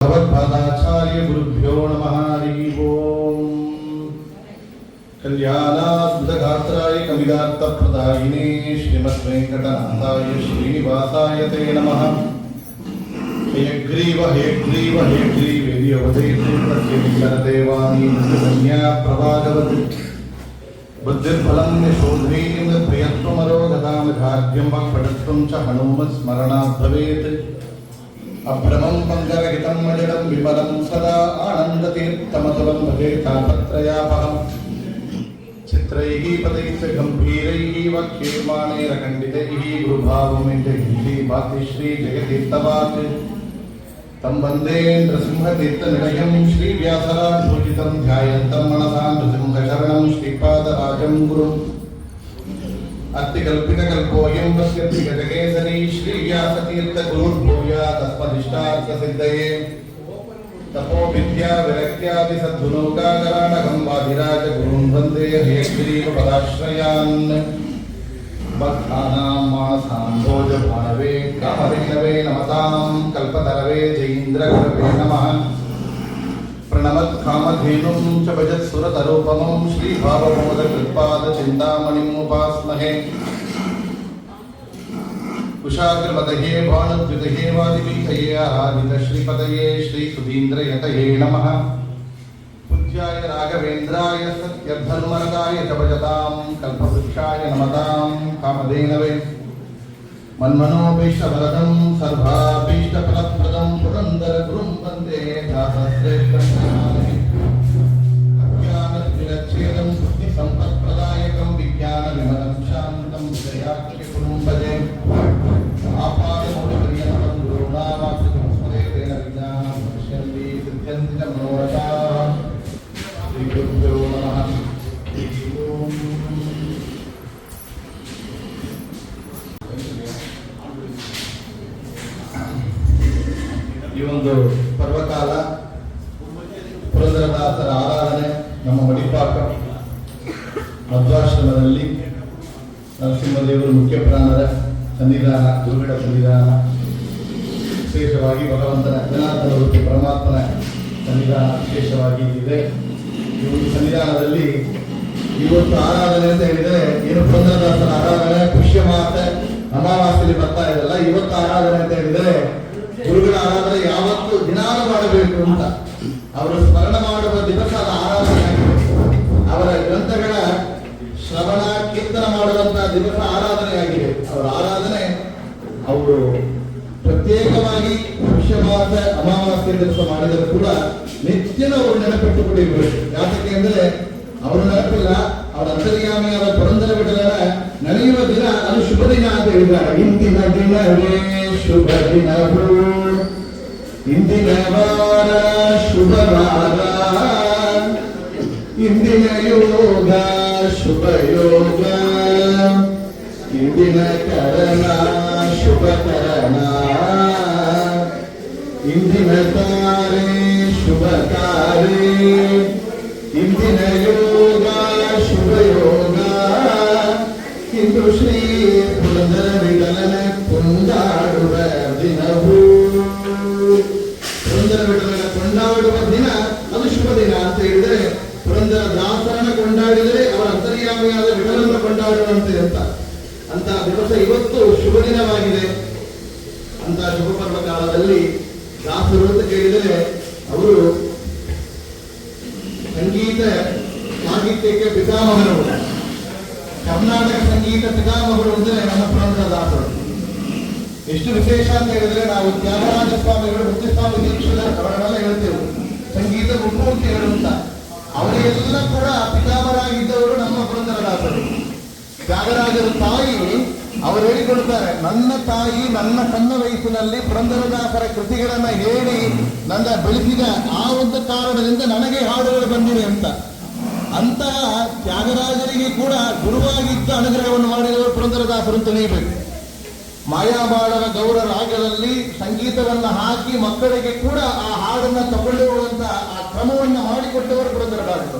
भगवत्पादाचार्य गुरुभ्यो नमः। हरि ओम। कल्याणाद्भुतगात्राय कविदार्थप्रदायिने श्रीमद्वेंकटनाथाय श्रीनिवासाय ते नमः। हयग्रीव हयग्रीव हयग्रीवेदि अवधेते प्रत्यभिचरदेवानि कन्या प्रवागवत् बुद्धिर्फलं निशोधनेन प्रियत्वमरोगतां भाग्यं वक्पटत्वं च हनुमत्स्मरणात् भवेत्। अभ्रमं पङ्करहितं मजडं विमलं सदा आनन्दतीर्थमतुलं भजे तापत्रयापहम्। चित्रैः पदैश्च गम्भीरैः वक्ष्यमाणैरखण्डितैः गुरुभावमिन्द्रैः भाति श्रीजगतीर्थवाक्। तं वन्दे नृसिंहतीर्थनिलयं श्रीव्यासराजपूजितं ध्यायन्तं मनसा नृसिंहशरणं श्रीपादराजं गुरुम्। अत्तिकल्पितकल्पोऽयं वस्यति गजकेसरी श्रीव्यासतीर्थगुरुर्भूयात् तस्मदिष्टार्थसिद्धये। तपो विद्या विरक्त्यादि सद्गुणोगाकराणकं वादिराजगुरून् वन्दे हयग्रीवपदाश्रयान्। भक्तानां मानसाम्भोजभानवे कामधेनवे नमतां कल्पतरवे जयीन्द्रगुरवे नमः। प्रणमत्कामधेनुं च भजत्सुरतरूपमं श्रीभावमोदकृत्पादचिन्तामणिम् उपास्महे। कुशाग्रपतये भानुद्युतये वादिपीठये आराधितश्रीपतये श्रीसुधीन्द्रयतये नमः। पूज्याय राघवेन्द्राय सत्यधर्मरताय च भजतां कल्पवृक्षाय नमतां कामधेनवे। मन्मनोभीष्टवरदं सर्वाभीष्टफलप्रदं पुरन्दरगुरुं वन्दे दासश्रेष्ठं। अज्ञानतिमिरच्छेदं बुद्धिसम्पत्प्रदायकं विज्ञानविमलं शान्तं विजयाख्यगुरुं भजे। आपादमौलिपर्यन्तं गुरूणामाश्रितं स्मरेतेन विद्यां पश्यन्ति सिद्ध्यन्ति च मनोरथाः। श्रीगुरुभ्यो नमः। ಈ ಒಂದು ಪರ್ವಕಾಲ ಪುರಂದರದಾಸರ ಆರಾಧನೆ ನಮ್ಮ ಮಡಿಪಾಕ ಮಧ್ವಾಶ್ರಮದಲ್ಲಿ ನರಸಿಂಹದೇವರು ಮುಖ್ಯ ಪ್ರಾಣರ ಸನ್ನಿಧಾನ, ಗುರುಗಳ ಸನ್ನಿಧಾನ, ವಿಶೇಷವಾಗಿ ಭಗವಂತನ ಜನಾರ್ದನ ರೂಪಿ ಪರಮಾತ್ಮನ ಸನ್ನಿಧಾನ ವಿಶೇಷವಾಗಿ ಇದೆ. ಈ ಒಂದು ಸನ್ನಿಧಾನದಲ್ಲಿ ಇವತ್ತು ಆರಾಧನೆ ಅಂತ ಹೇಳಿದರೆ ಏನು ಪುರಂದರದಾಸರ ಆರಾಧನೆ ಪುಷ್ಯ ಮಾಸ ಅಮಾವಾಸ್ಯೆಯಲ್ಲಿ ಬರ್ತಾ ಇದೆಲ್ಲ. ಇವತ್ತು ಆರಾಧನೆ ಅಂತ ಹೇಳಿದರೆ ಗುರುಗಳ ಆರಾಧನೆ ಯಾವತ್ತು ದಿನಾಲು ಮಾಡಬೇಕು ಅಂತ ಅವರು ಸ್ಮರಣ ಮಾಡುವ ದಿವಸ ಆರಾಧನೆ ಆಗಿದೆ. ಅವರ ಗ್ರಂಥಗಳ ಶ್ರವಣ ಕೀರ್ತನ ಮಾಡುವಂತಹ ದಿವಸ ಆರಾಧನೆಯಾಗಿದೆ. ಅವರ ಆರಾಧನೆ ಅವರು ಪ್ರತ್ಯೇಕವಾಗಿ ಪುಷ್ಯಮಾಸ ಅಮಾವಾಸ್ಯೆ ದಿವಸ ಮಾಡಿದರೂ ಕೂಡ ನಿತ್ಯನ ಅವರು ನೆನಪಿಟ್ಟುಕೊಂಡಿರಬೇಕು. ಯಾತಕ್ಕೆ ಅಂದರೆ ಅವರು ನೆನಪಿಲ್ಲ, ಅವರ ಅಂತರ್ಯಾಮಿಯಾದ ಪುರಂದರ ವಿಠಲನ ನಡೆಯುವ ದಿನ ಅದು ಶುಭ ದಿನ ಅಂತ ಹೇಳಿದ್ದಾರೆ. ಇಂದಿನ ದಿನವೇ ಶುಭ ದಿನವು, ಇಂದಿನ ವಾರ ಶುಭವಾರ, ಇಂದಿನ ಯೋಗ ಶುಭ ಯೋಗ, ಇಂದಿನ ಕರಣ ಶುಭ ಕರಣ, ಇಂದಿನ ತಾರೆ ಶುಭ ತಾರೆ, ಇಂದಿನ ಯೋಗ ಶುಭ ಯೋಗ. ಇಂದು ಶ್ರೀ ಪುರಂದರ ವಿಠಲನ ಕೊಂಡಾಡುವ ದಿನವು. ಪುರಂದರ ವಿಠಲನ ಕೊಂಡಾಡುವ ದಿನ ಅದು ಶುಭ ದಿನ ಅಂತ ಹೇಳಿದರೆ, ಪುರಂದರ ದಾಸರನ್ನ ಕೊಂಡಾಡಿದರೆ ಅವರ ಅಂತರ್ಯಾಮಿಯಾದ ವಿಠಲನ ಕೊಂಡಾಡುವಂತೆ ಅಂತ ದಿವಸ ಇವತ್ತು ಶುಭ ದಿನವಾಗಿದೆ. ಅಂತ ಶುಭ ಪರ್ವ ಕಾಲದಲ್ಲಿ ದಾಸರು ಅಂತ ಕೇಳಿದರೆ ಅವರು ಸಂಗೀತ ಸಾಹಿತ್ಯಕ್ಕೆ ಪಿತಾಮಹರು, ಕರ್ನಾಟಕ ಸಂಗೀತ ಪಿತಾಮಹರು ಅಂದರೆ ನಮ್ಮ ಪುರಂದರದಾಸರು. ಎಷ್ಟು ವಿಶೇಷ ಅಂತ ಹೇಳಿದ್ರೆ ನಾವು ತ್ಯಾಗರಾಜ ಸ್ವಾಮಿಗಳು, ಮುತ್ತುಸ್ವಾಮಿ ದೀಕ್ಷಿತರ ಅವರನ್ನೆಲ್ಲ ಹೇಳ್ತೇವೆ ಸಂಗೀತ ಮುಖ್ಯಮೂರ್ತಿಗಳು ಅಂತ. ಅವರೆಲ್ಲ ಕೂಡ ಪಿತಾಮಹರಾಗಿದ್ದವರು ನಮ್ಮ ಪುರಂದರದಾಸರು. ತ್ಯಾಗರಾಜರ ತಾಯಿ ಅವರು ಹೇಳಿಕೊಳ್ತಾರೆ, ನನ್ನ ತಾಯಿ ನನ್ನ ಸಣ್ಣ ವಯಸ್ಸಿನಲ್ಲಿ ಪುರಂದರದಾಸರ ಕೃತಿಗಳನ್ನು ಹೇಳಿ ನನ್ನ ಬೆಳೆಸಿದ ಆ ಒಂದು ಕಾರಣದಿಂದ ನನಗೆ ಹಾಡುಗಳು ಬಂದಿವೆ ಅಂತ. ಅಂತಹ ತ್ಯಾಗರಾಜರಿಗೆ ಕೂಡ ಗುರುವಾಗಿದ್ದ ಅನುಗ್ರಹವನ್ನು ಮಾಡಿದವರು ಪುರಂದರದಾಸರು ಅಂತ ತಿಳಿಯಬೇಕು. ಮಾಯಾಬಾಳರ ಗೌರ ರಾಗದಲ್ಲಿ ಸಂಗೀತವನ್ನು ಹಾಕಿ ಮಕ್ಕಳಿಗೆ ಕೂಡ ಆ ಹಾಡನ್ನು ತಗೊಂಡಿರುವಂತ ಆ ಕ್ರಮವನ್ನು ಮಾಡಿಕೊಟ್ಟವರು ಪುರಂದರದಾಸರು.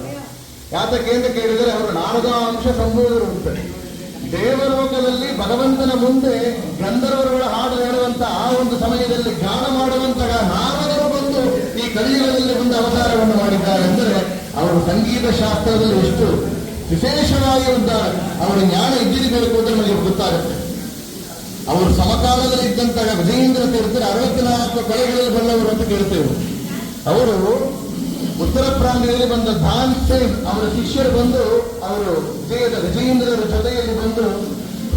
ಯಾತಕ್ಕೆ ಅಂತ ಕೇಳಿದರೆ ಅವರು ನಾರದಾಂಶ ಸಂಬೋಧರು ಅಂತ. ದೇವಲೋಕದಲ್ಲಿ ಭಗವಂತನ ಮುಂದೆ ಗಂಧರ್ವರುಗಳ ಹಾಡು ಹೇಳುವಂತ ಆ ಒಂದು ಸಮಯದಲ್ಲಿ ಗಾನ ಮಾಡುವಂತಹ ನಾರದರು ಬಂದು ಕಲಿಯುಗದಲ್ಲಿ ಬಂದು ಅವತಾರವನ್ನು ಮಾಡಿದ್ದಾರೆ ಅಂದರೆ ಅವರು ಸಂಗೀತ ಶಾಸ್ತ್ರದಲ್ಲಿ ಎಷ್ಟು ವಿಶೇಷವಾಗಿ ಇದ್ದಾರೆ, ಅವರ ಜ್ಞಾನ ಇದ್ದಿರಬೇಕು ಅಂತ ನಮಗೆ ಗೊತ್ತಾಗುತ್ತೆ. ಅವರು ಸಮಕಾಲದಲ್ಲಿ ಇದ್ದಂತಹ ವಿಜಯೇಂದ್ರ ತೀರ್ಥರು 64 ಕಲೆಗಳಲ್ಲಿ ಬಂದವರು ಅಂತ ಕೇಳ್ತೇವೆ. ಅವರು ಉತ್ತರ ಪ್ರಾಂತ್ಯದಲ್ಲಿ ಬಂದ ಧಾನ್ ಸೇನ್ ಅವರ ಶಿಷ್ಯರು ಬಂದು ಅವರು ವಿಜಯೇಂದ್ರರ ಜೊತೆಯಲ್ಲಿ ಬಂದು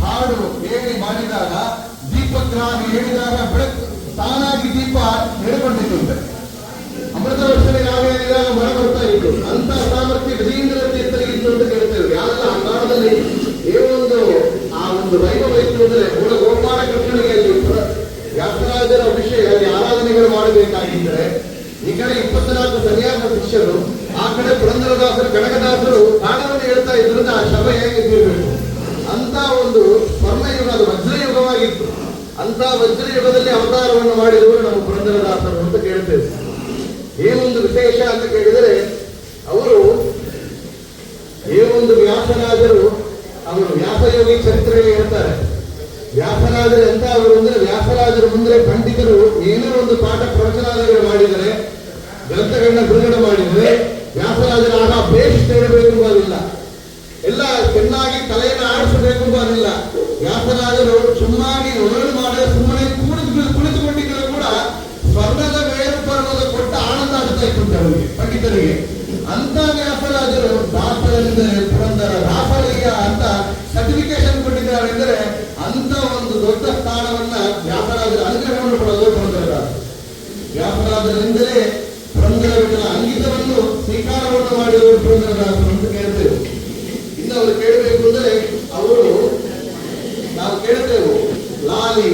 ಹಾಡು ಹೇಳಿ ಮಾಡಿದಾಗ, ದೀಪಗ್ರಾಮ ಹೇಳಿದಾಗ ಬೆಳಕು ತಾನಾಗಿ ದೀಪ ಹಿಡ್ಕೊಂಡಿದ್ದಂತೆ. ಅಮೃತ ವರ್ಷದ ಯಾವ ಹೇಳಿದಾಗ ಮರ ಬರ್ತಾ ಇತ್ತು. ಅಂತ ಸಾಮರ್ಥ್ಯ ವಿಜಯೇಂದ್ರ ತೀರ್ಥರಿಗಿತ್ತು ಅಂತ ಕೇಳ್ತೇವೆ. ಯಾರೆಲ್ಲ ಆ ಕಾಲದಲ್ಲಿ ಏನೊಂದು ಆ ಒಂದು ವೈಭವ ಇತ್ತು ಅಂದ್ರೆ ಗೋಪಾಲ ಕೃಷ್ಣನಿಗೆ ಅಲ್ಲಿ ವ್ಯಾಸರಾಜರ ಅಭಿಷೇಕ ಅಲ್ಲಿ ಆರಾಧನೆಗಳು ಮಾಡಬೇಕಾಗಿದ್ದರೆ ಈ ಕಡೆ 24 ಸನ್ಯಾಸ ಶಿಷ್ಯರು, ಆ ಕಡೆ ಪುರಂದರದಾಸರು ಕನಕದಾಸರು ತಾಣವನ್ನು ಹೇಳ್ತಾ ಇದ್ರಿಂದ ಆ ಶವ ಹೇಗಿರಬೇಕು ಅಂತ ಒಂದು ಸ್ವರ್ಣಯುಗ, ಅದು ವಜ್ರಯುಗವಾಗಿತ್ತು. ಅಂತ ವಜ್ರಯುಗದಲ್ಲಿ ಅವತಾರವನ್ನು ಮಾಡಿದವರು ನಾವು ಪುರಂದರದಾಸರು ಅಂತ ಕೇಳ್ತೇವೆ. ಏನೊಂದು ವಿಶೇಷ ಅಂತ ಕೇಳಿದರೆ ಅವರು ಏನೊಂದು ವ್ಯಾಸರಾಜರು ಅವರು ವ್ಯಾಸಯೋಗಿ ಚರಿತ್ರೆಯಲ್ಲಿ ಹೇಳ್ತಾರೆ. ವ್ಯಾಸರಾಜರು ಎಂತ ಅವರು ಅಂದ್ರೆ ವ್ಯಾಸರಾಜರು ಮುಂದೆ ಪಂಡಿತರು ಏನೋ ಒಂದು ಪಾಠ ಪ್ರವಚನಾದಿಗಳು ಮಾಡಿದರೆ, ಗ್ರಂಥಗಳನ್ನ ಬಿಡುಗಡೆ ಮಾಡಿದರೆ ವ್ಯಾಸರಾಜರ ಆಗ ಬೇಷ್ ತೆರಬೇಕೆಂಬುದಿಲ್ಲ, ಎಲ್ಲ ಚೆನ್ನಾಗಿ ತಲೆಯನ್ನು ಆಡಿಸಬೇಕು ಎಂಬುದಿಲ್ಲ. ವ್ಯಾಸರಾಜರು ಸುಮ್ಮಾಗಿ ಒರಳು ಮಾಡದೆ ಸುಮ್ಮನೆ ಕುಳಿತುಕೊಂಡಿದ್ದರೂ ಕೂಡ ಸ್ವರ್ಣದ ಮೇಲ್ಪರ್ವದ ಕೊಟ್ಟ ಆನಂದ ಆಗ್ತಾ ಇತ್ತು ಅವರಿಗೆ, ಪಂಡಿತರಿಗೆ. ಅಂತ ವ್ಯಾಸರಾಜರು ದಾಸರೆಂದರೆ ಪುರಂದರ ದಾಸರಿಗೆ ಅಂತ ಸರ್ಟಿಫಿಕೇಶನ್ ಕೊಟ್ಟಿದ್ದಾರೆ. ಎಂದರೆ ಅಂತ ಒಂದು ದೊಡ್ಡ ಸ್ಥಾನವನ್ನ ವ್ಯಾಸರಾಜರ ಅನುಗ್ರಹವನ್ನು ಕೊಡೋದು ಪುರಂದರದಾಸ. ವ್ಯಾಸರಾಜರಿಂದಲೇ ಪುರಂದರ ವಿಠಲ ಅಂಗಿತವನ್ನು ಸ್ವೀಕಾರವನ್ನು ಮಾಡಿದವರು ಪುರಂದರದಾಸರು ಅಂತ ಕೇಳ್ತೇವೆ. ಇನ್ನು ಅವರು ಕೇಳಬೇಕು ಅಂದರೆ ಅವರು ನಾವು ಕೇಳ್ತೇವೆ ಲಾಲಿ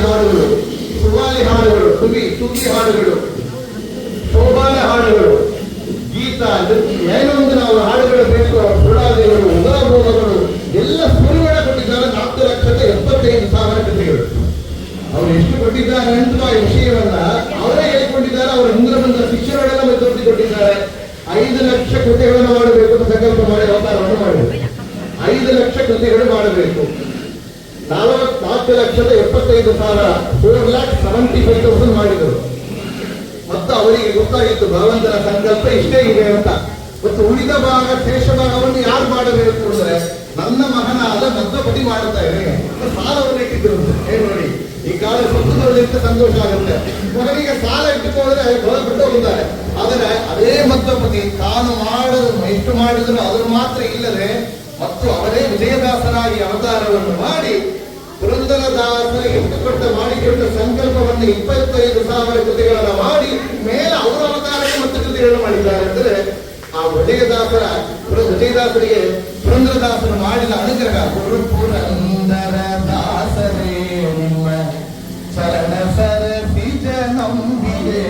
ಹಾಡುಗಳು, ಸುವಾಲಿ ಹಾಡುಗಳು, ಸುಗಿ ಹಾಡುಗಳು, ಶೋಭಾನ ಹಾಡುಗಳು, ಗೀತ, ಏನೋ ಒಂದು ನಾವು ಹಾಡುಗಳು ಬೇಕು, ಸುಡಾದಿಗಳು, ಉದಾಭೋಗಗಳು ಎಲ್ಲ ಸುರುಗಳ ಕೊಟ್ಟಿದ್ದಾರೆ. 4,75,000 ಕಥೆಗಳು. ಅವರು ಎಷ್ಟು ಕೊಟ್ಟಿದ್ದಾರೆ ಅಂತ ಈ ವಿಷಯವನ್ನ ಅವರೇ ಹೇಳಿಕೊಂಡಿದ್ದಾರೆ. ಅವರ ಹಿಂದೆ ಬಂದ ಶಿಷ್ಯರುಗಳೆಲ್ಲ ತೋರಿಸಿಕೊಟ್ಟಿದ್ದಾರೆ. 5 ಲಕ್ಷ ಕೃತಿಗಳನ್ನು ಮಾಡಬೇಕು ಅಂತ ಸಂಕಲ್ಪ ಮಾಡಿ ಅವತಾರವನ್ನು ಮಾಡಬೇಕು. 5 ಲಕ್ಷ ಕೃತಿಗಳು ಮಾಡಬೇಕು. 4,75,000 4,75,000 ಮಾಡಿದರು. ಮತ್ತು ಅವರಿಗೆ ಗೊತ್ತಾಗಿತ್ತು ಭಗವಂತನ ಸಂಕಲ್ಪ ಇಷ್ಟೇ ಇದೆ ಅಂತ. ಮತ್ತು ಉಳಿದ ಭಾಗ ಶೇಷ ಭಾಗವನ್ನು ಯಾರು ಮಾಡಬೇಕು ಅಂದ್ರೆ ನನ್ನ ಮಗನಾದ ಮಧ್ವಪತಿ ಮಾಡುತ್ತಾ ಇದೆ ಸಾಲವನ್ನು ಇಟ್ಟಿದ್ರು. ಏನ್ ನೋಡಿ, ಈ ಕಾಲ ಸ್ವತ್ತುಗಳಿಂದ ಸಂತೋಷ ಆಗುತ್ತೆ. ಮಗನಿಗೆ ಸಾಲ ಇಟ್ಟು ಹೋದ್ರೆ ಬಿಟ್ಟು ಹೋಗಿದ್ದಾರೆ. ಆದರೆ ಅದೇ ಮಧ್ವಪತಿ ತಾನು ಎಷ್ಟು ಮಾಡಿದ್ರು ಅದನ್ನು ಮಾತ್ರ ಇಲ್ಲದೆ ಮತ್ತು ಅವರೇ ವಿಜಯದಾಸರಾಗಿ ಅವತಾರವನ್ನು ಮಾಡಿ ಪುರಂದರದಾಸರಿಗೆ ಮಾಡಿಕೊಟ್ಟ ಸಂಕಲ್ಪವನ್ನು 25,000 ಕೃತಿಗಳನ್ನು ಮಾಡಿ ಮೇಲೆ ಅವರ ಅವತಾರಕ್ಕೆ ಮತ್ತು ಕೃತಿಗಳನ್ನು ಮಾಡಿದ್ದಾರೆ. ಅಂದರೆ ಆ ವಿಜಯದಾಸರಿಗೆ ಪುರಂದರದಾಸರು ಮಾಡಿದ ಅನುಗ್ರಹ. ಗುರು ಪುರಂದರದಾಸರೇ ನಿಮ್ಮ ಚರಣ ಸರಸಿಜ ನಂಬಿದೆ.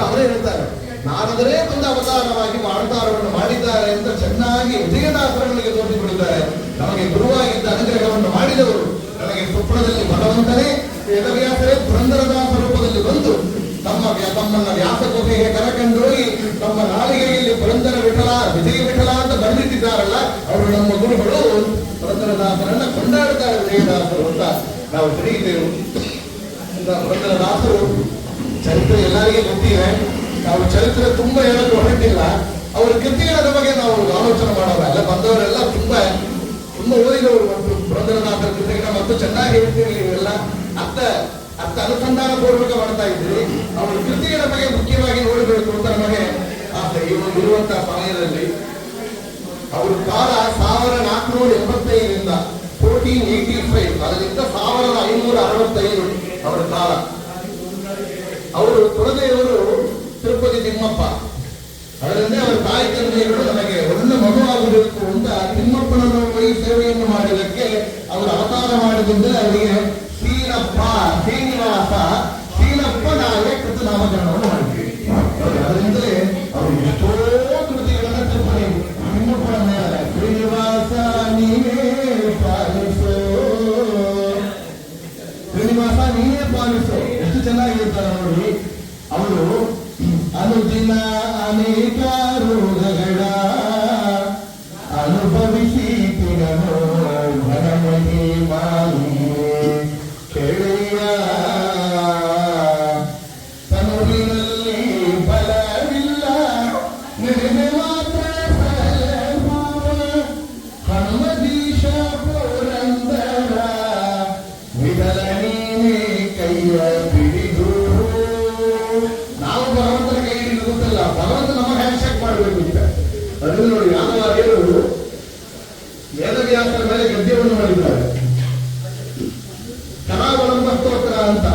ಅವರೇ ಹೇಳ್ತಾರೆ, ನಾರದರೇ ಒಂದು ಅವತಾರವಾಗಿ ಅವತಾರವನ್ನು ಮಾಡಿದ್ದಾರೆ ಅಂತ ಚೆನ್ನಾಗಿ ವಿಜಯದಾಸರಗಳಿಗೆ ತೋರಿಸಿಕೊಡಿದ್ದಾರೆ. ನಮಗೆ ಗುರುವಾಗಿದ್ದ ಅನುಗ್ರಹವನ್ನು ಮಾಡಿದವರು. ನನಗೆ ಸ್ವಪ್ನದಲ್ಲಿ ಭಗವಂತನೇ ವೇದವ್ಯಾಸರೇ ಪುರಂದರದಾಸ ರೂಪದಲ್ಲಿ ಬಂದು ತಮ್ಮನ್ನ ವ್ಯಾಸ ಗುಹೆಗೆ ಕರಕಂಡೋಗಿ ತಮ್ಮ ನಾಲಿಗೆಯಲ್ಲಿ ಪುರಂದರ ವಿಠಲ ವಿಜಯ ವಿಠಲ ಅಂತ ಬರೆದಿಟ್ಟಿದ್ದಾರಲ್ಲ, ಅವರು ನಮ್ಮ ಗುರುಗಳು. ಪುರಂದರದಾಸರನ್ನ ಕೊಂಡಾಡುತ್ತಾರೆ ವಿಜಯದಾಸರು ಅಂತ ನಾವು ತಿಳಿಯುತ್ತೇವೆ. ಪುರಂದರದಾಸರು ಚರಿತ್ರೆ ಎಲ್ಲರಿಗೂ ಗೊತ್ತಿದೆ. ನಾವು ಚರಿತ್ರೆ ತುಂಬಾ ಹೇಳಲು ಹೊರಟಿಲ್ಲ. ಅವರ ಕೃತಿಗಳ ಬಗ್ಗೆ ನಾವು ಆಲೋಚನೆ ಮಾಡೋಣ. ಎಲ್ಲ ಬಂದವರೆಲ್ಲ ತುಂಬಾ ಓದಿದವರು. ಮತ್ತು ಪುರಂದರದಾಸರ ಕೃತಿಗಳ ಮತ್ತು ಚೆನ್ನಾಗಿ ಹೇಳ್ತೀವಿ. ನೀವೆಲ್ಲ ಅರ್ಥ ಅನುಸಂಧಾನ ಪೂರ್ವಕ ಮಾಡ್ತಾ ಇದ್ದೀರಿ. ಅವರ ಕೃತಿಗಳ ಬಗ್ಗೆ ಮುಖ್ಯವಾಗಿ ನೋಡಬೇಕು ಅಂತ ನಮಗೆ ಆಸೆ. ಇರುವಂತಹ ಸಮಯದಲ್ಲಿ ಅವ್ರ ಕಾಲ 1485ರಿಂದ 1485, ಅದರಿಂದ 1565 ಅವರ ಕಾಲ. ಅವರು ಕುಲದೇವರು ತಿರುಪತಿ ತಿಮ್ಮಪ್ಪ. ಅದರಿಂದ ಅವರ ತಾಯಿ ತಂದೆಗಳು ನನಗೆ ಒಳ್ಳೆ ಮಗು ಆಗಬೇಕು ಅಂತ ತಿಮ್ಮಪ್ಪನನ್ನು ಹೋಗಿ ಸೇವೆಯನ್ನು ಮಾಡಿದಕ್ಕೆ ಅವರು ಅವತಾರ ಮಾಡಿದ್ದರೆ ಅವರಿಗೆ ಶ್ರೀನಪ್ಪ ನಾವೇ ಕೃತ ನಾಮಕರಣವನ್ನು ಮಾಡಿದ್ದೀವಿ. ಅದರಿಂದಲೇ ಅವರು ಎಷ್ಟೋ ಕೃತಿಗಳನ್ನು ತಿರುಪತಿ ತಿಮ್ಮಪ್ಪನ ಮೇಲೆ ಶ್ರೀನಿವಾಸ ನೀವೇ ಪಾಲಿಸೋ, ಶ್ರೀನಿವಾಸ ನೀವೇ ಪಾಲಿಸೋ ಎಷ್ಟು ಚೆನ್ನಾಗಿರ್ತಾರೆ ನೋಡಿ. ಅವರು ಅನುದಿನ ಅನೇಕ ರೋಗಗಳ ಅನುಭವಿಸಿ ತಿನ್ನೋ ಘನಮಹಿ ಮಾಲಿ ಕೆಳೆಯ ತನು ಇದನ್ನು ಮಾಡಿದ್ದಾರೆ, ಕರಾವಲಂಬ ಸ್ತೋತ್ರ ಅಂತ.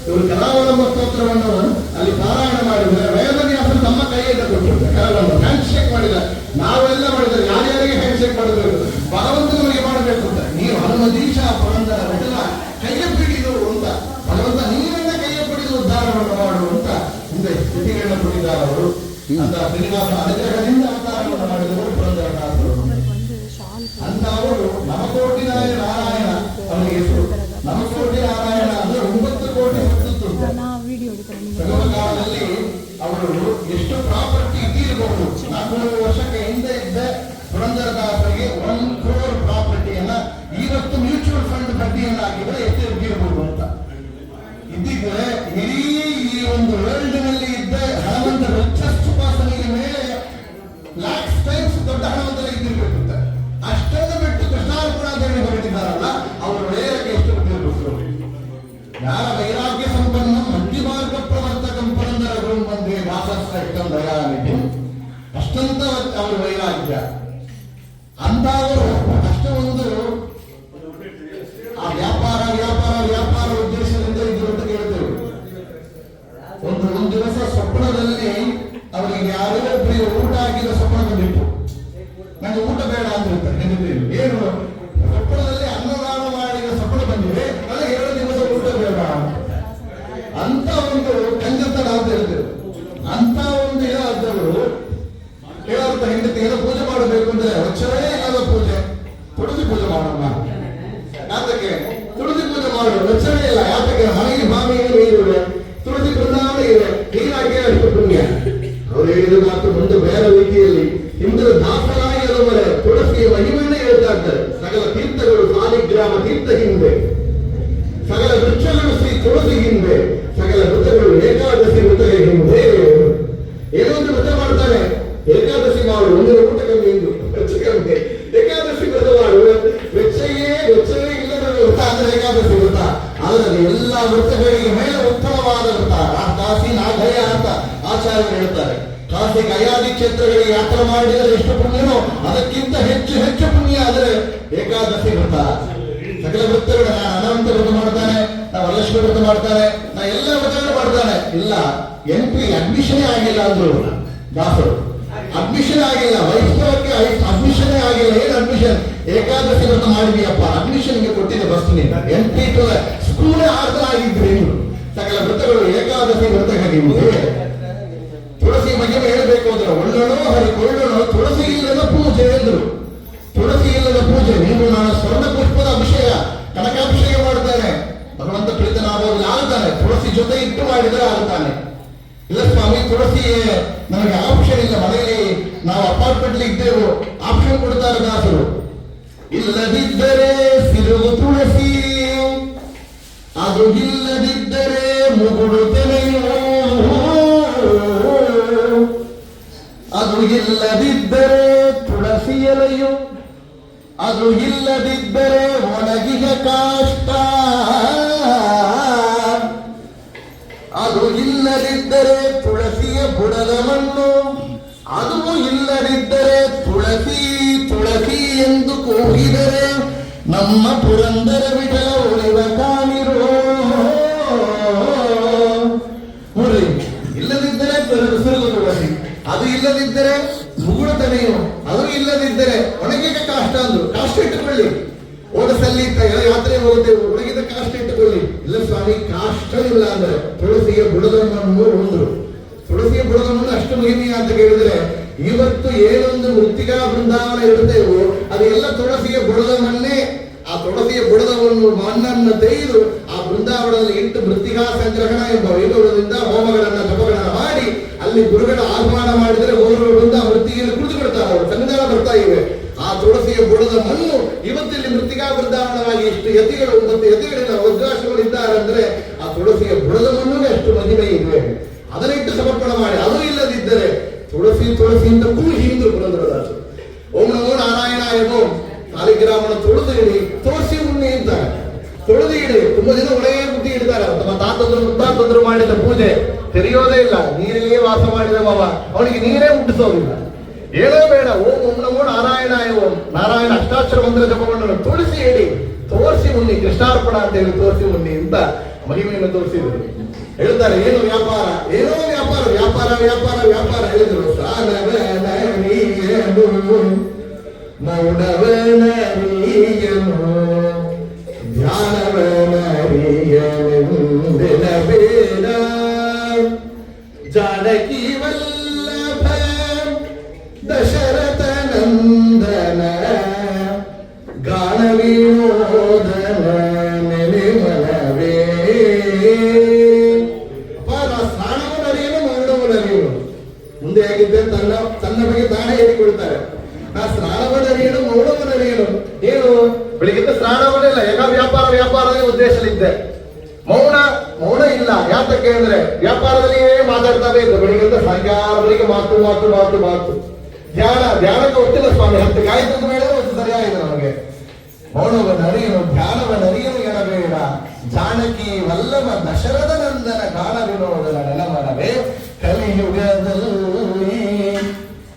ಇವರು ಕರಾವಲಂಬ ಸ್ತೋತ್ರವನ್ನು ಅಲ್ಲಿ ಪಾರಾಯಣ ಮಾಡಿದರೆ ವೇದವ್ಯಾಸರು ತಮ್ಮ ಕೈಯಿಂದ ಕೊಟ್ಟಿರ್ತಾರೆ. ಕರಾವಲಂಬ ಹ್ಯಾಂಡ್ ಶೇಕ್ ಮಾಡಿದ್ದಾರೆ, ನಾವೆಲ್ಲ ಮಾಡಿದ್ದಾರೆ, ಯಾರ್ಯಾರಿಗೆ ಹ್ಯಾಂಡ್ ಶೇಕ್ ಮಾಡಬೇಕು, ಭಗವಂತನಿಗೆ ಮಾಡಬೇಕು ಅಂತ. ನೀವು ಹನುಮದೀಶ ಪುರಂದರ ವಿಠಲ ಕೈಯ ಪಿಡಿದು ಅಂತ, ಭಗವಂತ ನೀರನ್ನ ಕೈಯ ಪಿಡಿದು ಉದ್ಧಾರವನ್ನು ಮಾಡುವಂತ ಮುಂದೆ ಸ್ಥಿತಿಗಳನ್ನ ಕೊಟ್ಟಿದ್ದಾರೆ ಅವರು. ಅಂತ ಶ್ರೀನಿವಾಸ ಅನುಗ್ರಹದಿಂದ ಅವತಾರವನ್ನು ಮಾಡಿದವರು ಪುರಂದರದಾಸರು ಅಂತ. ಅವರು ನವಕೋಟಿ ನಾರಾಯಣ ಅವರಿಗೆ ಹೆಸರು. ನವಕೋಟಿ ನಾರಾಯಣ ಅಂದ್ರೆ 9 ಕೋಟಿ ಹೊತ್ತಿತ್ತು. ಕಾಲದಲ್ಲಿ ಅವರು ಎಷ್ಟು ಪ್ರಾಪರ್ಟಿ ಇದ್ದಿರಬಹುದು. 400 ವರ್ಷಕ್ಕೆ ಹಿಂದೆ ಇದ್ದ ಪುರಂದರದಾಸರಿಗೆ 1 crore ಪ್ರಾಪರ್ಟಿಯನ್ನ ಇವತ್ತು ಮ್ಯೂಚುವಲ್ ಫಂಡ್ ಬಡ್ಡಿಯನ್ನು ಹಾಕಿದ್ರೆ ಎಷ್ಟು ಇದ್ದಿರಬಹುದು ಅಂತ. ಇದ್ದಿದ್ರೆ ಇಡೀ ಈ ಒಂದು ವರ್ಲ್ಡ್ ನಲ್ಲಿ ಇದ್ದ ಹಣವಂತ ರಿಚೆಸ್ಟ್ ಉಪಾಸನೆಯ ಮೇಲೆ ಲ್ಯಾಕ್ಸ್ ಟೈಮ್ಸ್ ದೊಡ್ಡ ಹಣವಂತರ ಇದ್ದಿರ್ಬೇಕು ಅಂತ. ಅಷ್ಟನ್ನು ಬಿಟ್ಟು ಕೃಷ್ಣಾರ್ಪಣಾದೇವಿ ಹೊರಟಿದ್ದಾರಲ್ಲ, ಅವರು ವೇರಕ್ಕೆ ಎಷ್ಟು ಬಿಟ್ಟಿರಬೇಕು. ಯಾರ ವೈರಾಗ್ಯ ಸಂಪನ್ನ ಮಧ್ಯಮಾರ್ಗ ಪ್ರವರ್ತಕಂ ಪುರಂದರ ಗುರು ಬಂದೆ ವಾಸಸ್ಥ ದಯಾನಿಧಿ, ಅಷ್ಟಂತ ಅವರು ವೈರಾಗ್ಯ ಅಂತ. ಅವರು ಅಷ್ಟೊಂದು ಆ ವ್ಯಾಪಾರ ವ್ಯಾಪಾರ ವ್ಯಾಪಾರ ಉದ್ದೇಶದಿಂದ ಇದ್ರು ಅಂತ ಕೇಳ್ತೇವೆ. ಒಂದು ದಿವಸ ಸ್ವಪ್ನದಲ್ಲಿ ಅವರಿಗೆ ಯಾರೋ ಒಬ್ಬರಿಗೆ ಊಟ ಹಾಕಿದ ಸ್ವಪ್ನ ಬಂದಿತ್ತು. ನನಗೆ ಊಟ ಬೇಡ ಅಂತ ಹೇಳ್ತಾರೆ. ನೆನಪಿಲ್ಲ ಏನು, ಸ್ವಪ್ನದಲ್ಲಿ ಅನ್ನದಾನ ಮಾಡಿದ ಸ್ವಪ್ನ ಬಂದಿದೆ, ನನಗೆ 2 ದಿವಸ ಊಟ ಬೇಡ ಅಂತ ಒಂದು ಕಂಜತನ ಅಂತ ಹೇಳ್ತೇವೆ. ಅಂತ ಒಂದು ಇದಾದವರು ಹೇಳೋರ್ಥ ಹೆಂಡತಿ ಏನೋ ಪೂಜೆ ಮಾಡಬೇಕು ಅಂದ್ರೆ ಅಕ್ಷರೇ ಇಲ್ಲದ ಪೂಜೆ, ತುಳಸಿ ಪೂಜೆ ಮಾಡೋಣ. ಯಾತಕ್ಕೆ ತುಳಸಿ ಪೂಜೆ ಮಾಡುವ ಲಕ್ಷಣೇ ಇಲ್ಲ. ಯಾತಕ್ಕೆ ಮನೆಗೆ ಬಾವಿಗೆ ನೀರಿವೆ, ತುಳಸಿ ಬೃಂದಾವನ ಇವೆ, ನೀರಾಗಿ ಅಷ್ಟು ಪುಣ್ಯ. ಅವ್ರು ಹೇಳಿದ ಮಾತು ಮುಂದೆ ಬೇರೆ ರೀತಿಯಲ್ಲಿ ಇಂದ್ರ ದಾಸರಾಗಿ ಅದುವರೆ ತುಳಸಿಯ ಮಹಿಮೆಯನ್ನೇ ಹೇಳ್ತಾ ಇದ್ದಾರೆ. ಸಕಲ ತೀರ್ಥಗಳು ಸಾಲಿಗ್ರಾಮ ತೀರ್ಥ ಹಿಂದೆ, ಸಕಲ ವೃಕ್ಷಗಳು ಶ್ರೀ ತುಳಸಿ ಹಿಂದೆ, ಸಕಲ ವೃತ್ತಗಳು ಏಕಾದಶಿ ವೃತ್ತಗಳ ಹಿಂದೆ. ಏನೊಂದು ವೃತ್ತ ಮಾಡ್ತಾನೆ, ಏಕಾದಶಿ ಮಾಡು, ಒಂದು ಊಟ ಕಮ್ಮಿ, ಇಂದು ವೆಚ್ಚ ಕಮ್ಮಿ. ಏಕಾದಶಿ ವ್ರತ ಮಾಡು, ವೆಚ್ಚವೇ ಇಲ್ಲದ ವ್ರತ ಅಂದ್ರೆ ಏಕಾದಶಿ ವ್ರತ. ಆದರೆ ಎಲ್ಲ ವೃತ್ತಗಳಿಗೆ ಮೇಲೆ ಉತ್ತಮವಾದ ವ್ರತ ಕಾಶಿ ನಾಗಯ ಅಂತ ಆಚಾರ್ಯರು ಹೇಳ್ತಾರೆ. ಕಾಶಿ ಗಯಾದಿ ಕ್ಷೇತ್ರಗಳಿಗೆ ಯಾತ್ರೆ ಮಾಡಿದರೆ ಎಷ್ಟು ಪುಣ್ಯನೋ ಅದಕ್ಕಿಂತ ಹೆಚ್ಚು ಹೆಚ್ಚು ಪುಣ್ಯ ಆದರೆ ಏಕಾದಶಿ ವ್ರತ. ಸಕಲ ವೃತ್ತಗಳು ಅನಂತ ವ್ರತ ಮಾಡ್ತಾನೆ, ನಾವು ವರಲಕ್ಷ್ಮಿ ವ್ರತ ಮಾಡ್ತಾನೆ, ನಾ ಎಲ್ಲ ವ್ರತಗಳು ಮಾಡ್ತಾನೆ. ಇಲ್ಲ ಎಂಟ್ರಿ ಅಡ್ಮಿಷನ್ ಆಗಿಲ್ಲ ಅಂದ್ರು ದಾಸರು. ಅಡ್ಮಿಷನ್ ಆಗಿಲ್ಲ, ವೈಷ್ಣವಕ್ಕೆ ಅಡ್ಮಿಷನ್ ಆಗಿಲ್ಲ. ಏನು ಅಡ್ಮಿಷನ್? ಏಕಾದಶಿ ವ್ರತ ಮಾಡಿದೀಯಪ್ಪ, ಅಡ್ಮಿಷನ್ಗೆ ಕೊಟ್ಟಿದ್ದೆ ಬಸ್ ನೀನು, ಎಂಟ್ರಿ ಟು ಸ್ಕೂಲೇ ಆರ್ಡರ್ ಆಗಿದ್ರಿ ನೀವು. ಸಕಲ ವ್ರತಗಳು ಏಕಾದಶಿ ವ್ರತಕ್ಕಾಗಿ ತುಳಸಿ ಮಹಿಮೆ ಹೇಳಬೇಕು ಅಂದ್ರೆ ಒಳ್ಳನೋ ಹರಿಕೊಳ್ಳನೋ ತುಳಸಿ ಇಲ್ಲದ ಪೂಜೆ ಎಂದರು. ತುಳಸಿ ಇಲ್ಲದ ಪೂಜೆ. ನೀವು ನಾನು ಸ್ವರ್ಣ ಪುಷ್ಪದ ಅಭಿಷೇಕ ಕನಕಾಭಿಷೇಕ ಮಾಡ್ತಾನೆ, ಭಗವಂತ ಪ್ರೀತನಾಗೋದು ಆಗುತ್ತಾನೆ. ತುಳಸಿ ಜೊತೆ ಇಟ್ಟು ಮಾಡಿದರೆ ಆಗುತ್ತಾನೆ. ಇಲ್ಲ ಸ್ವಾಮಿ ತುಳಸಿ ನಮಗೆ ಆಪ್ಷನ್ ಇಲ್ಲ, ಮನೆಯಲ್ಲಿ ನಾವು ಅಪಾರ್ಟ್ಮೆಂಟ್ ಇದ್ದೇವೆ, ಆಪ್ಷನ್ ಕೊಡ್ತಾರೆ ದಾಸರು. ಇಲ್ಲದಿದ್ದರೆ ಸಿರುಗು ತುಳಸಿ, ಅದು ಇಲ್ಲದಿದ್ದರೆ ಮುಗುಡು ತೆನೆಯು, ಅದು ಇಲ್ಲದಿದ್ದರೆ ತುಳಸಿ ಎಲೆಯು, ಅದು ಇಲ್ಲದಿದ್ದರೆ ಒಣಗಿದ ಕಾಷ್ಟ, ಅದು ಇಲ್ಲದಿದ್ದರೆ ತುಳಸಿಯ ಬುಡದ ಮಣ್ಣು, ಅದು ಇಲ್ಲದಿದ್ದರೆ ತುಳಸಿ ತುಳಸಿ ಎಂದು ಕೂಗಿದರೆ ನಮ್ಮ ಪುರಂದರ ವಿಠಲ ಉಳಿವ ಕಾಣಿರೋ. ನೋಡಿ, ಇಲ್ಲದಿದ್ದರೆ ಸುರುಗು ತುಳಸಿ, ಅದು ಇಲ್ಲದಿದ್ದರೆ ಮುಗುಳು ತನೆಯು, ಅದು ಇಲ್ಲದಿದ್ದರೆ ಒಣಗಿದ ಕಾಷ್ಟ ಅಂದ್ರು. ಕಾಷ್ಟ ಇಟ್ಟುಕೊಳ್ಳಿ, ಓಡಸಲ್ಲಿ ಯಾತ್ರೆ ಹೋಗುತ್ತೇವೆ, ಒಣಗಿದ ಕಾಷ್ಟ ಇಟ್ಟುಕೊಳ್ಳಿ. ಇಲ್ಲ ಸ್ವಾಮಿ ಕಾಷ್ಟ ಇಲ್ಲ ಅಂದ್ರೆ ತುಳಸಿಯ ಬುಡದನ್ನು ಒಂದ್ರು. ತುಳಸಿಯ ಬುಡದನ್ನು ಅಷ್ಟು ಮಹಿಮೆ ಅಂತ ಕೇಳಿದ್ರೆ ಇವತ್ತು ಏನೊಂದು ಮೃತ್ತಿಕಾ ಬೃಂದಾವನ ಇರುತ್ತೇವೋ ಅದೆಲ್ಲ ತುಳಸಿಯ ಬುಡದ ಮಣ್ಣೆ. ಆ ತುಳಸಿಯ ಬುಡದವನ್ನು ಮಣ್ಣನ್ನು ತೆಗೆದು ಆ ಬೃಂದಾವನದಲ್ಲಿ ಇಟ್ಟು ಮೃತ್ತಿಕಾ ಸಂಗ್ರಹಣ ಎಂಬ ವೈಭವದಿಂದ ಹೋಮಗಳನ್ನ ಜಪಗಳನ್ನ ಮಾಡಿ ಅಲ್ಲಿ ಗುರುಗಳ ಆಹ್ವಾನ ಮಾಡಿದರೆ ಹೋಮಗಳಿಂದ ಮೃತ್ತಿಗೆಯನ್ನು ಕುಳಿತುಕೊಳ್ತಾರೆ. ಅವರು ಸಂಧಾನ ಬರ್ತಾ ಇವೆ. ಆ ತುಳಸಿಯ ಬುಡದ ಮಣ್ಣು ಇವತ್ತಿಲ್ಲಿ ಮೃತ್ತಿಕಾ ಬೃಂದಾವನವಾಗಿ ಇಷ್ಟು ಯತಿಗಳು ಮತ್ತು ಯತಿಗಳಿಂದ ಅವಕಾಶಗಳು ಇದ್ದಾರೆ ಅಂದ್ರೆ ಆ ತುಳಸಿಯ ಬುಡದ ಮಣ್ಣು ಎಷ್ಟು ಮಹಿಮೆ ಇದೆ. ಅದನ್ನಿಟ್ಟು ಸಮರ್ಪಣೆ ಮಾಡಿ. ಅದು ಇಲ್ಲದಿದ್ದರೆ ತುಳಸಿ ತುಳಸಿ ಅಂತ ಕೂಗಿ ಹಿಂದ್ರು ಪುರಂದರದಾಸರು. ಓಂ ನಮೋ ನಾರಾಯಣ ಎಂಬೋ ಸಾಲಿಗ್ರಾಮನ ತೊಳೆದು ಇಡಿ, ತುಳಸಿ ಉಣ್ಣಿ ಇದ್ದಾರೆ, ತೊಳೆದು ಇಡಿ. ತುಂಬಾ ಜನ ಒಳ್ಳೆಯ ಬುದ್ಧಿ ಇಡ್ತಾರೆ. ತಮ್ಮ ತಾತಂದ್ರು ಮುತ್ತಾತಂದ್ರು ಮಾಡಿದ ಪೂಜೆ ತೆರೆಯೋದೇ ಇಲ್ಲ, ನೀರಲ್ಲಿಯೇ ವಾಸ ಮಾಡಿದ ಮಾವ, ಅವನಿಗೆ ನೀರೇ ಮುಟ್ಟಿಸೋದಿಲ್ಲ. ಏನೋ ಬೇಡ, ಓಂ ನಮೋ ನಾರಾಯಣಾಯ ಓಂ, ನಾರಾಯಣ ಅಷ್ಟಾಕ್ಷರ ಮಂತ್ರ ಜಪವನ್ನು ತುಳಸಿ ಹೇಳಿ ತೋರಿಸಿ ಮುನ್ನಿ, ಕೃಷ್ಣಾರ್ಪಣ ಅಂತ ಹೇಳಿ ತೋರಿಸಿ ಮುನ್ನಿ ಅಂತ ಮಹಿಮೆಯನ್ನು ತೋರಿಸಿದರು. ಹೇಳ್ತಾರೆ ಏನು ವ್ಯಾಪಾರ, ಏನೋ ವ್ಯಾಪಾರ ವ್ಯಾಪಾರ ವ್ಯಾಪಾರ ವ್ಯಾಪಾರ ಹೇಳಿದ್ರು. ಮೌನವನರಿಯನು ಧ್ಯಾನವನರಿಯನೆಂದೆನ ಬೇಡ, ಜಾನಕಿ ವಲ್ಲಭ ದಶರಥ ನಂದನ ಗಾನ ವಿನೋದನ ನೆನೆಮನವೇ. ಸ್ನಾನವನರಿಯನು ಮೌನವನರಿಯನು ಮುಂದೆ ಆಗಿದ್ದರೆ ತನ್ನ ಬಗ್ಗೆ ತಾನೇ ಹೇಳಿಕೊಳ್ತಾರೆ. ನಾ ಸ್ನಾನವನರಿಯನು ಮೌನವನರಿಯನು. ಏನು ಬೆಳಿಗ್ಗೆ ಸ್ನಾನವನಿಲ್ಲ, ಯಾಕ ವ್ಯಾಪಾರ ವ್ಯಾಪಾರದ ಉದ್ದೇಶದಲ್ಲಿದ್ದೆ. ಮೌನ ಇಲ್ಲ. ಯಾತಕ್ಕೆ ಅಂದ್ರೆ ವ್ಯಾಪಾರದಲ್ಲಿಯೇ ಮಾತಾಡ್ತಾ ಬೇಕು. ಬೆಳಿಗ್ಗೆ ಸಾಯಂಕಾಲವರೆಗೆ ಮಾತು ಮಾತು ಮಾತು ಮಾತು. ಧ್ಯಾನಕ್ಕೆ ಗೊತ್ತಿಲ್ಲ ಸ್ವಾಮಿ, 10 ಗಾಯತ್ರಿ ಹೇಳಿದ್ರೆ ಒಂದು ಸರಿಯಾಗಿದೆ ನಮಗೆ. ಮೌನವನರಿಯನು ಧ್ಯಾನವನರಿಯನು ಎನಬೇಡ, ಜಾನಕಿ ವಲ್ಲಭ ದಶರಥ ನಂದನ ಗಾನ ವಿನೋದನ ನೆನಮನವೇ. ಕಲಿಯುಗದಲ್ಲಿ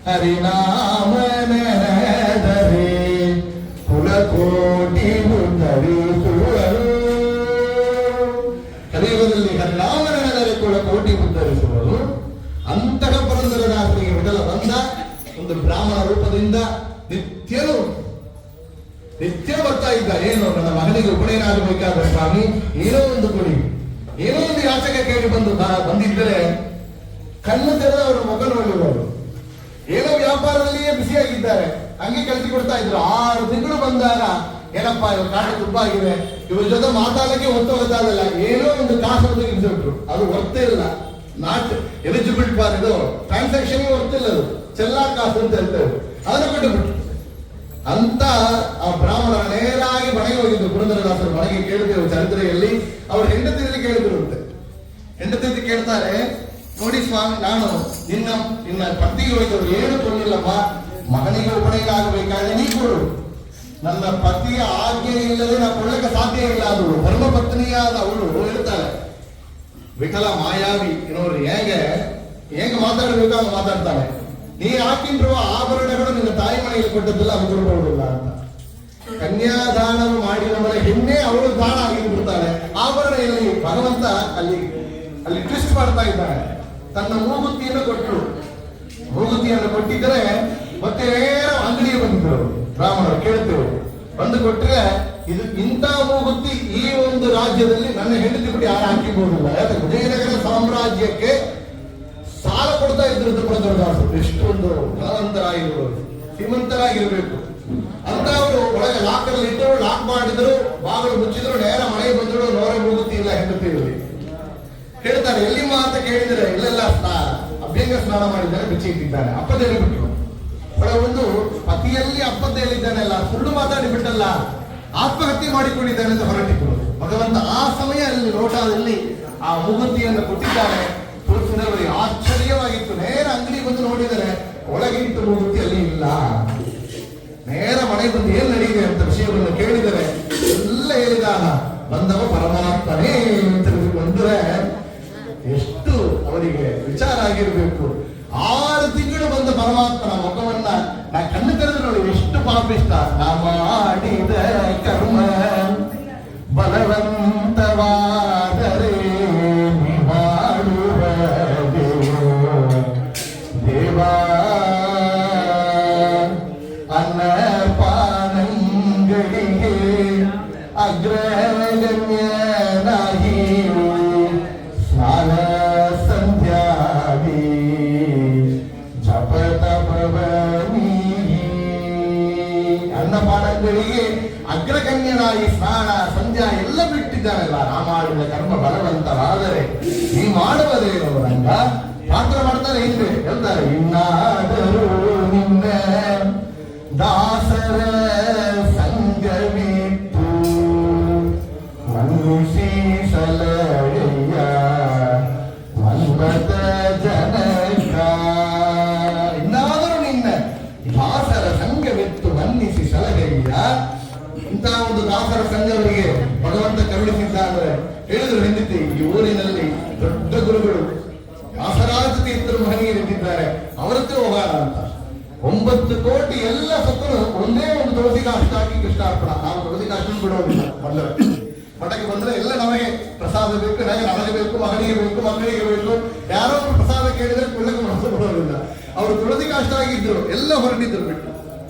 ಹರಿನಾಮನೆದರೆ ಕುಲಕೋಟಿ ಉದ್ಧರಿಸುವರು. ಕಲಿಯುಗದಲ್ಲಿ ಹರಿನಾಮನೆದರೆ ಕುಲಕೋಟಿ ಉದ್ಧರಿಸುವರು. ಅಂತಹ ಪುರಂದರದಾಸರಿಗೆ ವಿಠಲ ಬಂದ ಒಂದು ಬ್ರಾಹ್ಮಣ ರೂಪದಿಂದ ನಿತ್ಯ ಬರ್ತಾ ಇದ್ದ. ಏನು ನನ್ನ ಮಗನಿಗೆ ಉಪನಯನ ಆಗಬೇಕಾದ ಸ್ವಾಮಿ, ಏನೋ ಒಂದು ಕೊಡಿ, ಏನೋ ಒಂದು ಯಾಚಕ ಕೇಳಿ ಬಂದಿದ್ದರೆ ಕಣ್ಣು ತೆರೆದ ಅವರ ಮುಖ ನೋಡಿರುವರು. ಏನೋ ವ್ಯಾಪಾರದಲ್ಲಿಯೇ ಬಿಸಿಯಾಗಿದ್ದಾರೆ, ಹಂಗೆ ಕಳಿಸಿಕೊಡ್ತಾ ಇದ್ರು. 6 ತಿಂಗಳು ಬಂದಾಗ ಏನಪ್ಪಾ ಇವ್ರ ಕಾಟ ತುಂಬ ಆಗಿದೆ, ಇವ್ರ ಜೊತೆ ಮಾತಾಡಲಿಕ್ಕೆ ಗೊತ್ತಾಗಲ್ಲ, ಏನೋ ಒಂದು ಕಾಸು ತೆಗೆದುಬಿಟ್ರು. ಅದು ಒರ್ತೇ ಇಲ್ಲ, ನಾಟ್ ಎಲಿಜಿಬಲ್ ಫಾರ್ ಇದು ಟ್ರಾನ್ಸಾಕ್ಷನ್ ಗೊತ್ತಿಲ್ಲ, ಅದು ಚೆಲ್ಲಾ ಕಾಸು ಅಂತ ಹೇಳ್ತೇವೆ, ಅದನ್ನು ಕೊಟ್ಟುಬಿಟ್ರು ಅಂತ. ಆ ಬ್ರಾಹ್ಮಣ ನೇರಾಗಿ ಮನೆಗೆ ಹೋಗಿದ್ದು. ಪುರಂದರದಾಸರು ಮನೆಗೆ ಕೇಳಿದೆವು ಚರಿತ್ರೆಯಲ್ಲಿ. ಅವ್ರ ಹೆಂಡತಿಯಲ್ಲಿ ಕೇಳಿದಿರುವಂತೆ. ಹೆಂಡತಿ ಕೇಳ್ತಾರೆ, ನೋಡಿ ಸ್ವಾಮಿ, ನಾನು ನಿನ್ನ ಪತಿಗೆ ಹೋಗಿದ್ರು, ಏನು ಕೊಡಲಿಲ್ಲಪ್ಪ, ಮಗನಿಗೆ ಉಪನಯನ ಆಗಬೇಕಾದ್ರೆ ನೀ ಕೊಡು. ನನ್ನ ಪತಿಯ ಆಜ್ಞೆ ಇಲ್ಲದೆ ನಾ ಕೊಡಲಿಕ್ಕೆ ಸಾಧ್ಯ ಇಲ್ಲ. ಅದು ಧರ್ಮ ಪತ್ನಿಯಾದ ಅವಳು ಹೇಳ್ತಾಳೆ, ವಿಠಲ ಮಾಯಾವಿ ನೋಡ್ರಿ, ಹೇಗೆ ಮಾತಾಡಬೇಕು ಅಂತ ಮಾತಾಡ್ತಾಳೆ. ನೀ ಹಾಕಿರುವ ಆಭರಣಗಳು ನಿನ್ನ ತಾಯಿ ಮನೆಗೆ ಕೊಟ್ಟದ್ದಲ್ಲ, ಅದು ಕೊಡಬಹುದಿಲ್ಲ ಅಂತ. ಕನ್ಯಾದಾನವು ಮಾಡಿದ ಮನೆ ಹೆಣ್ಣೆ ಅವಳು ದಾನ ಆಗಿಬಿಡ್ತಾಳೆ. ಆಭರಣ ಎಲ್ಲಿ? ಭಗವಂತ ಅಲ್ಲಿ ಟ್ವಿಸ್ಟ್ ಮಾಡ್ತಾ ಇದ್ದಾನೆ. ತನ್ನ ಮೂಗುತಿಯನ್ನು ಕೊಟ್ಟರು. ಮೂಗುತಿಯನ್ನು ಕೊಟ್ಟಿದ್ದರೆ ಮತ್ತೆ ಅಂಗಡಿಗೆ ಬಂದಿದ್ರು ಬ್ರಾಹ್ಮಣರು. ಕೇಳ್ತೇವೆ, ಬಂದು ಕೊಟ್ಟರೆ ಇದು ಇಂಥ ಮೂಗುತಿ ಈ ಒಂದು ರಾಜ್ಯದಲ್ಲಿ ನನ್ನ ಹೆಂಡತಿ ಬಿಟ್ಟು ಯಾರು ಹಾಕಿಬಹುದಿಲ್ಲ. ಯಾಕೆ ವಿಜಯನಗರ ಸಾಮ್ರಾಜ್ಯಕ್ಕೆ ಸಾಲ ಕೊಡ್ತಾ ಇದ್ರು ಪುರಂದರದಾಸರು. ಎಷ್ಟೊಂದು ಧನವಂತರಾಗಿರುವರು, ಶ್ರೀಮಂತರಾಗಿರ್ಬೇಕು ಅಂತ. ಅವರು ಒಳಗೆ ಲಾಕರಲ್ಲಿ ಇಟ್ಟರು, ಲಾಕ್ ಮಾಡಿದ್ರು, ಬಾಗಿಲು ಮುಚ್ಚಿದ್ರು, ನೇರ ಮನೆಗೆ ಬಂದರು. ನೋರೆ ಮೂಗುತಿ ಇಲ್ಲ ಹೆಂಡತಿಯಲ್ಲಿ. ಹೇಳ್ತಾರೆ, ಎಲ್ಲಿಮ್ಮ ಅಂತ ಕೇಳಿದರೆ, ಇಲ್ಲೆಲ್ಲ ಅಭ್ಯಂಗ ಸ್ನಾನ ಮಾಡಿದ್ದಾರೆ, ಬಿಚ್ಚಿ ಇಟ್ಟಿದ್ದಾನೆ, ಅಪ್ಪದೇಳಿ ಬಿಟ್ಟರು. ಒಂದು ಪತಿಯಲ್ಲಿ ಅಪ್ಪದ್ದೇಳಿದ್ದಾನೆಲ್ಲ, ಸುಳ್ಳು ಮಾತಾಡಿ ಬಿಟ್ಟಲ್ಲ, ಆತ್ಮಹತ್ಯೆ ಮಾಡಿಕೊಂಡಿದ್ದಾನೆ ಅಂತ ಹೊರಟಿದ್ರು. ಭಗವಂತ ಆ ಸಮಯದಲ್ಲಿ ಲೋಟದಲ್ಲಿ ಆ ಮೂಗುತಿಯನ್ನು ಕೊಟ್ಟಿದ್ದಾನೆ. ತೋರಿಸಿದವರಿಗೆ ಆಶ್ಚರ್ಯವಾಗಿತ್ತು. ನೇರ ಅಂಗಡಿ ಬಂದು ನೋಡಿದರೆ ಒಳಗಿಂತ ಮೂಗುತಿ ಅಲ್ಲಿ ಇಲ್ಲ. ನೇರ ಮನೆ ಬಂದು ಏನ್ ನಡೆಯಿದೆ ಅಂತ ವಿಷಯವನ್ನು ಕೇಳಿದರೆ ಎಲ್ಲ ಹೇಳಿದಾಗ ಬಂದವ ಪರಮಾತ್ಮನೇ ಬಂದರೆ ಎಷ್ಟು ಅವರಿಗೆ ವಿಚಾರ ಆಗಿರ್ಬೇಕು. 6 ತಿಂಗಳು ಬಂದ ಪರಮಾತ್ಮನ ಮುಖವನ್ನ ನಾ ಕಣ್ಣು ತೆರೆದು ನೋಡಿ, ಎಷ್ಟು ಪಾಪಿಷ್ಟ. ನಾ ಮಾಡಿದ ಕರ್ಮ ಬಲವಂತವಾದರೆ ಮಾಡುವ ದೇವಾ ಅನ್ನಪಾನಂಗಳಿಗೆ ಅಗ್ರಗಣ್ಯನಾಗಿ ಸ್ನಾನ ಸಂಧ್ಯಾದಿ ಜಪತಪವನಿ. ಅನ್ನಪಾನಗಳಿಗೆ ಅಗ್ರಗಣ್ಯನಾಗಿ ಸ್ನಾನ ಸಂಧ್ಯಾ ಎಲ್ಲ ಬಿಟ್ಟಿದ್ದಾನಲ್ಲ. ನಾ ಮಾಡಿದ ಕರ್ಮ ಬಲವಂತವಾದರೆ ನೀ ಮಾಡುವುದೇನು ರಂಗ? ಪಾತ್ರ ಮಾಡ್ತಾರೆ, ಹಿಂದೆ ಹೇಳ್ತಾರೆ, ಇನ್ನಾದರೂ ನಿನ್ನ ದಾಸರ ಸಂಗವಿತ್ತು ಮನುಷಿ ಸಲಹೆಯ ಮನ್ಮತ ಜನಕ. ಇನ್ನಾದರೂ ನಿನ್ನ ದಾಸರ ಸಂಘವಿತ್ತು ಮನ್ನಿಸಿ ಸಲಹೆಯ. ಇಂತಹ ಒಂದು ದಾಸರ ಸಂಘವರಿಗೆ ಭಗವಂತ ಕರುಣಿಸಿದ್ದ ಅಂದ್ರೆ ಹೇಳಿದ್ರು ಹೆಂಡತಿ, ಈ ಊರಿನಲ್ಲಿ ದೊಡ್ಡ ಗುರುಗಳು ವ್ಯಾಸರಾಜ ತೀರ್ಥರು ಮಹನೀಯರಿದ್ದಾರೆ, ಅವರತ್ತೆ ಹೋಗೋಣ ಅಂತ. 9 ಕೋಟಿ ಎಲ್ಲ ಸತ್ತರು ಒಂದೇ ಒಂದು ತುಳಸಿ ಕಾಷ್ಟ ಹಾಕಿ ಕೃಷ್ಣಾರ್ಪಣ. ನಾವು ತುಳಸಿ ಕಾಷ್ಟ ಬಿಡೋದಿಲ್ಲ. ಮಠಕ್ಕೆ ಬಂದ್ರೆ ಎಲ್ಲ ನಮಗೆ ಪ್ರಸಾದ ಬೇಕು, ನನಗೆ ಬೇಕು, ಮಗನಿಗೆ ಬೇಕು, ಮಕ್ಕಳಿಗೆ ಬೇಕು. ಯಾರೋ ಪ್ರಸಾದ ಕೇಳಿದ್ರೆ ಕೊಳ್ಳಕ್ಕೆ ಮನಸ್ಸು ಬಿಡೋದಿಲ್ಲ. ಅವರು ತುಳಸಿ ಕಾಷ್ಟ ಆಗಿದ್ರು, ಎಲ್ಲ ಹೊರಟಿದ್ರು ಬಿಟ್ಟು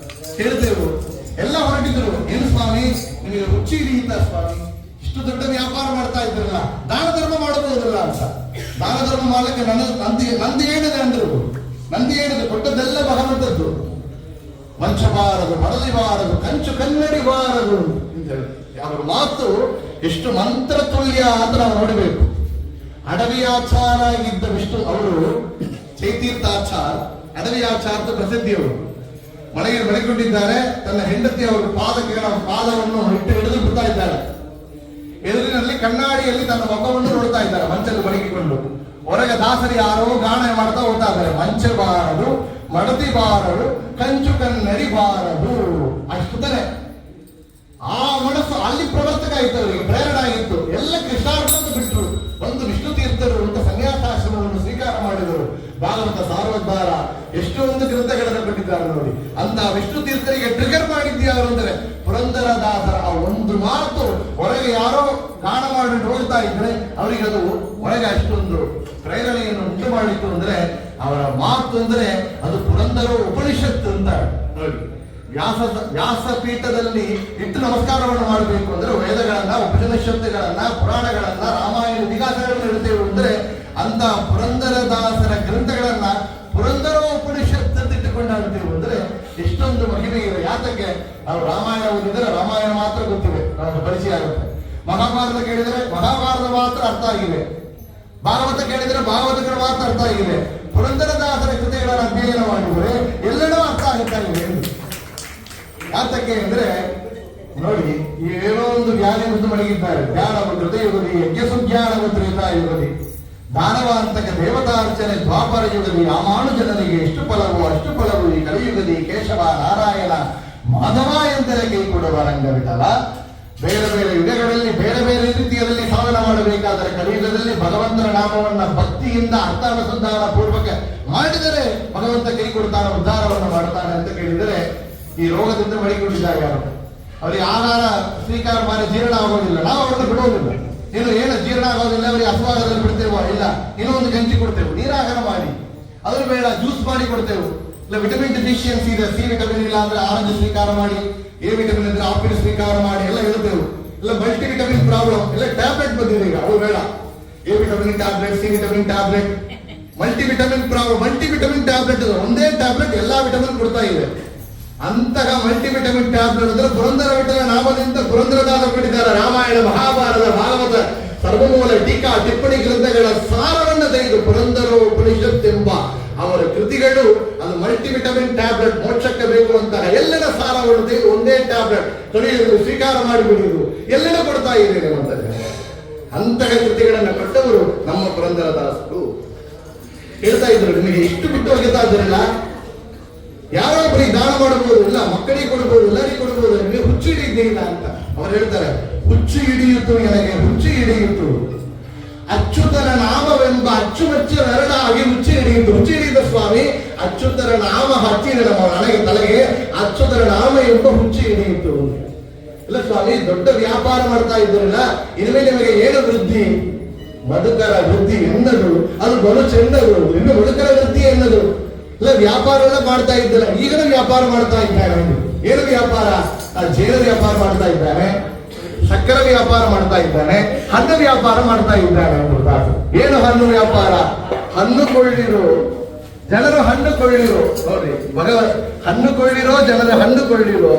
ಹೇಳ್ತೇವೆ, ಎಲ್ಲ ಹೊರಟಿದ್ರು. ಏನು ಸ್ವಾಮಿ ನಿಮಗೆ ರುಚಿ ಹಿಡಿಯುತ್ತ ಸ್ವಾಮಿ, ಇಷ್ಟು ದೊಡ್ಡ ವ್ಯಾಪಾರ ಮಾಡ್ತಾ ಇದ್ರಲ್ಲ, ದಾನ ಧರ್ಮ ಮಾಡಬಹುದಲ್ಲ ಅಂತ. ದಾನ ಧರ್ಮ ಮಾಡಲಿಕ್ಕೆ ನಂದಿ ಹೇಳಿದೆ ಅಂದ್ರು. ನಂದಿ ಹೇಳಿದೆ, ಕೊಟ್ಟದ್ದೆಲ್ಲ ಭಗವಂತದ್ದು. ಮಂಚಬಾರದು, ಮಡಲಿಬಾರದು, ಕಂಚು ಕನ್ನಡಿಬಾರದು ಅಂತ ಹೇಳಿ ಅವರ ಮಾತು ಎಷ್ಟು ಮಂತ್ರ ತುಲ್ಯ ಅಂತ ನಾವು ನೋಡಬೇಕು. ಅಡವಿಯಾಚಾರ ಆಗಿದ್ದ ವಿಷ್ಣು ಅವರು, ಚೈತೀರ್ಥಾಚಾರ, ಅಡವಿಯಾಚಾರದ ಪ್ರಸಿದ್ಧಿಯವರು. ಮಳೆಗೆ ಬೆಳೆಕೊಂಡಿದ್ದಾರೆ. ತನ್ನ ಹೆಂಡತಿ ಅವರು ಪಾದಕ್ಕೆ ಪಾದವನ್ನು ಹಿಡಿದು ಬಿಡ್ತಾ ಇದ್ದಾರೆ. ಎದುರಿನಲ್ಲಿ ಕಣ್ಣಾಡಿಯಲ್ಲಿ ತನ್ನ ಮುಖವನ್ನು ನೋಡ್ತಾ ಇದ್ದಾರೆ, ಮಂಚಲು ಬಡಗಿಕೊಂಡು. ಹೊರಗೆ ದಾಸರಿ ಯಾರೋ ಗಾಣ ಮಾಡ್ತಾ ಹೋಗ್ತಾ ಇದ್ದಾರೆ. ಮಂಚಬಾರದು, ಮಡತಿ ಬಾರದು, ಕಂಚು ಕನ್ನಡಿ ಬಾರದು. ಅಷ್ಟು ತಾನೆ ಆ ಮನಸ್ಸು ಅಲ್ಲಿ ಪ್ರವರ್ತಕ ಆಯಿತು, ಅವರಿಗೆ ಪ್ರೇರಣೆ ಆಗಿತ್ತು. ಎಲ್ಲ ಕೃಷ್ಣಾರ್ಪಣೆ ಬಿಟ್ಟರು, ಒಂದು ವಿಷ್ಣು ತೀರ್ಥರು ಅಂತ ಸನ್ಯಾಸಾಶ್ರಮವನ್ನು ಸ್ವೀಕಾರ ಮಾಡಿದರು. ಭಾಗವತ ಸಾರ್ವದ್ವಾರ ಎಷ್ಟೊಂದು ಗ್ರಂಥಗಳನ್ನು ಕೊಟ್ಟಿದ್ದಾರೆ ನೋಡಿ. ಅಂತ ವಿಷ್ಣು ತೀರ್ಥರಿಗೆ ಟ್ರಿಗರ್ ಮಾಡಿದ್ಯಾರು ಅಂದರೆ ಪುರಂದರದಾಸರ ಆ ಒಂದು ಮಾತು. ಹೊರಗೆ ಯಾರೋ ಗಾನ ಮಾಡಿ ನೋಡ್ತಾ ಇದ್ರೆ ಅವರಿಗೆ ಅದು ಹೊರಗೆ ಅಷ್ಟೊಂದು ಪ್ರೇರಣೆಯನ್ನು ಉಂಟು ಮಾಡಿತ್ತು ಅಂದ್ರೆ ಅವರ ಮಾತು ಅಂದ್ರೆ ಅದು ಪುರಂದರ ಉಪನಿಷತ್ತು ಅಂತ ನೋಡಿ. ವ್ಯಾಸಪೀಠದಲ್ಲಿ ಇಟ್ಟು ನಮಸ್ಕಾರವನ್ನು ಮಾಡಬೇಕು ಅಂದ್ರೆ ವೇದಗಳನ್ನ, ಉಪನಿಷತ್ತುಗಳನ್ನ, ಪುರಾಣಗಳನ್ನ, ರಾಮಾಯಣ ಇತಿಹಾಸಗಳನ್ನು ಇಡ್ತೇವೆ ಅಂದ್ರೆ ಅಂತ ಪುರಂದರದಾಸರ ಗ್ರಂಥಗಳನ್ನ ಪುರಂದರ ಉಪನಿಷತ್ತು ಅಂತ ಇಟ್ಟುಕೊಂಡಾಡ್ತೇವೆ ಅಂದ್ರೆ ಎಷ್ಟೊಂದು ಮಹಿಮೆ ಇದೆ. ಯಾತಕ್ಕೆ ನಾವು ರಾಮಾಯಣ ಓದಿದ್ರೆ ರಾಮಾಯಣ ಮಾತ್ರ ಗೊತ್ತಿದೆ, ನಮಗೆ ಪರಿಚಯ ಆಗುತ್ತೆ. ಮಹಾಭಾರತ ಕೇಳಿದರೆ ಮಹಾಭಾರತ ಮಾತ್ರ ಅರ್ಥ ಆಗಿದೆ. ಭಾಗವತ ಕೇಳಿದರೆ ಭಾಗವತಗಳು ಮಾತ್ರ ಅರ್ಥ ಆಗಿದೆ. ಪುರಂದರದಾಸರ ಕೃತಿಗಳನ್ನು ಅಧ್ಯಯನ ಮಾಡಿದರೆ ಎಲ್ಲೆಲ್ಲೋ ಅರ್ಥ ಆಗುತ್ತಾ ಇದೆ. ಯಾತಕ್ಕೆ ಅಂದ್ರೆ ನೋಡಿ, ಏನೋ ಒಂದು ಜ್ಞಾನ ಎಂದು ಮಡಗಿದ್ದಾರೆ. ಜ್ಞಾನ ಭದ್ರತೆ ಯುಗದಿ, ಯಜ್ಞ ಸುಜ್ಞಾನ ಭದ್ರತಾ ಯುಗದಿ, ದಾನವಾಂತಕ ದೇವತಾರ್ಚನೆ ದ್ವಾಪರ ಯುಗದಿ, ರಾಮಾನುಜನಿಗೆ ಎಷ್ಟು ಫಲವು ಅಷ್ಟು ಫಲವು ಈ ಕಲಿಯುಗದಿ, ಕೇಶವ ನಾರಾಯಣ ಮಾಧವ ಎಂದರೆ ಕೈ ಕೊಡುವ ರಂಗವಿಠಲ. ಬೇರೆ ಬೇರೆ ಯುಗಗಳಲ್ಲಿ ಬೇರೆ ಬೇರೆ ರೀತಿಯಲ್ಲಿ ಸಾಧನ ಮಾಡಬೇಕಾದರೆ ಕಲಿಯುಗದಲ್ಲಿ ಭಗವಂತನ ನಾಮವನ್ನ ಭಕ್ತಿಯಿಂದ ಅರ್ಥಾನುಸಂಧಾನ ಪೂರ್ವಕ ಮಾಡಿದರೆ ಭಗವಂತ ಕೈ ಕೊಡ್ತಾನೆ, ಉದ್ಧಾರವನ್ನು ಮಾಡ್ತಾನೆ ಅಂತ ಕೇಳಿದರೆ ಈ ರೋಗದಿಂದ ಮಡಿಕೊಂಡಿದ್ದಾರೆ ಯಾರು, ಅವರಿಗೆ ಆಹಾರ ಸ್ವೀಕಾರ ಮಾಡಿ ಜೀರ್ಣ ಆಗೋದಿಲ್ಲ, ನಾವು ಅವ್ರನ್ನ ಬಿಡೋದಿಲ್ಲ. ಏನು ಜೀರ್ಣ ಆಗೋದಿಲ್ಲ, ಅವರಿಗೆ ಅಪವಾದದಲ್ಲಿ ಬಿಡ್ತೇವೋ ಇಲ್ಲ, ಇನ್ನೊಂದು ಗಂಜಿ ಕೊಡ್ತೇವೆ, ನೀರಾಹಾರ ಮಾಡಿ, ಅದ್ರ ಬೇಡ ಜ್ಯೂಸ್ ಮಾಡಿ ಕೊಡ್ತೇವೆ. ಇಲ್ಲ ವಿಟಮಿನ್ ಡಿಫಿಷಿಯನ್ಸಿ ಇದೆ, ಸಿ ವಿಟಮಿನ್ ಇಲ್ಲ ಅಂದ್ರೆ ಆರೆಂಜ್ ಸ್ವೀಕಾರ ಮಾಡಿ, ಎ ವಿಟಮಿನ್ ಇದ್ರೆ ಆಪಿಲ್ ಸ್ವೀಕಾರ ಮಾಡಿ ಎಲ್ಲ ಹೇಳ್ತೇವೆ. ಇಲ್ಲ ಮಲ್ಟಿ ವಿಟಮಿನ್ ಪ್ರಾಬ್ಲಮ್, ಇಲ್ಲ ಟ್ಯಾಬ್ಲೆಟ್ ಬಂದಿದೆ ಈಗ, ಅವು ಬೇಡ. A vitamin tablet, C vitamin tablet, multi vitamin problem. Multi vitamin tablet ಒಂದೇ ಟ್ಯಾಬ್ಲೆಟ್ ಎಲ್ಲಾ ವಿಟಮಿನ್ ಕೊಡ್ತಾ ಇದೆ. ಅಂತಹ ಮಲ್ಟಿ ವಿಟಮಿನ್ ಟ್ಯಾಬ್ಲೆಟ್ ಅಂದ್ರೆ ಪುರಂದರ ವಿಠಲ ನಾಮದಿಂದ ಪುರಂದರದಾಸ ಕೊಟ್ಟಿದ್ದಾರೆ. ರಾಮಾಯಣ, ಮಹಾಭಾರತ, ಭಾಗವತ, ಸರ್ವಮೂಲ, ಟೀಕಾ, ಟಿಪ್ಪಣಿ ಗ್ರಂಥಗಳ ಸಾರವನ್ನು ತೆಗೆದು ಪುರಂದರ ಉಪನಿಷತ್ ಎಂಬ ಅವರ ಕೃತಿಗಳು ಅದು ಮಲ್ಟಿ ವಿಟಮಿನ್ ಟ್ಯಾಬ್ಲೆಟ್, ಮೋಕ್ಷಕ್ಕೆ ಬೇಕು ಅಂತಹ ಎಲ್ಲರ ಸಾರವನ್ನು ತೆಗೆದು ಒಂದೇ ಟ್ಯಾಬ್ಲೆಟ್ ತೊಳೆಯುವುದು, ಸ್ವೀಕಾರ ಮಾಡಿಬಿಡುವುದು ಎಲ್ಲೆಲ್ಲ ಕೊಡ್ತಾ ಇದ್ದೇನೆ ಅಂತಾರೆ. ಅಂತಹ ಕೃತಿಗಳನ್ನು ಕೊಟ್ಟವರು ನಮ್ಮ ಪುರಂದರದಾಸರು. ಹೇಳ್ತಾ ಇದ್ರು, ನಿಮಗೆ ಇಷ್ಟು ಬಿಟ್ಟು ಹೋಗ್ತಾ ಇದ್ರಲ್ಲ, ಯಾರೋ ಬರೀ ದಾನ ಮಾಡಬಹುದು, ಇಲ್ಲ ಮಕ್ಕಳಿಗೆ ಕೊಡಬಹುದು, ಎಲ್ಲರಿಗೂ ಕೊಡಬಹುದು, ನಿಮಗೆ ಹುಚ್ಚು ಹಿಡಿಯಿಲ್ಲ ಅಂತ ಅವ್ರು ಹೇಳ್ತಾರೆ. ಹುಚ್ಚು ಹಿಡಿಯಿತು ನನಗೆ, ಹುಚ್ಚು ಹಿಡಿಯಿತು ಅಚ್ಯುತರ ನಾಮವೆಂಬ ಅಚ್ಚುಮೆಚ್ಚುವೆರಡಾಗಿ ಹುಚ್ಚು ಹಿಡಿಯಿತು. ಹುಚ್ಚು ಹಿಡಿದ ಸ್ವಾಮಿ ಅಚ್ಯುತರ ನಾಮ ಹಚ್ಚಿದ ನನಗೆ ತಲೆಗೆ, ಅಚ್ಯುತರ ನಾಮ ಎಂಬ ಹುಚ್ಚು ಹಿಡಿಯಿತು. ಇಲ್ಲ ಸ್ವಾಮಿ, ದೊಡ್ಡ ವ್ಯಾಪಾರ ಮಾಡ್ತಾ ಇದ್ರಲ್ಲ, ಇದುವೇ ನಿಮಗೆ ಏನು ವೃದ್ಧಿ? ಮಧುಕರ ವೃದ್ಧಿ ಎನ್ನದು ಅದು ಬಲು ಚೆನ್ನದು, ಇನ್ನು ಮಧುಕರ ವೃದ್ಧಿ ಎನ್ನದು. ಇಲ್ಲ ವ್ಯಾಪಾರ ಎಲ್ಲ ಮಾಡ್ತಾ ಇದ್ದಲ್ಲ, ಈಗಲೂ ವ್ಯಾಪಾರ ಮಾಡ್ತಾ ಇದ್ದಾನೆ. ಏನು ವ್ಯಾಪಾರ? ಜೇನು ವ್ಯಾಪಾರ ಮಾಡ್ತಾ ಇದ್ದಾನೆ, ಸಕ್ಕರೆ ವ್ಯಾಪಾರ ಮಾಡ್ತಾ ಇದ್ದಾನೆ, ಹಣ್ಣು ವ್ಯಾಪಾರ ಮಾಡ್ತಾ ಇದ್ದಾನೆ. ಏನು ಹಣ್ಣು ವ್ಯಾಪಾರ? ಹಣ್ಣು ಕೊಳ್ಳಿರೋ ಜನರು ಹಣ್ಣು ಕೊಳ್ಳಿರೋ ನೋಡಿ, ಹಣ್ಣು ಕೊಳ್ಳಿರೋ ಜನರು ಹಣ್ಣು ಕೊಳ್ಳಿರೋ,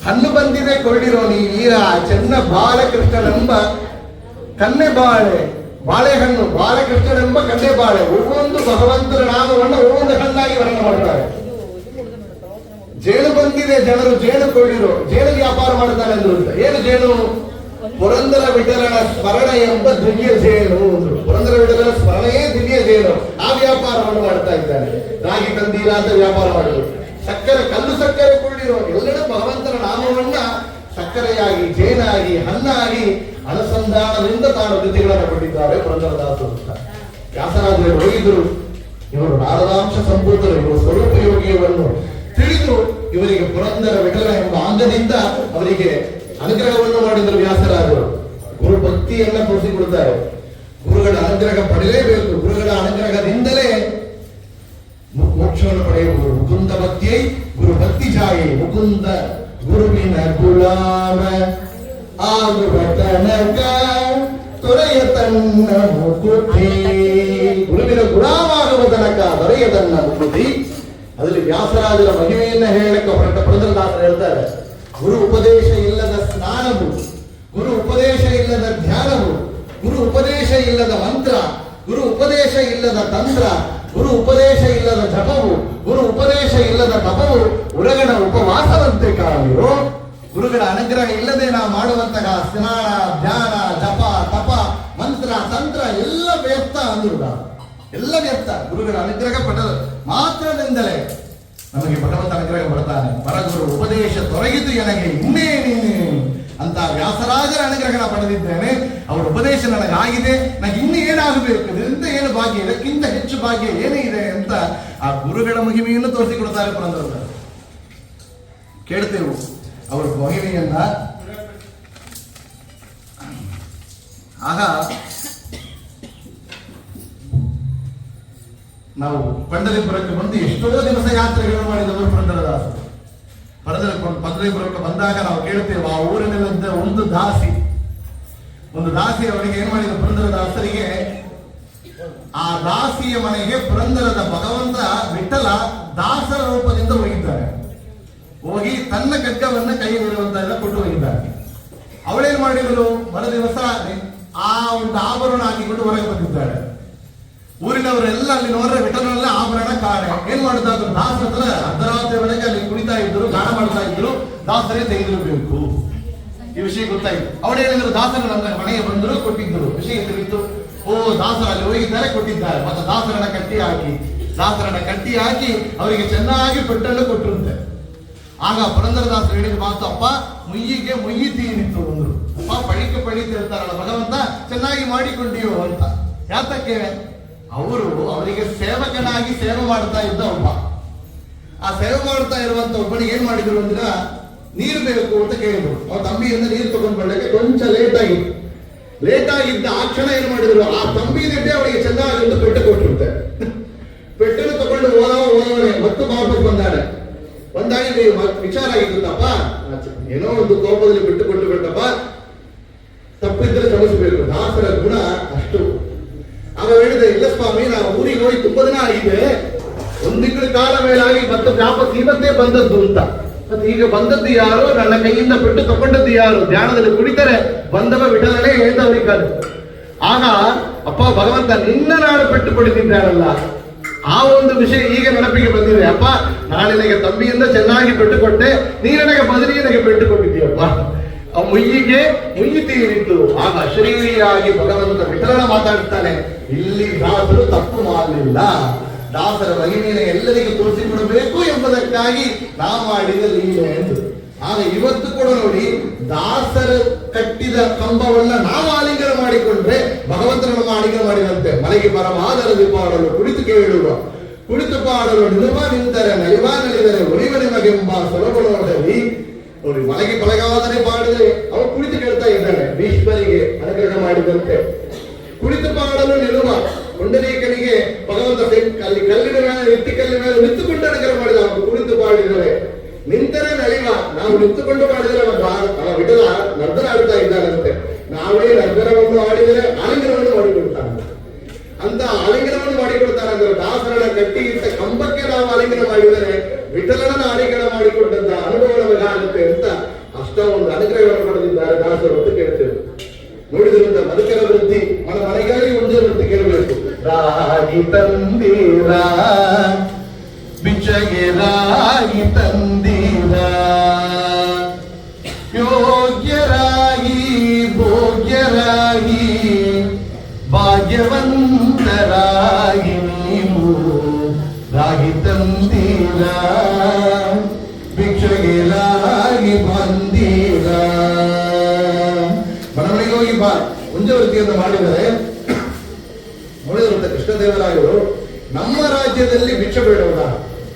ಹಣ್ಣು ಬಂದಿದೆ ಕೊಳ್ಳಿರೋ ನೀ ವೀರ ಚೆನ್ನ ಬಾಲಕೃಷ್ಣನೆಂಬ ಕನ್ನೆ ಬಾಳೆ, ಬಾಳೆಹಣ್ಣು ಬಾಲಕೃಷ್ಣನೆಂಬ ಕನ್ನೆ ಬಾಳೆ. ಒவ்வೊಂದು ಭಗವಂತನ ನಾಮವನ್ನು ಒவ்வೊಂದು ಹಣ್ಣಾಗಿ ವರ್ಣನೆ ಮಾಡ್ತಾರೆ. ಜೇನು ಬಂದಿದೆ ಜನರು ಜೇನು ಕೊಳ್ಳಿರೋ, ಜೇನು ವ್ಯಾಪಾರ ಮಾಡ್ತಾನೆ ಅಂದ್ರು. ಏನು ಜೇನು? ಪುರಂದರ ವಿಠಲನ ಸ್ಮರಣ ಎಂಬ ದಿವ್ಯ ಜೇನು. ಪುರಂದರ ವಿಠಲನ ಸ್ಮರಣೆಯೇ ದಿವ್ಯ ಜೇನು. ಆ ವ್ಯಾಪಾರವನ್ನು ಮಾಡ್ತಾ ಇದ್ದಾನೆ. ರಾಗಿ ತಂದೀರ ಅಂತ ವ್ಯಾಪಾರ ಮಾಡಿದ್ರು. ಸಕ್ಕರೆ, ಕಲ್ಲು ಸಕ್ಕರೆ ಕೊಳ್ಳಿರೋ, ಎಲ್ಲೆಡೆ ಭಗವಂತನ ನಾಮವನ್ನ ಸಕ್ಕರೆಯಾಗಿ, ಜೇನಾಗಿ, ಹಣ್ಣಾಗಿ ಅನುಸಂಧಾನದಿಂದ ತಾನು ಕೃತಿಗಳನ್ನು ಕೊಟ್ಟಿದ್ದಾರೆ ಪುರಂದರದಾಸರು. ವ್ಯಾಸರಾಜರು ಹೋಗಿದ್ರು, ಇವರು ನಾರದಾಂಶ ಸಂಭೂತರು, ಇವರು ಸ್ವರೂಪ ಯೋಗಿಯನ್ನು ತಿಳಿದು ಇವರಿಗೆ ಪುರಂದರ ವಿಠಲ ಎಂಬ ಅಂಗದಿಂದ ಅವರಿಗೆ ಅನುಗ್ರಹವನ್ನು ಮಾಡಿದರು ವ್ಯಾಸರಾಜರು. ಗುರು ಭಕ್ತಿಯನ್ನ ತೋರಿಸಿಕೊಡ್ತಾರೆ. ಗುರುಗಳ ಅನುಗ್ರಹ ಪಡೆಯಲೇಬೇಕು. ಗುರುಗಳ ಅನುಗ್ರಹದಿಂದಲೇ ಮೋಕ್ಷವನ್ನು ಪಡೆಯಬಹುದು. ಮುಕುಂದ ಭಕ್ತಿಯೈ ಗುರು ಭಕ್ತಿ ಜಾಯೈ ಮುಕುಂದ ಗುರುವಿನ ಗುಲಾಮ ಆಗುವ ತನಕ ತೊರೆಯ ತನ್ನ ಮುಕುತಿ. ಗುರುವಿನ ಗುಲಾಮಾಗುವ ತನಕ ದೊರೆಯ ತನ್ನ ಮುಕುತಿ. ಅದರಲ್ಲಿ ವ್ಯಾಸರಾಜರ ಮಹಿಮೆಯನ್ನ ಹೇಳಕ್ಕೆ ಹೊರಟ ಪುರಂದರದಾಸರು ಹೇಳ್ತಾರೆ, ಗುರು ಉಪದೇಶ ಇಲ್ಲದ ಸ್ನಾನವು, ಗುರು ಉಪದೇಶ ಇಲ್ಲದ ಧ್ಯಾನವು, ಗುರು ಉಪದೇಶ ಇಲ್ಲದ ಮಂತ್ರ, ಗುರು ಉಪದೇಶ ಇಲ್ಲದ ತಂತ್ರ, ಗುರು ಉಪದೇಶ ಇಲ್ಲದ ಜಪವು, ಗುರು ಉಪದೇಶ ಇಲ್ಲದ ತಪವು ಉರಗಣ ಉಪವಾಸವಂತೆ ಕಾಣಿರು. ಗುರುಗಳ ಅನುಗ್ರಹ ಇಲ್ಲದೆ ನಾವು ಮಾಡುವಂತಹ ಸ್ನಾನ, ಧ್ಯಾನ, ಜಪ, ತಪ, ಮಂತ್ರ, ತಂತ್ರ ಎಲ್ಲ ವ್ಯರ್ಥ ಅಂದ್ರು. ಎಲ್ಲ ವ್ಯರ್ಥ. ಗುರುಗಳ ಅನುಗ್ರಹ ಪಡೆದ ಮಾತ್ರದಿಂದಲೇ ನಮಗೆ ಭಗವಂತ ಅನುಗ್ರಹ ಬರ್ತಾನೆ. ಪರಗುರು ಉಪದೇಶ ತೊರಗಿತು ನನಗೆ ಇನ್ನೇನೇನು ಅಂತ ವ್ಯಾಸರಾಜರ ಅನುಗ್ರಹ ಪಡೆದಿದ್ದೇನೆ. ಅವರ ಉಪದೇಶ ನನಗಾಗಿದೆ, ನನಗೆ ಇನ್ನೂ ಏನಾಗಬೇಕು, ಇದರಿಂದ ಏನು ಭಾಗ್ಯ, ಇದಕ್ಕಿಂತ ಹೆಚ್ಚು ಭಾಗ್ಯ ಏನೇ ಇದೆ ಅಂತ ಆ ಗುರುಗಳ ಮಹಿಮೆಯನ್ನು ತೋರಿಸಿಕೊಡ್ತಾರೆ ಪುರಂದರದಾಸರು. ಕೇಳ್ತೇವೆ ಅವರ ಮಹಿಮೆಯನ್ನ. ಆಗ ನಾವು ಪಂಡರೀಪುರಕ್ಕೆ ಬಂದು ಎಷ್ಟೋ ದಿವಸ ಯಾತ್ರೆಗಳನ್ನು ಮಾಡಿದವರು ಪುರಂದರದಾಸರು. ಪಂಡರೀಪುರಕ್ಕೆ ಬಂದಾಗ ನಾವು ಕೇಳ್ತೇವೆ, ಆ ಊರಿನಲ್ಲಿದ್ದ ಒಂದು ದಾಸಿ ಅವರಿಗೆ ಏನ್ ಮಾಡಿದ ಪುರಂದರದಾಸರಿಗೆ, ಆ ದಾಸಿಯ ಮನೆಗೆ ಪುರಂದರದ ಭಗವಂತ ವಿಠಲ ದಾಸರ ರೂಪದಿಂದ ಹೋಗಿದ್ದಾರೆ. ಹೋಗಿ ತನ್ನ ಖಡ್ಗವನ್ನ ಕೈಯಲ್ಲಿರುವಂತ ಕೊಟ್ಟು ಹೋಗಿದ್ದಾರೆ. ಅವಳೇನ್ ಮಾಡಿದ್ರು, ಮರು ದಿವಸ ಆ ಒಂದು ಆಭರಣ ಹಾಕಿಕೊಂಡು ಹೊರಗೆ ಬಂದಿದ್ದಾಳೆ. ಊರಿನವರೆಲ್ಲ ಅಲ್ಲಿ ನೋಡ್ರೆ ವಿಠಲನಲ್ಲ ಆಭರಣ ಕಾಣೆ. ಏನ್ ಮಾಡಿದ್ರು, ದಾಸರ ಹತ್ರ ಅರ್ಧರಾತ್ರಿ ಒಳಗೆ ಅಲ್ಲಿ ಕುಣಿತಾ ಇದ್ರು, ಗಾನ ಮಾಡ್ತಾ ಇದ್ರು. ದಾಸರೇ ತೆಗೆದಿರಬೇಕು. ಈ ವಿಷಯ ಗೊತ್ತಾಯ್ತು. ಅವಳೇನಿದ್ರು, ದಾಸರ ನನ್ನ ಮನೆಗೆ ಬಂದರು, ಕೊಟ್ಟಿದ್ರು. ವಿಷಯ ತಿಳಿತು. ಓ, ದಾಸರ ಅಲ್ಲಿ ಹೋಗಿದ್ದಾರೆ, ಕೊಟ್ಟಿದ್ದಾರೆ. ಮತ್ತೆ ದಾಸರನ್ನ ಕಟ್ಟಿ ಹಾಕಿ ಅವರಿಗೆ ಚೆನ್ನಾಗಿ ಪೆಟ್ಟನ್ನು ಕೊಟ್ಟಿರುತ್ತೆ. ಆಗ ಪುರಂದರದಾಸರು ಹೇಳಿದ ಮಾತು, ಅಪ್ಪ ಮುಯ್ಯಿಗೆ ಮುಯ್ಯಿ ತೀರಿತ್ತು ಅಂದ್ರು. ಅಪ್ಪ ಪಳಿತಿರ್ತಾರಲ್ಲ ಭಗವಂತ, ಚೆನ್ನಾಗಿ ಮಾಡಿಕೊಂಡಿಯೋ ಅಂತ. ಯಾತಕ್ಕೆ? ಅವರಿಗೆ ಸೇವಕನಾಗಿ ಸೇವೆ ಮಾಡ್ತಾ ಇದ್ದ ಒಬ್ಬ. ಆ ಸೇವೆ ಮಾಡ್ತಾ ಇರುವಂತ ಒಬ್ಬನಿಗೆ ಏನ್ ಮಾಡಿದ್ರು ಅಂದ್ರೆ, ನೀರು ಬೇಕು ಅಂತ ಕೇಳಿದ್ರು. ಅವ್ರ ತಂಬಿಯಿಂದ ನೀರು ತಗೊಂಡ್ ಬರಲಿಕ್ಕೆ ಕೊಂಚ ಲೇಟ್ ಆಗಿದ್ದ ಆ ಕ್ಷಣ ಏನ್ ಮಾಡಿದ್ರು, ಆ ತಂಬಿನಿದ್ದೆ ಅವಳಿಗೆ ಚೆನ್ನಾಗಿ ಒಂದು ಪೆಟ್ಟು ಕೊಟ್ಟಿರುತ್ತೆ. ಪೆಟ್ಟನ್ನು ತಗೊಂಡು ಹೋದವನೇ ಮತ್ತು ವಾಪಸ್ ಬಂದಾಗ ವಿಚಾರ ಆಗಿರುತ್ತಪ್ಪ, ಏನೋ ಒಂದು ಕೋಪದಲ್ಲಿ ಬಿಟ್ಟು ಬಿಟ್ಟಪ್ಪ, ತಪ್ಪಿದ್ರೆ ಕ್ಷಮಿಸಬೇಕು. ದಾಸರ ಗುಣ ಅಷ್ಟು. ಆಗ ಹೇಳಿದೆ, ಇಲ್ಲ ಸ್ವಾಮಿ, ನಾವು ಊರಿಗೆ ಹೋಗಿ ತುಂಬಾ ದಿನ ಆಗಿದೆ, ಒಂದು ತಿಂಗಳ ಕಾಲ ಮೇಲಾಗಿ ಮತ್ತೆ ವ್ಯಾಪಕ ಇವತ್ತೇ ಬಂದದ್ದು ಅಂತ. ಮತ್ತೆ ಈಗ ಬಂದದ್ದು ಯಾರು, ನನ್ನ ಕೈಯಿಂದ ಬಿಟ್ಟು ತಗೊಂಡದ್ದು ಯಾರು, ಧ್ಯಾನದಲ್ಲಿ ಕುಡಿತಾರೆ ಬಂದವ ವಿಠಲನೇ ಹೇಳ್ದವ್ರಿಗೆ ಕಾದು. ಆಗ ಅಪ್ಪ ಭಗವಂತ ನಿನ್ನ ನಾನು ಪೆಟ್ಟು ಕೊಡಿಸಿದ್ದಾನಲ್ಲ, ಆ ಒಂದು ವಿಷಯ ಈಗ ನೆನಪಿಗೆ ಬಂದಿದೆ. ಅಪ್ಪ, ನಾನು ನಿನಗೆ ತಂಬಿಯಿಂದ ಚೆನ್ನಾಗಿ ಪೆಟ್ಟು ಕೊಟ್ಟೆ, ನೀ ನನಗೆ ಬದಲಿಗೆ ನನಗೆ ಪೆಟ್ಟು ಕೊಟ್ಟಿದ್ದೀಯಪ್ಪ. ಆ ಮುಯ್ಯಿಗೆ ಮುಯ್ಯಿ ತೀರಿದ್ದು. ಆಗ ಅಶರೀರಿಯಾಗಿ ಭಗವಂತ ವಿಠಲನ ಮಾತಾಡ್ತಾನೆ, ಇಲ್ಲಿ ದಾಸರು ತಪ್ಪು ಮಾಡಲಿಲ್ಲ, ದಾಸರ ಮಹಿಮೆಯನ್ನು ಎಲ್ಲರಿಗೂ ತೋರಿಸಿಕೊಡಬೇಕು ಎಂಬುದಕ್ಕಾಗಿ ನಾವು ಮಾಡಿದ ಲೀಲೆ ಎಂದು. ಆಗ ಇವತ್ತು ಕೂಡ ನೋಡಿ, ದಾಸರ ಕಟ್ಟಿದ ಕಂಬವನ್ನ ನಾವು ಆಲಿಂಗನ ಮಾಡಿಕೊಂಡ್ರೆ ಭಗವಂತನನ್ನು ಆಲಿಂಗನ ಮಾಡಿದಂತೆ. ಮನೆಗೆ ಪರಮಾದರದಿ ಪಾಡಲು ಕುಳಿತು ಪಾಡಲು ನಿಲುವ ನಿಂತರೆ ನಲಿವ ನಲಿದರೆ ಒಲಿವ ನಿಮಗೆಂಬ ಸೊಲಬನೋಡಲಿ. ನೋಡಿ, ಮನೆಗೆ ಪಲಗಾದರೆ ಪಾಡಿದರೆ ಅವನು ಕುಳಿತು ಕೇಳ್ತಾ ಇದ್ದಾನೆ. ಭೀಷ್ಮರಿಗೆ ಅನುಗ್ರಹ ಮಾಡಿದಂತೆ ಕುಳಿತು ಪಾಡಲು ನಿಲುವ ಪುಂಡರೀಕನಿಗೆ ಭಗವಂತ ಅಲ್ಲಿ ಕಲ್ಲಿನ ಮೇಲೆ ಕಲ್ಲಿನ ಮೇಲೆ ನಿಂತುಕೊಂಡು ಅನುಗ್ರಹ ಮಾಡಿದ. ಅವನು ಕುಳಿತು ಪಾಡಿದರೆ ನಿಂತರೆ ನಲಿವ. ನಾವು ನಿಂತುಕೊಂಡು ಮಾಡಿದರೆ ವಿಠಲ ನರ್ದನ ಆಡ್ತಾ ಇದ್ದಾನಂತೆ. ನಾವೇ ನರ್ದನವನ್ನು ಆಡಿದರೆ ಆಲಿಂಗನವನ್ನು ಮಾಡಿಕೊಡ್ತಾನೆ ಅಂತ. ಆಲಿಂಗನವನ್ನು ಮಾಡಿಕೊಡ್ತಾನೆ ಅಂದ್ರೆ ದಾಸರನ್ನ ಕಟ್ಟಿ ಇಟ್ಟ ಕಂಬಕ್ಕೆ ನಾವು ಆಲಿಂಗನ ಮಾಡಿದರೆ ವಿಠಲನ ಆಲಿಂಗನ ಮಾಡಿಕೊಂಡಂತ ಅನುಭವ ನಮಗಾಗುತ್ತೆ ಅಂತ ಅಷ್ಟೊಂದು ಅನುಗ್ರಹವನ್ನು ಪಡೆದಿದ್ದಾರೆ ದಾಸರು ಅಂತ ಕೇಳ್ತೇವೆ. ನೋಡಿದ್ರಿಂದ ಬದುಕರ ವೃದ್ಧಿ ಮನೆಗಾಗಿ ಒಂದೇ ವೃತ್ತಿ ಕೇಳಬೇಕು. ರಾಗಿ ತಂದೀರ ಬಿಚ್ಚಗೆ ರಾಗಿ ತಂದೀರ, ಯೋಗ್ಯರಾಗಿ ಭೋಗ್ಯರಾಗಿ ಭಾಗ್ಯವಂತರಾಗಿ ನೀವು ರಾಗಿ ತಂದೀರ, ಭಿಕ್ಷೆಗೆ ರಾಗಿ ಬಂದೀರ. ಮನೆಗಳಿಗೆ ಹೋಗಿ ಮುಂಜೆ ವೃತ್ತಿಯನ್ನು ಮಾಡಿದರೆ ನೋಡಿದಂತ ಕೃಷ್ಣದೇವರಾಯರು ನಮ್ಮ ರಾಜ್ಯದಲ್ಲಿ ಭಿಕ್ಷೆ ಬೇಡವಲ್ಲ.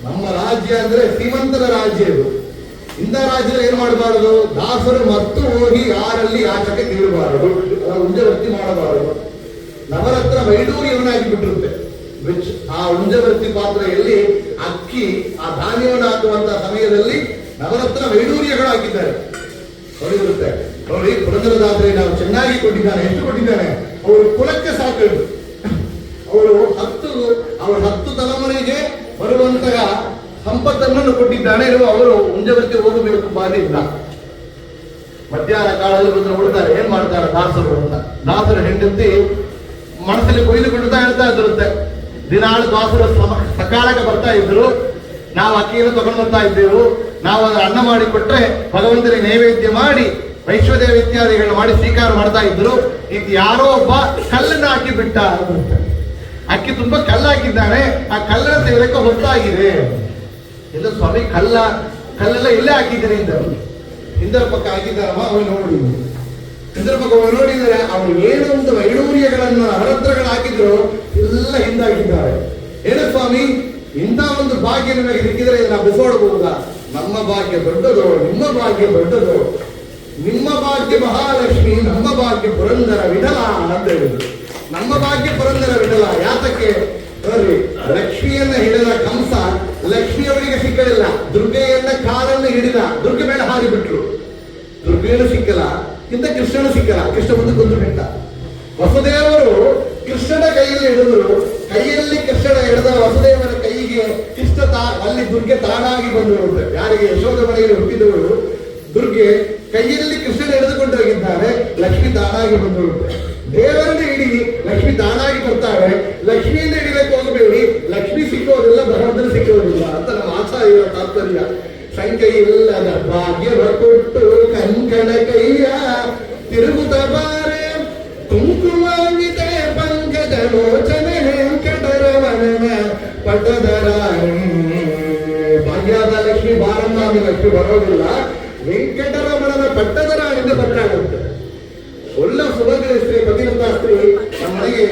ನಮ್ಮ ರಾಜ್ಯ ಅಂದ್ರೆ ಶ್ರೀಮಂತರ ರಾಜ್ಯ ಇದು. ಇಂಥ ರಾಜ್ಯದಲ್ಲಿ ಏನ್ ಮಾಡಬಾರದು, ದಾಸರು ಮತ್ತು ಹೋಗಿ ಯಾರಲ್ಲಿ ಆಚಕ್ಕೆ ಕೀಳಬಾರದು, ಉಂಜವರ್ತಿ ಮಾಡಬಾರದು. ನವರತ್ನ ವೈಡೂರ್ಯವನ್ನಾಗಿ ಬಿಟ್ಟಿರುತ್ತೆ. ಆ ಉಂಜವರ್ತಿ ಪಾತ್ರೆಯಲ್ಲಿ ಅಕ್ಕಿ ಆ ಧಾನ್ಯವನ್ನು ಹಾಕುವಂತಹ ಸಮಯದಲ್ಲಿ ನವರತ್ನ ವೈಡೂರ್ಯಗಳು ಹಾಕಿದ್ದಾರೆ ಹೊಡೆದಿರುತ್ತೆ ನೋಡಿ. ಪುರಂದರದಾಸರೇ ನಾವು ಚೆನ್ನಾಗಿ ಕೊಟ್ಟಿದ್ದಾನೆ. ಎಷ್ಟು ಕೊಟ್ಟಿದ್ದಾನೆ? ಅವರು ಕುಲಕ್ಕೆ ಸಾಕು. ಅವರು 10 ತಲೆಮಾರಿಗೆ ಬರುವಂತಹ ಸಂಪತ್ತನ್ನು ಕೊಟ್ಟಿದ್ದಾನೆ. ಅವರು ಉಂಜವರ್ತಿ ಹೋಗಬೇಕು ಬಾರಿಲ್ಲ. ಮಧ್ಯಾಹ್ನ ಕಾಲದಲ್ಲಿ ಬಂದು ನೋಡ್ತಾರೆ, ಏನ್ ಮಾಡ್ತಾರೆ ದಾಸರು ಅಂತ. ದಾಸರ ಹೆಂಡತಿ ಮನಸ್ಸಲ್ಲಿ ಕೊಯ್ದುಕೊಳ್ತಾ ಹೇಳ್ತಾ ಇರುತ್ತೆ. ದಿನಾಳು ದಾಸರು ಸಕಾಲಕ್ಕೆ ಬರ್ತಾ ಇದ್ರು. ನಾವು ಅಕ್ಕಿಯನ್ನು ತಗೊಂಡು ಬರ್ತಾ ಇದ್ದೆವು. ನಾವು ಅದರ ಅನ್ನ ಮಾಡಿ ಕೊಟ್ರೆ ಭಗವಂತನಿಗೆ ನೈವೇದ್ಯ ಮಾಡಿ ವೈಶ್ವದೇವ ಇತ್ಯಾದಿಗಳನ್ನ ಮಾಡಿ ಸ್ವೀಕಾರ ಮಾಡ್ತಾ ಇದ್ರು. ಇದು ಯಾರೋ ಒಬ್ಬ ಕಲ್ಲನ್ನು ಹಾಕಿ ಬಿಟ್ಟ. ಅಕ್ಕಿ ತುಂಬಾ ಕಲ್ಲು ಹಾಕಿದ್ದಾನೆ. ಆ ಕಲ್ಲನ್ನು ತೆಗೆದಕ್ಕೆ ಹೊತ್ತಾಗಿದೆ. ಇಲ್ಲ ಸ್ವಾಮಿ, ಕಲ್ಲೆಲ್ಲ ಇಲ್ಲೇ ಹಾಕಿದ್ದೀರಿ ಹಿಂದರ ಪಕ್ಕ ಹಾಕಿದ್ದಾರಮ್ಮ. ಅವನು ನೋಡಿ ಹಿಂದರ ಪಕ್ಕ ನೋಡಿದರೆ ಅವನು ಏನು ಒಂದು ವೈಡೂರ್ಯಗಳನ್ನ ನವರತ್ನಗಳು ಹಾಕಿದ್ರು ಎಲ್ಲ ಹಿಂದಾಗಿದ್ದಾರೆ. ಏನು ಸ್ವಾಮಿ, ಇಂಥ ಒಂದು ಭಾಗ್ಯ ನಿಮಗೆ ಸಿಕ್ಕಿದರೆ ನಾವು ಬಿಸೋಡಬಹುದಾ? ನಮ್ಮ ಭಾಗ್ಯ ದೊಡ್ಡದು, ನಿಮ್ಮ ಭಾಗ್ಯ ದೊಡ್ಡದು. ನಿಮ್ಮ ಭಾಗ್ಯ ಮಹಾಲಕ್ಷ್ಮಿ, ನಮ್ಮ ಭಾಗ್ಯ ಪುರಂದರ ವಿಠಲ ಅಂತ ಹೇಳಿದ್ರು. ನಮ್ಮ ಭಾಗ್ಯ ಪುರಂದರ ವಿಠಲ. ಯಾತಕ್ಕೆ ನೋಡ್ರಿ, ಲಕ್ಷ್ಮಿಯನ್ನ ಹಿಡಿದ ಕಂಸ ಲಕ್ಷ್ಮಿಯವರಿಗೆ ಸಿಕ್ಕಲಿಲ್ಲ. ದುರ್ಗೆಯನ್ನ ಕಾಲನ್ನು ಹಿಡಿದ, ದುರ್ಗೆ ಮೇಲೆ ಹಾರಿಬಿಟ್ರು. ದುರ್ಗೆಯನ್ನು ಸಿಕ್ಕಲ್ಲ, ಇಂಥ ಕೃಷ್ಣನು ಸಿಕ್ಕಲ್ಲ. ಕೃಷ್ಣ ಬಂದು ಕೊಂದು ಬಿಟ್ಟ. ವಸುದೇವರು ಕೃಷ್ಣನ ಕೈಯಲ್ಲಿ ಹಿಡಿದ್ರು. ಕೈಯಲ್ಲಿ ಕೃಷ್ಣನ ಹಿಡಿದ ವಸುದೇವನ ಕೈಗೆ ಕೃಷ್ಣ ಅಲ್ಲಿ ದುರ್ಗೆ ತಾನಾಗಿ ಬಂದು ಯಾರಿಗೆ ಯಶೋಧ ಮನೆಯಲ್ಲಿ ಹುಟ್ಟಿದವರು ದುರ್ಗೆ ಕೈಯಲ್ಲಿ ಕೃಷ್ಣನ ಹಿಡಿದುಕೊಂಡು ಹೋಗಿದ್ದಾರೆ. ಲಕ್ಷ್ಮಿ ತಾನಾಗಿ ಬಂದು ದೇವರನ್ನು ಹಿಡಿ, ಲಕ್ಷ್ಮಿ ತಾನಾಗಿ ಬರ್ತಾರೆ. ಲಕ್ಷ್ಮಿಯಿಂದ ಹಿಡಿಯಕ್ಕೆ ಹೋಗಬೇಡಿ, ಲಕ್ಷ್ಮಿ ಸಿಕ್ಕೋದಿಲ್ಲ, ಭಗವಂತನ ಸಿಕ್ಕೋದಿಲ್ಲ ಅಂತ ನಮ್ಮ ಆಚಾರ್ಯರ ತಾತ್ಪರ್ಯ. ಸಂಖ್ಯೆ ಇಲ್ಲದ ಭಾಗ್ಯವ ಕೊಟ್ಟು ಕಂಕಣ ಕೈಯ ತಿರುಗುತ್ತ ಬಾರೆ ಕುಂಕುಮಾಂಗಿತೆ ಪಂಕಜ ಲೋಚನೆ ವೆಂಕಟರಮಣನ ಪಟ್ಟದರ. ಭಾಗ್ಯದ ಲಕ್ಷ್ಮಿ ಬಾರಮ್ಮ, ಲಕ್ಷ್ಮಿ ಬರೋದಿಲ್ಲ. ವೆಂಕಟರಮಣನ ಪಟ್ಟದ ರಾಣಿಂದ ಪಟ್ಟಾಗುತ್ತೆ. ಒಳ್ಳೆ ಸುಭದ್ರ ಸ್ತ್ರೀ, ಪತಿವ್ರತ ಸ್ತ್ರೀ ನಮ್ಮ ಮನೆಗೆ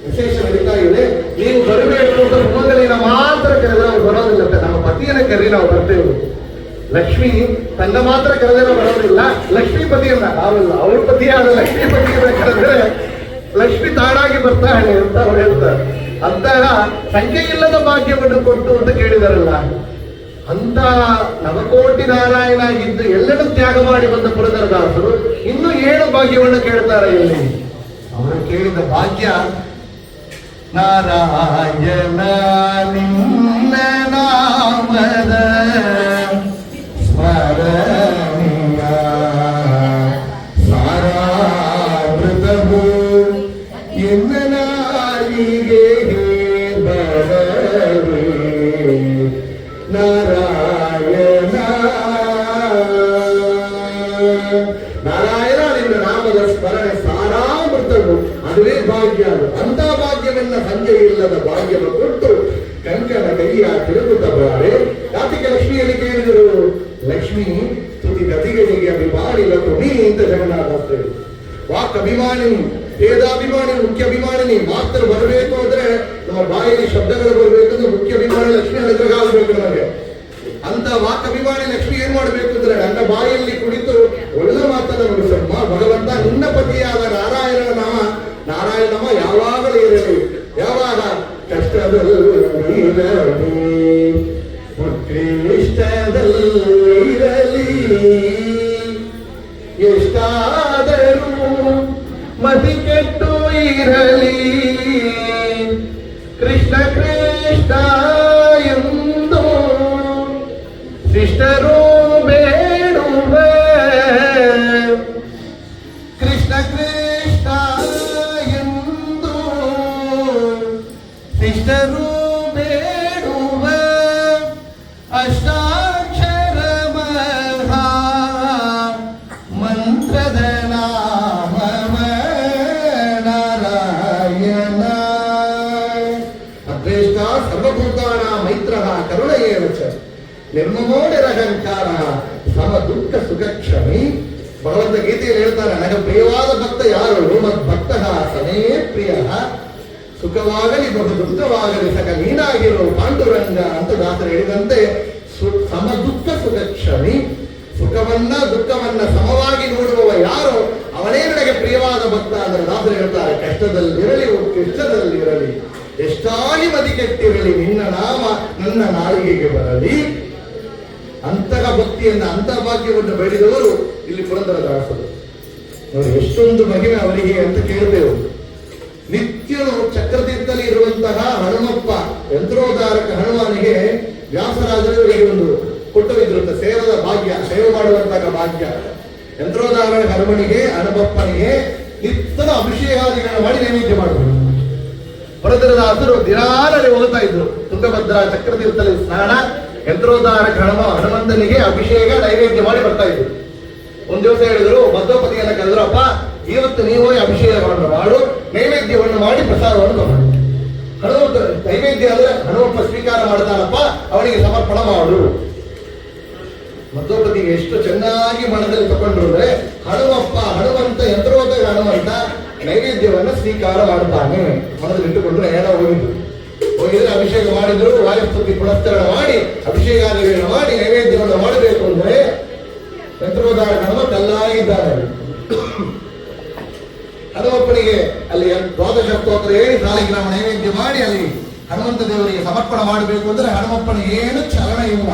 ವಿಶೇಷ ನಡೀತಾ ಇದೆ. ನೀವು ಬರಬೇಕು ಅಂತ ಸುಮಂಗಲಿನ ಮಾತ್ರ ಕರೆದ್ರೆ ಅವ್ರು ಬರೋದಿಲ್ಲ. ನಮ್ಮ ಪತಿಯನ್ನ ಕರಿ ನಾವು ಬರ್ತೇವೆ. ಲಕ್ಷ್ಮಿ ತನ್ನ ಮಾತ್ರ ಕರೆದ್ರೆ ಬರೋದಿಲ್ಲ. ಲಕ್ಷ್ಮೀ ಪತಿಯನ್ನ ನಾವಲ್ಲ, ಅವ್ರ ಪತಿಯಾದ ಲಕ್ಷ್ಮೀ ಪತಿಯನ್ನ ಕರೆದ್ರೆ ಲಕ್ಷ್ಮಿ ತಾನಾಗಿ ಬರ್ತಾಳೆ ಅಂತ ಅವ್ರು ಹೇಳ್ತಾರೆ. ಅಂತಹ ಸಂಖ್ಯೆ ಇಲ್ಲದ ಭಾಗ್ಯವನ್ನು ಕೊಟ್ಟು ಅಂತ ಕೇಳಿದಾರಲ್ಲ, ಅಂತ ನವಕೋಟಿ ನಾರಾಯಣ ಇದ್ದು ಎಲ್ಲರೂ ತ್ಯಾಗ ಮಾಡಿ ಬಂದ ಪುರಂದರದಾಸರು ಇನ್ನು 7 ಭಾಗ್ಯವನ್ನು ಕೇಳ್ತಾರೆ. ಇಲ್ಲಿ ಅವರು ಕೇಳಿದ ಭಾಗ್ಯ ನಾರಾಯಣ ನಿನ್ನ ನಾಮದ ಸ್ಮರಣೀಯ ಸಾರಾಮೃತವು ಎನ್ನ ನಾಲಿಗೆ ಬರವೇ ನಾರಾಯಣ. ನಾರಾಯಣ ನಿನ್ನ ನಾಮದ ಸ್ಮರಣೆ ಸಾರಾಮೃತವು, ಅದುವೇ ಭಾಗ್ಯ. ಅಂತ ಭಾಗ್ಯವನ್ನ ಸಂಜೆ ಇಲ್ಲದ ಭಾಗ್ಯವನ್ನು ಕೊಟ್ಟು ಕಂಕಣ ಕೈಯ ತಿರುಗುತ್ತ ಬಾರೆ. ಯಾತಿಗೆ ಲಕ್ಷ್ಮಿಯಲ್ಲಿ ಕೇಳಿದರು? ಲಕ್ಷ್ಮಿ ಸ್ತುತಿ ಗತಿಗಳಿಗೆ ಅಭಿಮಾನಿಲ ತುಣಿ ಅಂತ ಜಗನ್ನಾಥ ವಾಕ್ ಅಭಿಮಾನಿ, ವೇದಾಭಿಮಾನಿ, ಮುಖ್ಯ ಅಭಿಮಾನಿನಿ. ಮಾತ್ರ ಬರಬೇಕು ಅಂದ್ರೆ ನಮ್ಮ ಬಾಯಲ್ಲಿ ಶಬ್ದಗಳು ಬರಬೇಕಂದ್ರೆ ಮುಖ್ಯ ಅಭಿಮಾನಿ ಲಕ್ಷ್ಮಿ ಎದುರಾಗಬೇಕು ನಮಗೆ. ಅಂತ ವಾಕ್ ಅಭಿಮಾನಿ ಲಕ್ಷ್ಮಿ ಏನ್ ಮಾಡ್ಬೇಕು ಅಂದ್ರೆ ನನ್ನ ಬಾಯಲ್ಲಿ ಕುಳಿತು ಒಳ್ಳೆ ಮಾತನ್ನ ನುಡಿಸಮ್ಮ. ಭಗವಂತ ನಿನ್ನ ಪತಿಯಾದ ನಾರಾಯಣನ ನಾಮ, ನಾರಾಯಣ ನಾಮ ಯಾವಾಗಲೂ ಇರಲಿ. ಯಾವಾಗ ಕಷ್ಟದಲ್ಲಿರಲಿ, ಉತ್ಕೃಷ್ಟದಲ್ಲಿರಲಿ, ಎಷ್ಟಾದರೂ ಮತಿ ಕೆಟ್ಟು ಇರಲಿ. ಕೃಷ್ಣ ಕೃಷ್ಣ ಎಂದು ಶಿಷ್ಟರು ಬೇಡುವ. ಕೃಷ್ಣ ಕೃಷ್ಣ ಎಂದು ಶಿಷ್ಟರು ಬೇಡುವ. ಅಷ್ಟಾಕ್ಷರ ಮಹಾ ಮಂತ್ರದ ನಾಮ ನಾರಾಯಣ. ಅದ್ವೇಷ್ಟ ಸರ್ವಭೂತಾನ ಮೈತ್ರ ಕರುಣಯೇವ ಚ ನಿರ್ಮಮೋಡಿರಹಂಕಾರ ಸಮ ದುಃಖ ಸುಖ ಕ್ಷಮಿ. ಭಗವಂತ ಗೀತೆಯಲ್ಲಿ ಹೇಳ್ತಾರೆ, ನನಗೆ ಪ್ರಿಯವಾದ ಭಕ್ತ ಯಾರು? ಮತ್ ಭಕ್ತ ಸಮೇ ಪ್ರಿಯ ಸುಖವಾಗಲಿ ಬಹು ದುಃಖವಾಗಲಿ ಸಕ ನೀನಾಗಿರೋ ಪಾಂಡುರಂಗ ಅಂತ ದಾಸರು ಹೇಳಿದಂತೆ ಸಮ ದುಃಖ ಸುಖ ಕ್ಷಮಿ. ಸುಖವನ್ನ ದುಃಖವನ್ನ ಸಮವಾಗಿ ನೋಡುವವ ಯಾರೋ ಅವನೇ ನನಗೆ ಪ್ರಿಯವಾದ ಭಕ್ತ ಅಂದರೆ ದಾಸರು ಹೇಳ್ತಾರೆ, ಕಷ್ಟದಲ್ಲಿರಲಿ ಕಷ್ಟದಲ್ಲಿರಲಿ ಎಷ್ಟಾಗಿ ಮತಿ ಕೆಟ್ಟಿರಲಿ ನಿನ್ನ ನಾಮ ನನ್ನ ನಾಲಿಗೆಗೆ ಬರಲಿ. ಅಂತಹ ಭಕ್ತಿಯನ್ನ ಅಂತಹ ಭಾಗ್ಯವನ್ನು ಬೆಳೆದವರು ಇಲ್ಲಿ ಪುರಂದರದಾಸರು. ನೋಡಿ ಎಷ್ಟೊಂದು ಮಹಿಮೆ ಅವರಿಗೆ ಅಂತ ಕೇಳಿದೆವು. ನಿತ್ಯನು ಚಕ್ರತೀರ್ಥದಲ್ಲಿ ಇರುವಂತಹ ಹನುಮಪ್ಪ ಯಂತ್ರೋದ್ಧಾರಕ ಹನುಮಾನಿಗೆ ವ್ಯಾಸರಾಜರು ಇವರಿಗೆ ಒಂದು ಕೊಟ್ಟವಿದ್ರಂತೆ ಸೇವದ ಭಾಗ್ಯ, ಸೇವೆ ಮಾಡುವಂತಹ ಭಾಗ್ಯ. ಯಂತ್ರೋದ್ಧಾರಕ ಹನುಮಪ್ಪನಿಗೆ ನಿತ್ಯನ ಅಭಿಷೇಕಾದಿಗಳನ್ನು ಮಾಡಿ ನೈವೇದ್ಯ ಮಾಡಬೇಕು. ಪುರಂದರದಾಸರು ದಿನಾಲಲ್ಲಿ ಹೋಗ್ತಾ ಇದ್ರು. ತುಂಗಭದ್ರಾ ಚಕ್ರತೀರ್ಥದಲ್ಲಿ ಸ್ನಾನ, ಯಂತ್ರೋದ್ಧಾರಕ ಹನುಮಂತನಿಗೆ ಅಭಿಷೇಕ ನೈವೇದ್ಯ ಮಾಡಿ ಬರ್ತಾ ಇದ್ರು. ಒಂದ್ ದಿವಸ ಹೇಳಿದ್ರು, ಮಧ್ವಪತಿಯನ್ನ ಕರೆದ್ರು, ಅಪ್ಪ ಇವತ್ತು ನೀವು ಅಭಿಷೇಕವನ್ನು ಮಾಡು, ನೈವೇದ್ಯವನ್ನು ಮಾಡಿ ಪ್ರಸಾದವನ್ನು ತಗೊಂಡು. ಹನುಮಂತ ನೈವೇದ್ಯ ಅಂದ್ರೆ ಹನುಮಪ್ಪ ಸ್ವೀಕಾರ ಮಾಡ್ತಾನಪ್ಪ, ಅವನಿಗೆ ಸಮರ್ಪಣ ಮಾಡು. ಮಧ್ವಪತಿಗೆ ಎಷ್ಟು ಚೆನ್ನಾಗಿ ಮನದಲ್ಲಿ ತಗೊಂಡ್ರು ಅಂದ್ರೆ ಹನುಮಂತ ಯಂತ್ರೋದ್ಧಾರಕ ಹನುಮಂತ ನೈವೇದ್ಯವನ್ನು ಸ್ವೀಕಾರ ಮಾಡ್ತಾನೆ ಮನದಲ್ಲಿ ಇಟ್ಟುಕೊಂಡ್ರೆ ಏನೋ ಹೋಗಿದ್ರೆ ಅಭಿಷೇಕ ಮಾಡಿದ್ರು, ವಾಯುಸ್ತುತಿ ಪುನಶ್ಚರಣ ಮಾಡಿ ಅಭಿಷೇಕಾದಿಗಳನ್ನು ಮಾಡಿ ನೈವೇದ್ಯವನ್ನು ಮಾಡಬೇಕು ಅಂದ್ರೆ ಯಂತ್ರೋದ್ಧಾರಕ ಹನುಮಂತ ಎಲ್ಲಾಗಿದ್ದಾರೆ. ಹನುಮಪ್ಪನಿಗೆ ಅಲ್ಲಿ ದ್ವಾದಶ ಸ್ತೋತ್ರ ಹೇಳಿ ಸಾಲಿಗ್ರಾಮ ನೈವೇದ್ಯ ಮಾಡಿ ಅಲ್ಲಿ ಹನುಮಂತ ದೇವರಿಗೆ ಸಮರ್ಪಣೆ ಮಾಡಬೇಕು ಅಂದ್ರೆ ಹನುಮಪ್ಪನಿಗೆ ಏನು ಚಲನ ಇಲ್ಲ.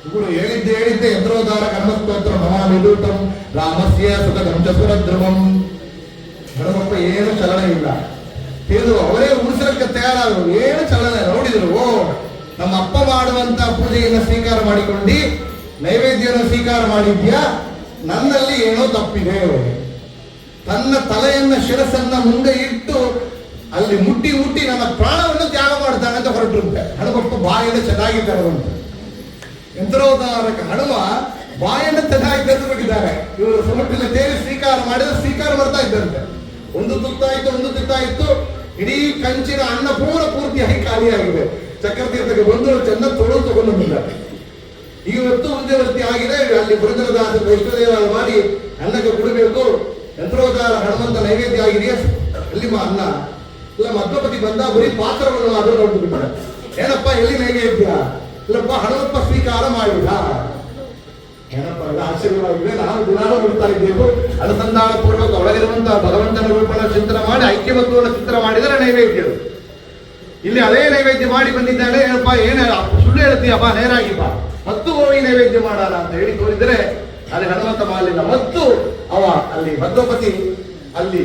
ಇವರು ಹೇಳಿದ್ದೆ ಯಂತ್ರೋದ್ಧಾರಕ ಹನುಮಸ್ತೋತ್ರ ನಮಾಮಿದೂತಂ ರಾಮಸ್ಯ ಸುಖದಂ ಚತುರಧ್ರುವಂ. ಹನುಮಪ್ಪ ಏನು ಚಲನ ಇಲ್ಲ. ಇದು ಅವರೇ ಉಳಿಸಲಿಕ್ಕೆ ತಯಾರಾದರು, ಏನು ಚಲನ ನೋಡಿದ್ರು. ಓ ನಮ್ಮ ಅಪ್ಪ ಮಾಡುವಂತ ಪೂಜೆಯನ್ನು ಸ್ವೀಕಾರ ಮಾಡಿಕೊಂಡು ನೈವೇದ್ಯವನ್ನು ಸ್ವೀಕಾರ ಮಾಡಿದ್ಯಾ, ನನ್ನಲ್ಲಿ ಏನೋ ತಪ್ಪಿದೆ. ತನ್ನ ತಲೆಯನ್ನ ಶಿರಸನ್ನ ಮುಂದೆ ಇಟ್ಟು ಅಲ್ಲಿ ಮುಟ್ಟಿ ನನ್ನ ಪ್ರಾಣವನ್ನು ತ್ಯಾಗ ಮಾಡ್ತಾನೆ ಅಂತ ಹೊರಟಿರುತ್ತೆ. ಹನುಮಪ್ಪ ಬಾಯನ್ನು ಚೆನ್ನಾಗಿ ತೆರೆದಂತ ಯಂತ್ರೋದ್ಧಾರಕ ಹನುಮ ಬಾಯನ್ನು ಚೆನ್ನಾಗಿ ತೆರೆದು ಬಿಟ್ಟಿದ್ದಾರೆ. ಇವರು ಸಮುದ್ರದಲ್ಲಿ ತೇರಿ ಸ್ವೀಕಾರ ಮಾಡಿದ್ರೆ ಸ್ವೀಕಾರ ಮಾಡ್ತಾ ಇದ್ದಂತೆ. ಒಂದು ತುತ್ತಾಯಿತು ಇಡೀ ಕಂಚಿನ ಅನ್ನ ಪೂರ್ತಿಯಾಗಿ ಖಾಲಿಯಾಗಿದೆ. ಚಕ್ರತೀರ್ಥಕ್ಕೆ ಬಂದು ಚೆನ್ನ ತೊಳೆದು ತಗೊಂಡು ಬಂದಿದ್ದಾರೆ. ಇವತ್ತು ಮುಂದೆವರ್ತಿ ಆಗಿದೆ. ಅಲ್ಲಿ ಪುರಂದರದಾಸರು ವೈಷ್ಣದೇವ ಮಾಡಿ ಅನ್ನಕ್ಕೆ ಕೊಡಬೇಕು. ಯಂತ್ರೋದ್ಧಾರ ಹನುಮಂತ ನೈವೇದ್ಯ ಆಗಿದೆಯಾ, ಅಲ್ಲಿ ಅನ್ನ ಇಲ್ಲ. ಮಧ್ವಪತಿ ಬಂದ ಬರೀ ಪಾತ್ರವನ್ನು ಆದರೂ ನೋಡ್ತು ಬಿಟ್ಟಾರೆ. ಏನಪ್ಪ ಎಲ್ಲಿ ನೈವೇದ್ಯ? ಇಲ್ಲಪ್ಪ ಹನುಮಪ್ಪ ಸ್ವೀಕಾರ ಮಾಡಿದ. ಏನಪ್ಪ ಎಲ್ಲ ಆಶ್ಚರ್ಯವಾಗಿದೆ. ನಾವು ದಿನಾಲೂ ನೋಡ್ತಾ ಇದ್ದೇವೆ. ಅನುಸಂಧಾನ ಪೂರ್ವಕ ಒಳಗಿರುವಂತಹ ಭಗವಂತನ ರೂಪನ ಚಿಂತನೆ ಮಾಡಿ ಐಕ್ಯಮತ್ವವನ್ನು ಚಿಂತನೆ ಮಾಡಿದರೆ ನೈವೇದ್ಯ. ಇಲ್ಲಿ ಅದೇ ನೈವೇದ್ಯ ಮಾಡಿ ಬಂದಿದ್ದಾನೆ. ಏನಪ್ಪ ಏನ ಸುಳ್ಳು ಹೇಳ್ತೀಯಪ್ಪ, ನೇರಾಗಿಪ್ಪ ಮತ್ತು ಹೋಗಿ ನೈವೇದ್ಯ ಮಾಡೋಣ ಅಂತ ಹೇಳಿ ತೋರಿದರೆ ಅಲ್ಲಿ ಹನುಮಂತ ಮಾಡಲಿಲ್ಲ. ಮತ್ತು ಅವ ಅಲ್ಲಿ ಮಧ್ವಪತಿ ಅಲ್ಲಿ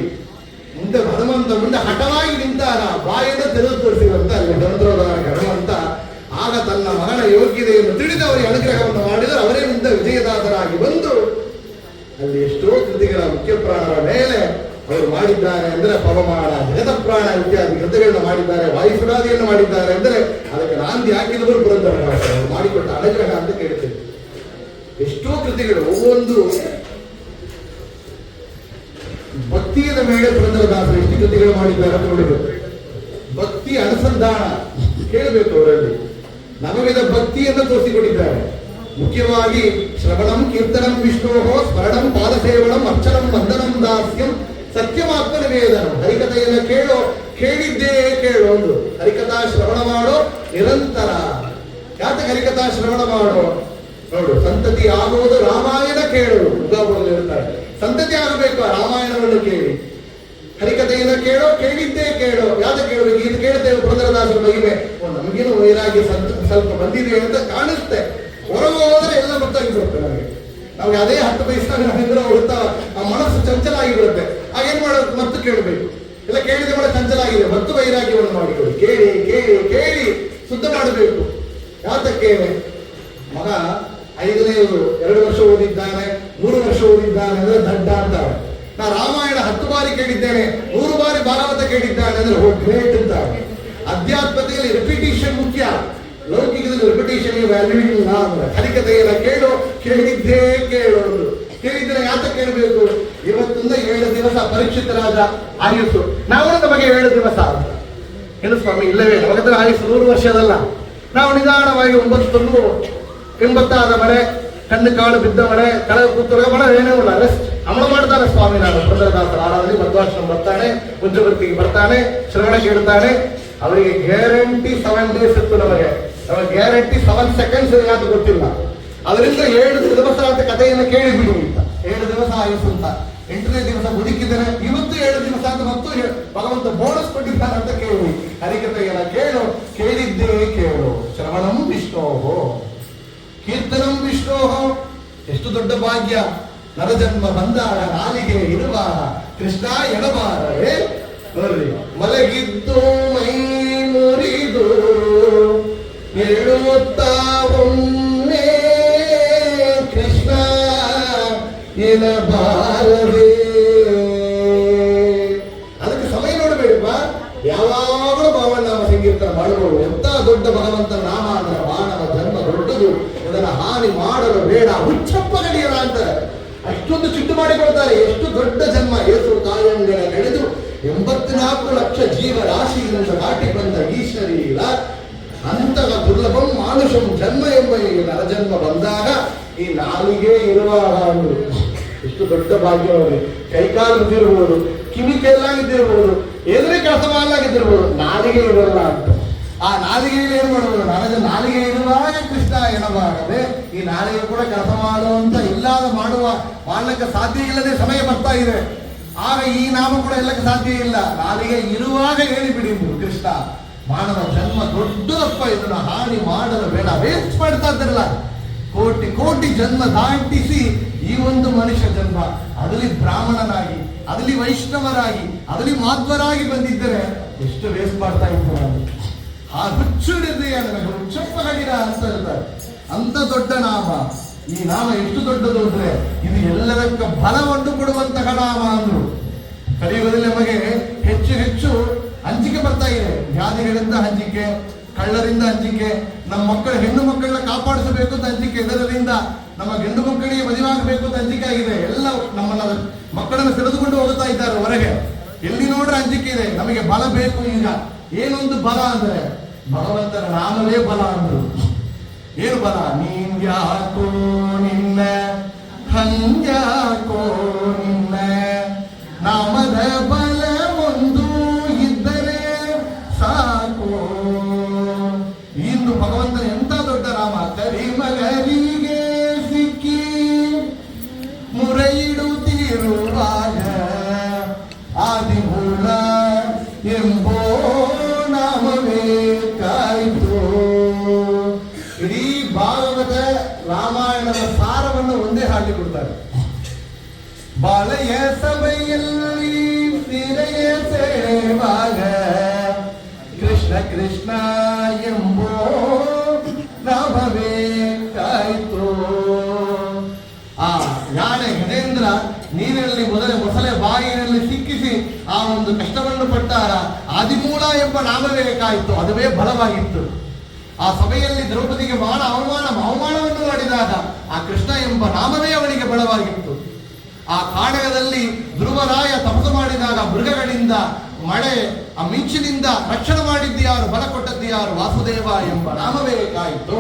ಮುಂದೆ ಹನುಮಂತ ಮುಂದೆ ಹಠವಾಗಿ ನಿಂತಾಗ ಬಾಯಿಂದ ತೆರೆದು ತೋರಿಸಿದಂತ ಅಲ್ಲಿ ಯಂತ್ರೋದ್ಧಾರಕ ಹನುಮಂತ ಆಗ ತನ್ನ ಮಗನ ಯೋಗ್ಯತೆಯನ್ನು ತಿಳಿದು ಅವರಿಗೆ ಅನುಗ್ರಹವನ್ನು ಮಾಡಿದರೆ ಅವರೇ ಮುಂದೆ ವಿಜಯದಾಸರಾಗಿ ಬಂದು ಅಲ್ಲಿ ಎಷ್ಟೋ ಕೃತಿಗಳ ಮುಖ್ಯ ಪ್ರಾಣರ ಮೇಲೆ ಅವರು ಮಾಡಿದ್ದಾರೆ ಅಂದರೆ ಪವಮಾನ, ಜಗತ ಪ್ರಾಣ ಇತ್ಯಾದಿ ಕೃತಿಗಳನ್ನು ಮಾಡಿದ್ದಾರೆ. ವಾಯುಸುರಾದಿಯನ್ನು ಮಾಡಿದ್ದಾರೆ ಅಂದರೆ ಅದಕ್ಕೆ ನಾಂದಿ ಹಾಕಿದವರು ಪುರಂದರದಾಸರು ಮಾಡಿಕೊಟ್ಟ ಅನುಗ್ರಹ ಅಂತ ಕೇಳ್ತೇವೆ. ಎಷ್ಟೋ ಕೃತಿಗಳು ಒவ்வೊಂದು ಭಕ್ತಿಯ ಮೇಲೆ ಪುರಂದರದಾಸರು ಎಷ್ಟು ಕೃತಿಗಳು ಮಾಡಿದ್ದಾರೆ ಅಂತ ನೋಡಬೇಕು. ಭಕ್ತಿ ಅನುಸಂಧಾನ ಕೇಳಬೇಕು ಅವರಲ್ಲಿ. ನವವಿಧ ಭಕ್ತಿಯನ್ನು ತೋರಿಸಿಕೊಟ್ಟಿದ್ದಾರೆ. ಮುಖ್ಯವಾಗಿ ಶ್ರವಣಂ ಕೀರ್ತನಂ ವಿಷ್ಣೋಹೋ ಸ್ಮರಣಂ ಪಾದಸೇವನಂ ಅರ್ಚನಂ ವಂದನಂ ದಾಸ್ಯಂ ಸತ್ಯಮಾತ್ಮ ನಿವೇದನ. ಹರಿಕಥೆಯನ್ನು ಕೇಳಿದ್ದೇ ಕೇಳು. ಒಂದು ಹರಿಕಥಾ ಶ್ರವಣ ಮಾಡೋ ನಿರಂತರ. ಯಾತಕ್ಕೆ ಹರಿಕಥಾ ಶ್ರವಣ ಮಾಡೋ? ನೋಡು, ಸಂತತಿ ಆಗುವುದು ರಾಮಾಯಣ ಕೇಳು. ಹೇಳ್ತಾರೆ ಸಂತತಿ ಆಗಬೇಕು ರಾಮಾಯಣವನ್ನು ಕೇಳಿ. ಹರಿಕಥೆಯನ್ನು ಕೇಳಿದ್ದೇ ಕೇಳು. ಯಾವ್ದು ಕೇಳಬೇಕು? ಇದು ಕೇಳ್ತೇವೆ ಪುರಂದರದಾಸರ ಮಹಿಮೆ. ನಮಗೇನು ವೈರಾಗ್ಯ ಸ್ವಲ್ಪ ಬಂದಿದೆ ಅಂತ ಕಾಣಿಸುತ್ತೆ. ಹೊರಗೆ ಹೋದ್ರೆ ಎಲ್ಲ ಗೊತ್ತಾಗಿ ಬರುತ್ತೆ ನಮಗೆ. ನಾವು ಅದೇ 10 ಪೈಸೆ ಹೊಡ್ತಾ ಆ ಮನಸ್ಸು ಚಂಚಲ ಆಗಿಬಿಡುತ್ತೆ. ಆಗೇನ್ ಮಾಡೋದು? ಮತ್ತು ಕೇಳಬೇಕು. ಎಲ್ಲ ಕೇಳಿದ ಮೇಲೆ ಚಂಚಲ ಆಗಿದೆ, ಮತ್ತು ವೈರಾಗ್ಯವನ್ನು ಮಾಡಿಕೊಳ್ಳಿ. ಕೇಳಿ ಕೇಳಿ ಕೇಳಿ ಶುದ್ಧ ಮಾಡಬೇಕು. ಯಾತಕ್ಕೆ? ಮಗ 5ನೇದು 2 ವರ್ಷ ಓದಿದ್ದಾನೆ, 3 ವರ್ಷ ಓದಿದ್ದಾನೆ ಅಂದ್ರೆ ದಡ್ಡ ಅಂತಾರೆ. ನಾ ರಾಮಾಯಣ 10 ಬಾರಿ ಕೇಳಿದ್ದೇನೆ, 100 ಬಾರಿ ಭಾಗವತ ಕೇಳಿದ್ದಾನೆ ಅಂದ್ರೆ ಗ್ರೇಟ್ ಅಂತಾರೆ. ಅಧ್ಯಾತ್ಮತೆಯಲ್ಲಿ ರಿಪಿಟೇಷನ್ ಮುಖ್ಯ. ಲೌಕಿಕದಲ್ಲಿ ರಿಪಿಟೇಷನ್ ವ್ಯಾಲ್ಯೂ ಇಲ್ಲ. ಅಂದ್ರೆ ಹರಿಕಥೆಯನ್ನು ಕೇಳಿದ್ದೇ ಕೇಳೋದು. ಕೇಳಿದ್ರೆ ಯಾತಕ್ಕೆ ಕೇಳಬೇಕು? ಇವತ್ತಿಂದ 7 ದಿವಸ ಪರೀಕ್ಷಿತ ರಾಜ ಆಯುಸ್ಸು, ನಾವು ನಮಗೆ 7 ದಿವಸ ಏನು ಸ್ವಾಮಿ? ಇಲ್ಲವೇ ನಮಗತ್ರ ಆಯುಸ್ಸು 100 ವರ್ಷದಲ್ಲ. ನಾವು ನಿಧಾನವಾಗಿ 9 80 ಮಳೆ, ಕಣ್ಣು ಕಾಳು ಬಿದ್ದ ಮಳೆ, ಕಳೆ ಕೂತರೆ ಮಳೆ ಏನೂ ಇಲ್ಲ, ರೆಸ್ಟ್. ಅಮಲ ಮಾಡ್ತಾನೆ ಸ್ವಾಮಿ. ನಾನು ಪುರಂದರದಾಸರ ಆರಾಧನೆ ಮಧ್ವಾಶ್ರಮ ಬರ್ತಾನೆ, ಪಂಚವರ್ತಿಗೆ ಬರ್ತಾನೆ, ಶ್ರವಣ ಕೇಳ್ತಾನೆ. ಅವರಿಗೆ ಗ್ಯಾರಂಟಿ 7 days ಇತ್ತು, ನಮಗೆ ಗ್ಯಾರಂಟಿ 7 seconds ಯಾವುದು ಗೊತ್ತಿಲ್ಲ. ಅದರಿಂದ 7 ದಿವಸ ಅಂತ ಕಥೆಯನ್ನು ಕೇಳಿಬಿಡಿ ಅಂತ. 7 ದಿವಸ ಆಯುಸ್ ಅಂತ, 8ನೇ ದಿವಸ ಬದುಕಿದರೆ ಇವತ್ತು 7 ದಿವಸ ಅಂತ ಮತ್ತು ಭಗವಂತ ಬೋನಸ್ ಕೊಟ್ಟಿದ್ದಾನೆ ಅಂತ ಕೇಳಿ ಹರಿಕಥೆಯನ್ನ ಕೇಳು. ಕೇಳಿದ್ದೇ ಕೇಳು. ಶ್ರವಣಂ ವಿಷ್ಣೋಹೋ ಕೀರ್ತನಂ ವಿಷ್ಣೋಹೋ. ಎಷ್ಟು ದೊಡ್ಡ ಭಾಗ್ಯ. ನರಜನ್ಮ ಬಂದಾಗ ನಾಲಿಗೆ ಇರುವಾಗ ಕೃಷ್ಣ ಎಡಬಾರದೆ ನೋಡ್ರಿ. ಮಲಗಿದ್ದು ಮೈ ಮುರಿದು ಹೇಳುತ್ತಾ ಒಮ್ಮೆ ಕೃಷ್ಣ ಎನಬಾರದೆ. ಅದಕ್ಕೆ ಸಮಯ ನೋಡಬೇಡವಾ. ಯಾವಾಗಲೂ ಭಾವನಾಮ ಸಂಕೀರ್ತನ ಮಾಡಬಹುದು. ಎಂತ ದೊಡ್ಡ ಭಗವಂತನ ನಾಮ ಅಂದ್ರೆ ಮಾನವ ಜನ್ಮ ದೊಡ್ಡದು, ಅದನ್ನ ಹಾನಿ ಮಾಡಲು ಬೇಡ, ಹುಚ್ಚಪ್ಪ ಗಡಿಯಲ್ಲ ಅಂತಾರೆ. ಅಷ್ಟೊಂದು ಚಿಟ್ಟು ಮಾಡಿಕೊಳ್ತಾರೆ. ಎಷ್ಟು ದೊಡ್ಡ ಜನ್ಮ. ಏಸು ಕಾಯಂಗಳ ನಡೆದು 84 ಲಕ್ಷ ಜೀವರಾಶಿಗಳಿಂದ ದಾಟಿ ಬಂದ ಈಶ್ವರೀಲ ಅಂತಹ ದುರ್ಲಭಂ ಮಾನುಷಂ ಜನ್ಮ ಎಂಬ ಈ ನರಜನ್ಮ ಬಂದಾಗ ಈ ನಾಲಿಗೆ ಇರುವಾಗ ಅಂದ್ರು ಎಷ್ಟು ದೊಡ್ಡ ಭಾಗ್ಯ. ಅವರಿಗೆ ಕೈಕಾಲು ಬಿದ್ದಿರ್ಬೋದು, ಕಿವಿ ಕೆಲ್ಲಾಗಿದ್ದಿರ್ಬೋದು, ಎದುರೇ ಕೆಲಸ ಮಾಡಲಾಗಿದ್ದಿರ್ಬೋದು, ನಾಲಿಗೆ ಇರಲ್ಲ ಅಂತ. ಆ ನಾಲಿಗೆಯಲ್ಲಿ ಏನ್ ಮಾಡುವುದು? ನಾಲಿಗೆ ಇರುವಾಗ ಕೃಷ್ಣ ಎನ್ನಬಾರದೆ. ಈ ನಾಲಿಗೆ ಕೂಡ ಕೆಲಸ ಮಾಡುವಂತ ಇಲ್ಲದ ಮಾಡ್ಲಿಕ್ಕೆ ಸಾಧ್ಯ ಇಲ್ಲದೆ ಸಮಯ ಬರ್ತಾ ಇದೆ. ಆಗ ಈ ನಾಮ ಕೂಡ ಎಲ್ಲಕ್ಕೆ ಸಾಧ್ಯ ಇಲ್ಲ. ನಾಲಿಗೆ ಇರುವಾಗ ಹೇಳಿಬಿಡಿ ಕೃಷ್ಣ. ಮಾನವ ಜನ್ಮ ದೊಡ್ಡದಪ್ಪ, ಇದನ್ನ ಹಾನಿ ಮಾಡಲು ಬೇಡ. ವೇಸ್ಟ್ ಮಾಡ್ತಾ ಇದ್ದಿರಲ್ಲ. ಕೋಟಿ ಕೋಟಿ ಜನ್ಮ ದಾಟಿಸಿ ಈ ಒಂದು ಮನುಷ್ಯ ಜನ್ಮ, ಅದರಲ್ಲಿ ಬ್ರಾಹ್ಮಣನಾಗಿ, ಅದರಲ್ಲಿ ವೈಷ್ಣವರಾಗಿ, ಅದರಲ್ಲಿ ಮಾಧ್ವರಾಗಿ ಬಂದಿದ್ದರೆ ಎಷ್ಟು ವೇಸ್ಟ್ ಮಾಡ್ತಾ ಇತ್ತು ನಾನು. ಆ ಹುಚ್ಚು ಹೃದಯ ಹುಚ್ಚಪ್ಪ ಗಡಿರ ಅಂತ ಇರ್ತಾರೆ. ಅಂತ ದೊಡ್ಡ ನಾಮ. ಈ ನಾಮ ಎಷ್ಟು ದೊಡ್ಡದು ಅಂದ್ರೆ ಇದು ಎಲ್ಲದಕ್ಕ ಬಲವನ್ನು ಕೊಡುವಂತಹ ನಾಮ ಅಂದ್ರು. ಕಲಿಯುಗದಲ್ಲಿ ನಮಗೆ ಹೆಚ್ಚು ಹೆಚ್ಚು ಹಂಚಿಕೆ ಬರ್ತಾ ಇದೆ. ವ್ಯಾಧಿಗಳಿಂದ ಹಂಚಿಕೆ, ಕಳ್ಳರಿಂದ ಹಂಚಿಕೆ, ನಮ್ಮ ಮಕ್ಕಳ ಹೆಣ್ಣು ಮಕ್ಕಳನ್ನ ಕಾಪಾಡಿಸಬೇಕು ಅಂತ ಹಂಚಿಕೆ, ಇದರಿಂದ ನಮ್ಮ ಗಂಡು ಮಕ್ಕಳಿಗೆ ಮದುವಾಗಬೇಕು ಅಂತ ಹಂಚಿಕೆ ಆಗಿದೆ. ಎಲ್ಲ ನಮ್ಮನ್ನ ಮಕ್ಕಳನ್ನು ಸೆಳೆದುಕೊಂಡು ಹೋಗುತ್ತಾ ಇದ್ದಾರೆ ಹೊರಗೆ. ಎಲ್ಲಿ ನೋಡ್ರೆ ಹಂಚಿಕೆ ಇದೆ. ನಮಗೆ ಬಲ ಬೇಕು. ಈಗ ಏನೊಂದು ಬಲ ಅಂದ್ರೆ ಭಗವಂತನ ನಾಮವೇ ಬಲ ಅಂದ್ರು. ಏನು ಬಲ? ನೀನ್ಯಾಕೋ ನಿನ್ನ ಹಂಗ್ಯಾಕೋ ನಿನ್ನ ನಾಮದ ಬಲ ಒಂದು ಇದ್ದರೆ ಸಾಕು. ಇಂದು ಭಗವಂತನ ಎಂತ ದೊಡ್ಡ ನಾಮ. ಕರಿಮಗರಿಗೆ ಸಿಕ್ಕಿ ಮುರೈಡುತ್ತಿರುವಾಗ ಆದಿಮೂಲ ಎಂಬೋ ನಾಮವೇ ಕಾಯ್ತು. ಇಡೀ ಭಾಗವತ ರಾಮಾಯಣದ ಸಾರವನ್ನು ಒಂದೇ ಹಾಕಿ ಕೊಡ್ತಾರೆ. ಬಾಳೆಯ ಸಭೆಯಲ್ಲಿ ಸೀರೆಯ ಸೇವಾಗ ಕೃಷ್ಣ ಕೃಷ್ಣ ಎಂಬೋ ನಾಮವೇ ಕಾಯ್ತು. ಆ ಯಾಣೆ ಗಣೇಂದ್ರ ನೀರಿನಲ್ಲಿ ಮೊಸಳೆ ಬಾಯಿನಲ್ಲಿ ಸಿಕ್ಕಿಸಿ ಆ ಒಂದು ಕಷ್ಟವನ್ನು ಪಟ್ಟಾರ. ಆದಿಮೂಲ ಎಂಬ ನಾಮವೇ ಕಾಯಿತು. ಅದುವೇ ಬಲವಾಗಿತ್ತು. ಆ ಸಭೆಯಲ್ಲಿ ದ್ರೌಪದಿಗೆ ಅವಮಾನವನ್ನು ಮಾಡಿದಾಗ ಆ ಕೃಷ್ಣ ಎಂಬ ನಾಮವೇ ಅವನಿಗೆ ಬಲವಾಗಿತ್ತು. ಆ ಕಾಡಗದಲ್ಲಿ ಧ್ರುವರಾಯ ತಪಸ್ಸು ಮಾಡಿದಾಗ ಮೃಗಗಳಿಂದ, ಮಳೆ, ಆ ಮಿಂಚಿನಿಂದ ರಕ್ಷಣೆ ಮಾಡಿದ್ದು ಯಾರು? ಬಲ ಕೊಟ್ಟದ್ದು ಯಾರು? ವಾಸುದೇವ ಎಂಬ ನಾಮವೇ ಕಾಯಿತು.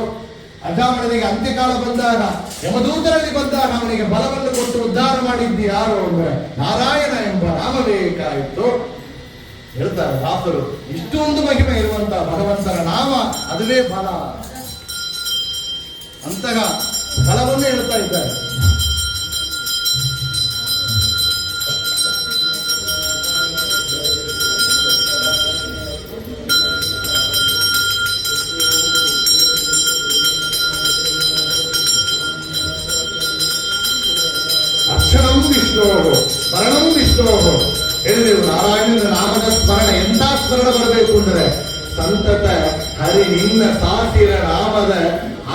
ಅಜಾಮನಿಗೆ ಅಂತ್ಯಕಾಲ ಬಂದಾಗ, ಯಮದೂತರಲ್ಲಿ ಬಂದಾಗ ಅವನಿಗೆ ಬಲವನ್ನು ಕೊಟ್ಟು ಉದ್ಧಾರ ಮಾಡಿದ್ದು ಯಾರು ಅಂದ್ರೆ ನಾರಾಯಣ ಎಂಬ ನಾಮವೇ ಕಾಯಿತು. ಹೇಳ್ತಾರೆ ದಾಸರು, ಇಷ್ಟೊಂದು ಮಹಿಮೆ ಇರುವಂತಹ ಭಗವಂತನ ನಾಮ ಅದುವೇ ಬಲ. ಅಂತಹ ಬಲವನ್ನೇ ಹೇಳ್ತಾ ಇದ್ದಾರೆ. ಅಕ್ಷರಂ ವಿಷ್ಣು ಸ್ಮರಣಂ ವಿಷ್ಣು ಹೇಳಿದೆವು. ನಾರಾಯಣನ ನಾಮದ ಸ್ಮರಣ ಎಂಥ ಸ್ಮರಣ ಬರಬೇಕು ಅಂದ್ರೆ ಸಂತತ ಹರಿ ನಿನ್ನ ಸಾಸಿರ ನಾಮದ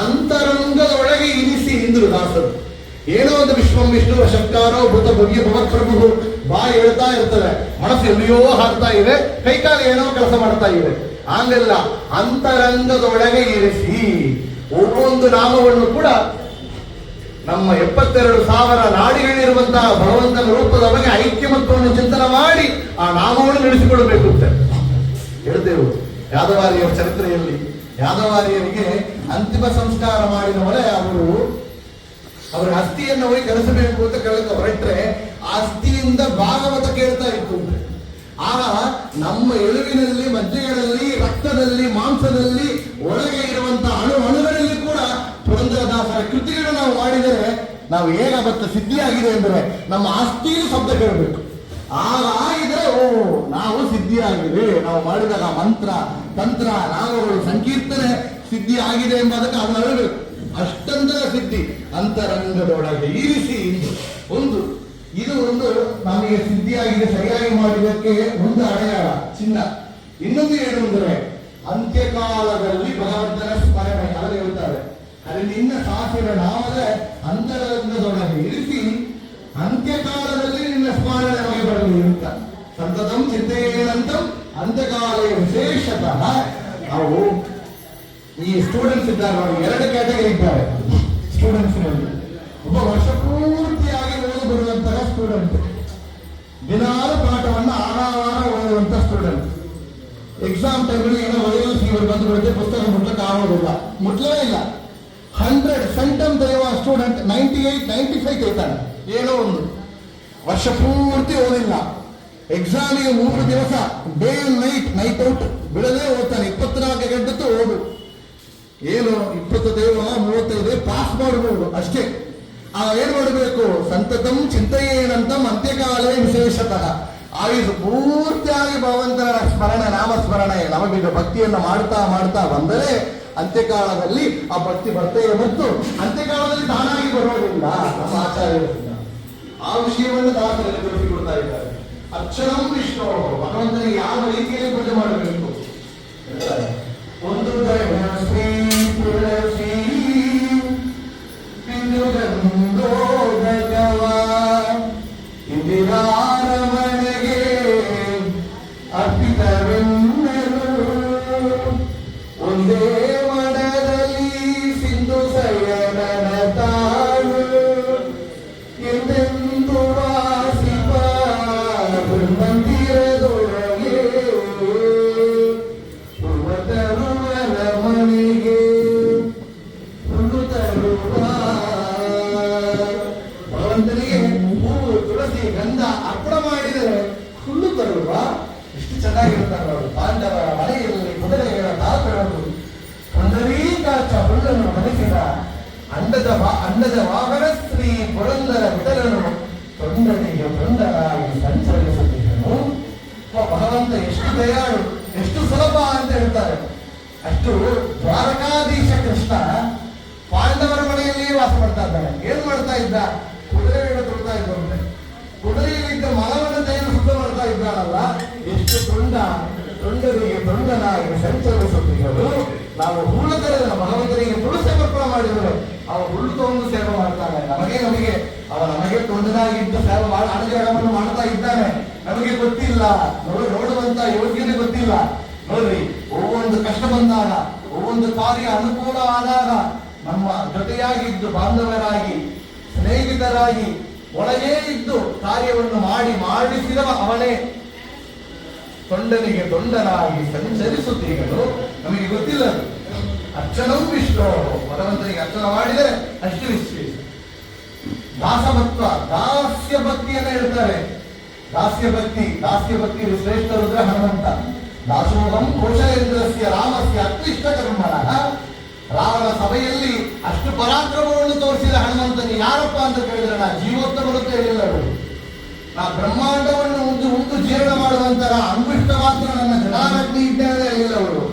ಅಂತರಂಗದೊಳಗೆ ಇರಿಸಿ ಇಂದ್ರು ದಾಸರು. ಏನೋ ಒಂದು ವಿಶ್ವಂ ವಿಷ್ಣು ಶಕ್ತಾರೋ ಭೂತ ಭವ್ಯ ಭವತ್ಪ್ರಭು ಬಾಯಿ ಹೇಳ್ತಾ ಇರ್ತದೆ, ಮನಸ್ಸು ಎಲ್ಲಿಯೋ ಹಾಕ್ತಾ ಇದೆ, ಕೈಕಾಲು ಏನೋ ಕೆಲಸ ಮಾಡ್ತಾ ಇದೆ. ಹಂಗೆಲ್ಲ ಅಂತರಂಗದೊಳಗೆ ಇರಿಸಿ ಒಬ್ಬೊಂದು ನಾಮವನ್ನು ಕೂಡ ನಮ್ಮ 72,000 ನಾಡಿಗಳಿರುವಂತಹ ಭಗವಂತನ ರೂಪದ ಬಗ್ಗೆ ಐಕ್ಯಮತ್ವವನ್ನು ಚಿಂತನೆ ಮಾಡಿ ಆ ನಾಮವನ್ನು ನಡೆಸಿಕೊಳ್ಳಬೇಕು ಅಂತ ಹೇಳ್ತೇವೆ. ಯಾದವಾರಿಯರ ಚರಿತ್ರೆಯಲ್ಲಿ ಯಾದವಾರಿಯರಿಗೆ ಅಂತಿಮ ಸಂಸ್ಕಾರ ಮಾಡಿದ ಮೇಲೆ ಅವರು ಅವ್ರ ಅಸ್ಥಿಯನ್ನು ಹೋಗಿ ಕಳಿಸಬೇಕು ಅಂತ ಕೇಳಕ್ಕೆ ಹೊರಟ್ರೆ ಆ ಅಸ್ಥಿಯಿಂದ ಭಾಗವತ ಕೇಳ್ತಾ ಇತ್ತು. ಆಗ ನಮ್ಮ ಎಲುವಿನಲ್ಲಿ, ಮಜ್ಜೆಗಳಲ್ಲಿ, ರಕ್ತದಲ್ಲಿ, ಮಾಂಸದಲ್ಲಿ, ಒಳಗೆ ಇರುವಂತಹ ಅಣುಗಳಲ್ಲಿ ಕೂಡ ಪುರಂದರದಾಸರ ಕೃತಿಗಳನ್ನು ನಾವು ಮಾಡಿದರೆ ನಾವು ಹೇಗಾಗುತ್ತೆ ಸಿದ್ಧಿಯಾಗಿದೆ ಅಂದರೆ ನಮ್ಮ ಅಸ್ಥಿಯು ಶಬ್ದ ಕೇಳಬೇಕು. ಆಗಿದ್ರೆ ನಾವು ಸಿದ್ಧಿಯಾಗಿದೆ, ನಾವು ಮಾಡಿದಾಗ ಮಂತ್ರ, ತಂತ್ರ, ನಾಮಗಳು, ಸಂಕೀರ್ತನೆ ಸಿದ್ಧಿ ಆಗಿದೆ ಎಂಬುದಕ್ಕೆ ಅದನ್ನು ಅಳಬೇಕು. ಅಷ್ಟಂತರ ಸಿದ್ಧಿ ಅಂತರಂಗದೊಳಗೆ ಇರಿಸಿ ಒಂದು ಇದು ಒಂದು ನಮಗೆ ಸಿದ್ಧಿಯಾಗಿದೆ, ಸರಿಯಾಗಿ ಮಾಡಿದ್ದಕ್ಕೆ ಒಂದು ಅಡೆಯಾಳ ಚಿನ್ನ. ಇನ್ನೊಂದು ಏನು ಅಂದರೆ ಅಂತ್ಯಕಾಲದಲ್ಲಿ ಭಗವಂತನ ಸ್ಮರಣೆ ಯಾರು ಹೇಳ್ತಾರೆ, ಅಲ್ಲಿ ನಿನ್ನ ಸಾಸಿರ ನಾವದ ಅಂತರಂಗದೊಳಗೆ ಇರಿಸಿ ಅಂತ್ಯಕಾಲದಲ್ಲಿ ನಿನ್ನ ಸ್ಮರಣೆ ನಮಗೆ ಬರಲಿ ಅಂತ. ಸಂತತಂ ಚಿಂತೆಯೇನಂತಂ ಅಂತ್ಯಕಾಲೇ ವಿಶೇಷತಃ. ನಾವು ಈ ಸ್ಟೂಡೆಂಟ್ಸ್ ಇದ್ದಾರೆ ನೋಡಿ, ಎರಡು ಕ್ಯಾಟಗರಿ ಇದ್ದಾರೆ ಸ್ಟೂಡೆಂಟ್ಸ್ ನಲ್ಲಿ. ಒಬ್ಬ ವರ್ಷ ಪೂರ್ತಿಯಾಗಿ ಓದಿ ಬರುವಂತಹ ಸ್ಟೂಡೆಂಟ್, ದಿನಾಲು ಪಾಠವನ್ನ ಆರಾವಾರ ಓದುವಂತ ಸ್ಟೂಡೆಂಟ್. ಎಕ್ಸಾಮ್ ಟೈಮಲ್ಲಿ ಏನೋ ವೈರಲ್ ಫೀವರ್ ಬಂದು ಬಿಡುತ್ತೆ, ಪುಸ್ತಕ ಮುಟ್ಲಕ್ಕೆ ಆಗೋದಿಲ್ಲ, ಮುಟ್ಲೇ ಇಲ್ಲ. 100 ಸೆಂಟಮ್ ತೆಗೆಯುವ ಸ್ಟೂಡೆಂಟ್ 98, 95 ತೆಗಿತಾನೆ. ಏನೋ ಒಂದು ವರ್ಷ ಪೂರ್ತಿ ಓದಿಲ್ಲ, ಎಕ್ಸಾಮಿಗೆ 3 ದಿವಸ ಡೇ ಅಂಡ್ ನೈಟ್ ಔಟ್ ಬಿಡದೆ ಓದ್ತಾನೆ. 24 ಗಂಟೆ ಓದು. ಏನು 20 ದೇವ 35 ಪಾಸ್ ಮಾಡಬಹುದು ಅಷ್ಟೇ. ಏನ್ ಮಾಡಬೇಕು, ಸಂತತಂ ಚಿಂತೆಯೇನಂತಂ ಅಂತ್ಯಕಾಲೇ ವಿಶೇಷತಃ. ಆಯುಷ್ ಪೂರ್ತಿಯಾಗಿ ಭಗವಂತನ ಸ್ಮರಣೆ, ನಾಮಸ್ಮರಣೆ, ನಮಗೀಗ ಭಕ್ತಿಯನ್ನು ಮಾಡ್ತಾ ಮಾಡ್ತಾ ಬಂದರೆ ಅಂತ್ಯಕಾಲದಲ್ಲಿ ಆ ಭಕ್ತಿ ಬರ್ತೇವೆ. ಮತ್ತು ಅಂತ್ಯಕಾಲದಲ್ಲಿ ತಾನಾಗಿ ಬರೋದಿಲ್ಲ. ನಮ್ಮ ಆಚಾರ್ಯರಿಂದ ಆ ವಿಷಯವನ್ನು ದಾಸರಲ್ಲಿ ತಿಳಿಸಿಕೊಡ್ತಾ ಇದ್ದಾರೆ. ಅಕ್ಷರಂ ವಿಷ್ಣು, ಭಗವಂತನಿಗೆ ಯಾವ ರೀತಿಯಲ್ಲಿ ಪೂಜೆ ಮಾಡಬೇಕು. ಒಂದು ಶ್ರೀ ತುಳಸಿ ಪಿಂಡುಗಂಧೋದಕವ ಇಂದಿರಾರಮಣೆಗೆ ಅರ್ಪಿತವೆನ್ನರು. ಒಂದೇ ಮಡದಲ್ಲಿ ಸಿಂಧು ಸಯನನ ತಾಳು ಎಂದೆಂದು ವಾಸಿಪ ಮಂದಿರದೊಳಗೆ ಪೂರ್ವತರುವರ ಮನೆಗೆ ಹುಲ್ಲು ತರುವ. ಭಗವಂತನಿಗೆ ಹೂವು, ತುಳಸಿ, ಗಂಧ ಅರ್ಪಣ ಮಾಡಿದರೆ ಹುಲ್ಲು ತರುವ. ಎಷ್ಟು ಚೆನ್ನಾಗಿರ್ತಾರೆ ಅವರು. ಪಾಂಡವರ ಮನೆಯಲ್ಲಿ ಕುದುರೆಗಳ ತಾತರರು ಪುಂಡರೀಕಾಚ ಹುಲ್ಲನ್ನು ಮನಸಿದ ಅಂಡದ ವಾಹನ ಸ್ತ್ರೀ ಪುರಂದರ ವಿಠಲನು ತೊಂಡನಿಗೆ ತೊಂಡನಾಗಿ ಸಂಚರಿಸುತ್ತಿದ್ದನು. ಭಗವಂತ ಎಷ್ಟು ದಯಾಳು, ಎಷ್ಟು ಸುಲಭ ಅಂತ ಹೇಳ್ತಾರೆ. ಅಷ್ಟು ದ್ವಾರಕಾಧೀಶ ಕೃಷ್ಣ ಪಾಂಡವರ ಮನೆಯಲ್ಲಿಯೇ ವಾಸ ಮಾಡ್ತಾ ಇದ್ದಾನೆ. ಏನ್ ಮಾಡ್ತಾ ಇದ್ದ, ಕುದುರೆಯನ್ನು ತೊಡ್ತಾ ಇದ್ದಂತೆ. ಕುದುರೆಯಲ್ಲಿದ್ದ ಮಲವನ್ನು ತೆಗೆದು ಶುದ್ಧ ಮಾಡ್ತಾ ಇದ್ದಾನಲ್ಲ. ಎಷ್ಟು ತೊಂಡರಿಗೆ ತೊಂಡನಾಗಿ ಸಂಚರಿಸುತ್ತಿದ್ದರು. ನಾವು ಹುಲ್ಲು ತರದ ಭಗವಂತನಿಗೆ ಹುಲ್ಲು ಸಮರ್ಪಣೆ ಮಾಡಿದರೆ ಅವ ಹುಲ್ಲು ತಗೊಂಡು ಸೇವೆ ಮಾಡ್ತಾನೆ. ನಮಗೆ ಅವ ನಮಗೆ ತೊಂಡನಾಗಿದ್ದು ಸೇವೆ ಮಾಡಿ ಅನುಗ್ರಹವನ್ನು ಮಾಡ್ತಾ ಇದ್ದಾನೆ. ನಮಗೆ ಗೊತ್ತಿಲ್ಲ, ನೋಡುವಂತ ಯೋಗ್ಯತೆ ಗೊತ್ತಿಲ್ಲ. ನೋಡ್ರಿ, ಒவ்வೊಂದು ಕಷ್ಟ ಬಂದಾಗ, ಒவ்வೊಂದು ಕಾರ್ಯ ಅನುಕೂಲ ಆದಾಗ ನಮ್ಮ ಜೊತೆಯಾಗಿದ್ದು ಬಾಂಧವರಾಗಿ, ಸ್ನೇಹಿತರಾಗಿ, ಒಳಗೇ ಇದ್ದು ಕಾರ್ಯವನ್ನು ಮಾಡಿಸಿದವ ಅವನೇ. ತೊಂಡನಿಗೆ ತೊಂಡನಾಗಿ ಸಂಚರಿಸುತ್ತೀಗಲು ನಮಗೆ ಗೊತ್ತಿಲ್ಲ. ಅರ್ಚನವು ವಿಷ್ಣು, ಭಗವಂತನಿಗೆ ಅರ್ಚನ ಮಾಡಿದರೆ ಅಷ್ಟು ವಿಶೇಷ. ದಾಸಭಕ್ತ, ದಾಸ್ಯ ಭಕ್ತಿಯನ್ನ ಹೇಳ್ತಾರೆ. ದಾಸ್ಯ ಭಕ್ತಿ ಶ್ರೇಷ್ಠ ರುದ್ರ ಹನುಮಂತ. ದಾಸೋಹಂ ಕೌಶಲೇಂದ್ರಸ್ಯ ರಾಮಸ್ಯ ಅತ್ವಿಷ್ಟ ಕರ್ಮಣಃ. ರಾವಣ ಸಭೆಯಲ್ಲಿ ಅಷ್ಟು ಪರಾಕ್ರಮವನ್ನು ತೋರಿಸಿದ ಹನುಮಂತನಿಗೆ ಯಾರಪ್ಪ ಅಂತ ಕೇಳಿದ್ರೆ, ನಾ ಜೀವೋತ್ತಮರು ಹೇಳಿಲ್ಲ ಅವರು. ನಾ ಬ್ರಹ್ಮಾಂಡವನ್ನು ಉಂಟು ಜೀರ್ಣ ಮಾಡುವಂತರ ಅಂಗುಷ್ಟ ಮಾತ್ರ ನನ್ನ ಜನಾರಗ್ನಿ ಇದ್ದೇನೆ ಹೇಳಿಲ್ಲ ಅವರು.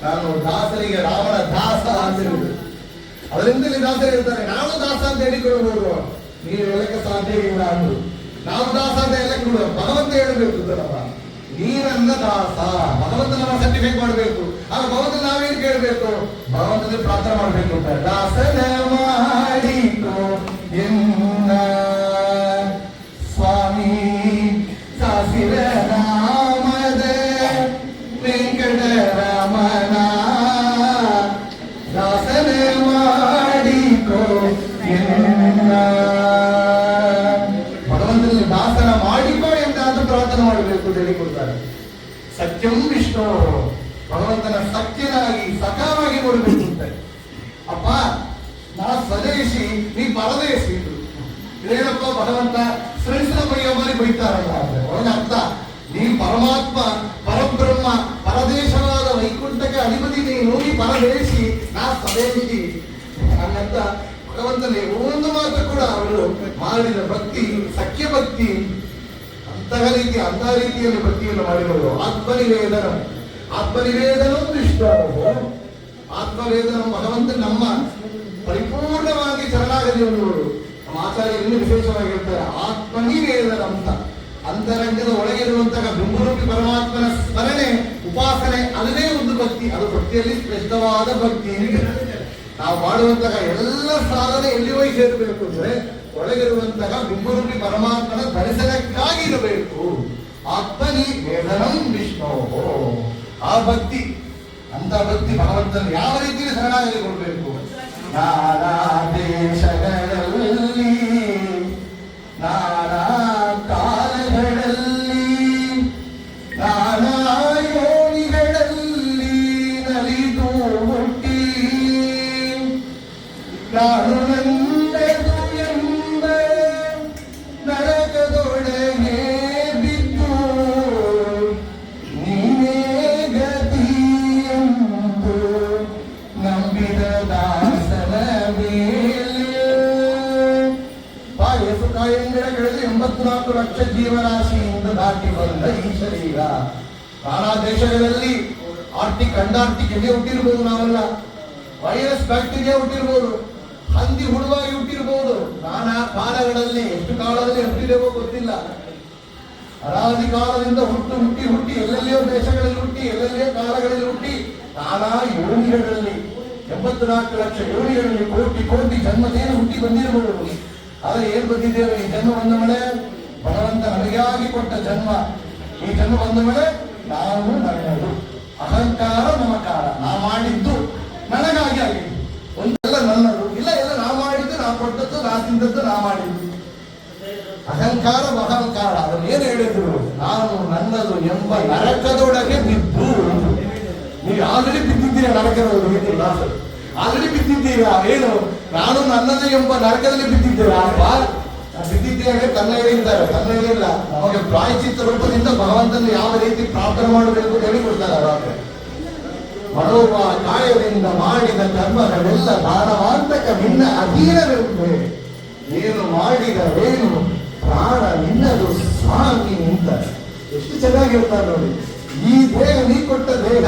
ನಾನು ದಾಸರಿಗೆ ರಾವಣ ದಾಸ ಅಂತ ಹೇಳಿದ್ರು. ಅದರಿಂದಲೇ ದಾಸರು ಹೇಳ್ತಾರೆ, ನಾವು ದಾಸ ಅಂತ ಹೇಳಿಕೊಳ್ಳಬಹುದು, ನೀವು ಹೇಳಕ್ಕೆ ಸಾಧ್ಯ ಇಲ್ಲ ಅಂದ್ರು. ನಾವು ದಾಸ ಅಂತ ಹೇಳಕ್ಕೆ ಭಗವಂತ ಹೇಳಬೇಕು, ನೀನನ್ನ ದಾಸ. ಭಗವಂತ ನಮ್ಮ ಸರ್ಟಿಫಿಕೇಟ್ ಮಾಡಬೇಕು. ಆಗ ಭಗವಂತ ನಾವೇನು ಕೇಳಬೇಕು, ಭಗವಂತನಿಗೆ ಪ್ರಾರ್ಥನೆ ಮಾಡಬೇಕು. ದಾಸನ ಮಾಡಿಕೋ ಎನ್ನ ಸ್ವಾಮಿ ಸಾಸಿರ ನಾಮದ ವೆಂಕಟರಮಣ. ದಾಸನ ಮಾಡಿಕೋ ಎನ್ನ, ಭಗವಂತನಿಗೆ ದಾಸನ ಮಾಡಿಕೋ ಎಂದಾದ್ರೂ ಪ್ರಾರ್ಥನೆ ಮಾಡಬೇಕು ಅಂತ ಹೇಳಿಕೊಡ್ತಾರೆ. ಸತ್ಯಂ ವಿಷ್ಣು, ಭಗವಂತನ ಸತ್ಯನಾಗಿ ಸಕಾವಾಗಿ ನೋಡಬೇಕು ಅಂತ. ಅಪ್ಪ, ನಾ ಸ್ವದೇಶಿ, ನೀ ಪರದೇಶಿ. ಭಗವಂತ ಶ್ರೇಷ್ಠ ಮೈಯ ಮಾಡಿ ಬೈತಾರಲ್ಲ ಅಂದ್ರೆ ಒಳಗೆ ಅರ್ಥ ನೀ ಪರಮಾತ್ಮ ಪರಬ್ರಹ್ಮ ಪರದೇಶವಾದ ವೈಕುಂಠಕ್ಕೆ ಅಧಿಪತಿ ನೀನು ನೀ ಪರದೇಶಿ ನಾ ಸ್ವದೇಶಿ ಹಂಗಂತ ಭಗವಂತನೇ ಒಂದು ಮಾತ್ರ ಕೂಡ ಅವರು ಮಾಡಿದ ಭಕ್ತಿ ಸಖ್ಯ ಭಕ್ತಿ ಅಂತಹ ರೀತಿಯಲ್ಲಿ ಭಕ್ತಿಯನ್ನು ಮಾಡಿರೋರು. ಆತ್ಮನಿವೇದನ ವಿಷ್ಣು ಆತ್ಮವೇದನ ಭಗವಂತ ನಮ್ಮ ಪರಿಪೂರ್ಣವಾಗಿ ಶರಣಾಗತಿ ಅನ್ನುವರು. ನಮ್ಮ ಆಚಾರ್ಯ ಇನ್ನೂ ವಿಶೇಷವಾಗಿ ಹೇಳ್ತಾರೆ ಆತ್ಮನಿವೇದನ ಅಂತ. ಅಂತರಂಗದ ಒಳಗಿರುವಂತಹ ಬಿಂಬರೂಪಿ ಪರಮಾತ್ಮನ ಸ್ಮರಣೆ ಉಪಾಸನೆ ಅದನ್ನೇ ಒಂದು ಭಕ್ತಿ. ಅದು ಭಕ್ತಿಯಲ್ಲಿ ಶ್ರೇಷ್ಠವಾದ ಭಕ್ತಿ. ನಾವು ಮಾಡುವಂತಹ ಎಲ್ಲ ಸಾಧನೆ ಎಲ್ಲಿ ಹೋಗಿ ಸೇರಬೇಕು ಅಂದ್ರೆ ಒಳಗಿರುವಂತಹ ಬಿಂಬರೂಪಿ ಪರಮಾತ್ಮನ ದರ್ಶನಕ್ಕಾಗಿ ಇರಬೇಕು. ಆತ್ಮನಿ ವೇದನಂ ವಿಷ್ಣು ಆ ಭಕ್ತಿ. ಅಂತ ಭಕ್ತಿ ಭಗವಂತನ ಯಾವ ರೀತಿಯಲ್ಲಿ ಶರಣಾಗತಿ ಕೊಡಬೇಕು. ನಾನಾ ದೇಶಗಳಲ್ಲಿ ನಾನಾ ಕಾಲಗಳಲ್ಲಿ ನಾನಾ ಯೋನಿಗಳಲ್ಲಿ ನಲಿದು ಹುಟ್ಟಿ ನಾನು ನಂದೆದು ಎಂಬ ನರಕದೊಳಗೆ ಬಿದ್ದು ನೀನೇ ಗತಿ ಎಂದು ನಂಬಿದ ದಾಸನ ಮೇಲೆ ಪಾಯಸು ಕಾಯಂಗಳೆದು 84 ಲಕ್ಷ ಜೀವರಾಶಿಯಿಂದ ದಾಟಿ ಬಂದ ಈ ಶರೀರ. ನಾನಾ ದೇಶಗಳಲ್ಲಿ ಆರ್ಟಿಕ್ ಅಂಡಾರ್ಟಿಕ್ ಎದೆ ಹುಟ್ಟಿರ್ಬೋದು, ನಾವೆಲ್ಲ ವೈರಸ್ ಬ್ಯಾಕ್ಟೀರಿಯಾ ಹುಟ್ಟಿರ್ಬೋದು, ಹಂದಿ ಹುಡುವಾಗಿ ಹುಟ್ಟಿರ್ಬೋದು. ನಾನಾ ಕಾಲಗಳಲ್ಲಿ ಎಷ್ಟು ಕಾಲದಲ್ಲಿ ಹುಟ್ಟಿದೇವೋ ಗೊತ್ತಿಲ್ಲ. ಅನಾದಿ ಕಾಲದಿಂದ ಹುಟ್ಟಿ ಎಲ್ಲೆಲ್ಲಿಯೋ ದೇಶಗಳಲ್ಲಿ ಹುಟ್ಟಿ ಎಲ್ಲೆಲ್ಲಿಯೋ ಕಾಲಗಳಲ್ಲಿ ಹುಟ್ಟಿ ನಾನಾ ಯೋನಿಗಳಲ್ಲಿ 84 ಲಕ್ಷ ಯೋನಿಗಳಲ್ಲಿ ಕೋಟಿ ಜನ್ಮದೇನು ಹುಟ್ಟಿ ಬಂದಿರಬಹುದು. ಆದರೆ ಏನ್ ಬಂದಿದ್ದೇವೆ ಈ ಜನ್ಮ ಬಂದ ಮೇಲೆ ಭಗವಂತ ನಮಗಾಗಿ ಕೊಟ್ಟ ಜನ್ಮ. ಈ ಜನ್ಮ ಬಂದ ಮೇಲೆ ನಾವು ನನ್ನದು ಅಹಂಕಾರ ಮಮಕಾರ ನಾ ಮಾಡಿದ್ದು ನನಗಾಗಿ ಆಗಿದ್ದು ಒಂದೆಲ್ಲ ನನ್ನದು ಇಲ್ಲ ಎಲ್ಲ ನಾ ಮಾಡಿದ್ದು ನಾ ಕೊಟ್ಟದ್ದು ನಾ ತಿಂದದ್ದು ನಾ ಮಾಡಿದ್ದು ಅಹಂಕಾರ ಮಹಂಕಾರ. ಅದನ್ನು ಏನು ಹೇಳಿದ್ರು ನಾನು ನನ್ನದು ಎಂಬ ನರಕದೊಳಗೆ ಬಿದ್ದು. ನೀವು ಆಲ್ರೆಡಿ ಬಿದ್ದಿದ್ದೀರಾ ನರಕದ ಆಲ್ರೆಡಿ ಬಿದ್ದಿದ್ದೀರಾ. ಏನು ನಾನು ನನ್ನದು ಎಂಬ ನರಕದಲ್ಲಿ ಬಿದ್ದಿದ್ದೀರಾ ಅಪ್ಪ. ಬಿದ್ದಿದ್ದೇನೆ ತನ್ನ ಹೇಳಿದ್ದಾರೆ, ತನ್ನ ಹೇಳಿಲ್ಲ. ನಮಗೆ ಪ್ರಾಯಶ್ಚಿತ್ತ ರೂಪದಿಂದ ಭಗವಂತನ ಯಾವ ರೀತಿ ಪ್ರಾರ್ಥನೆ ಮಾಡಬೇಕು ಅಂತ ಹೇಳಿ ಕೊಡ್ತಾರೆ. ಮನೋಭ ಕಾಯದಿಂದ ಮಾಡಿದ ಕರ್ಮಗಳೆಲ್ಲ ದಾನವಾಂತಕ ನಿನ್ನ ಅಧೀನವಿರುತ್ತದೆ. ಏನು ಮಾಡಿದರೇನು ಪ್ರಾಣ ನಿನ್ನದು ಸ್ವಾಮಿ ಅಂತ ಎಷ್ಟು ಚೆನ್ನಾಗಿರ್ತಾರೆ ನೋಡಿ. ಈ ದೇಹ ನೀ ಕೊಟ್ಟ ದೇಹ,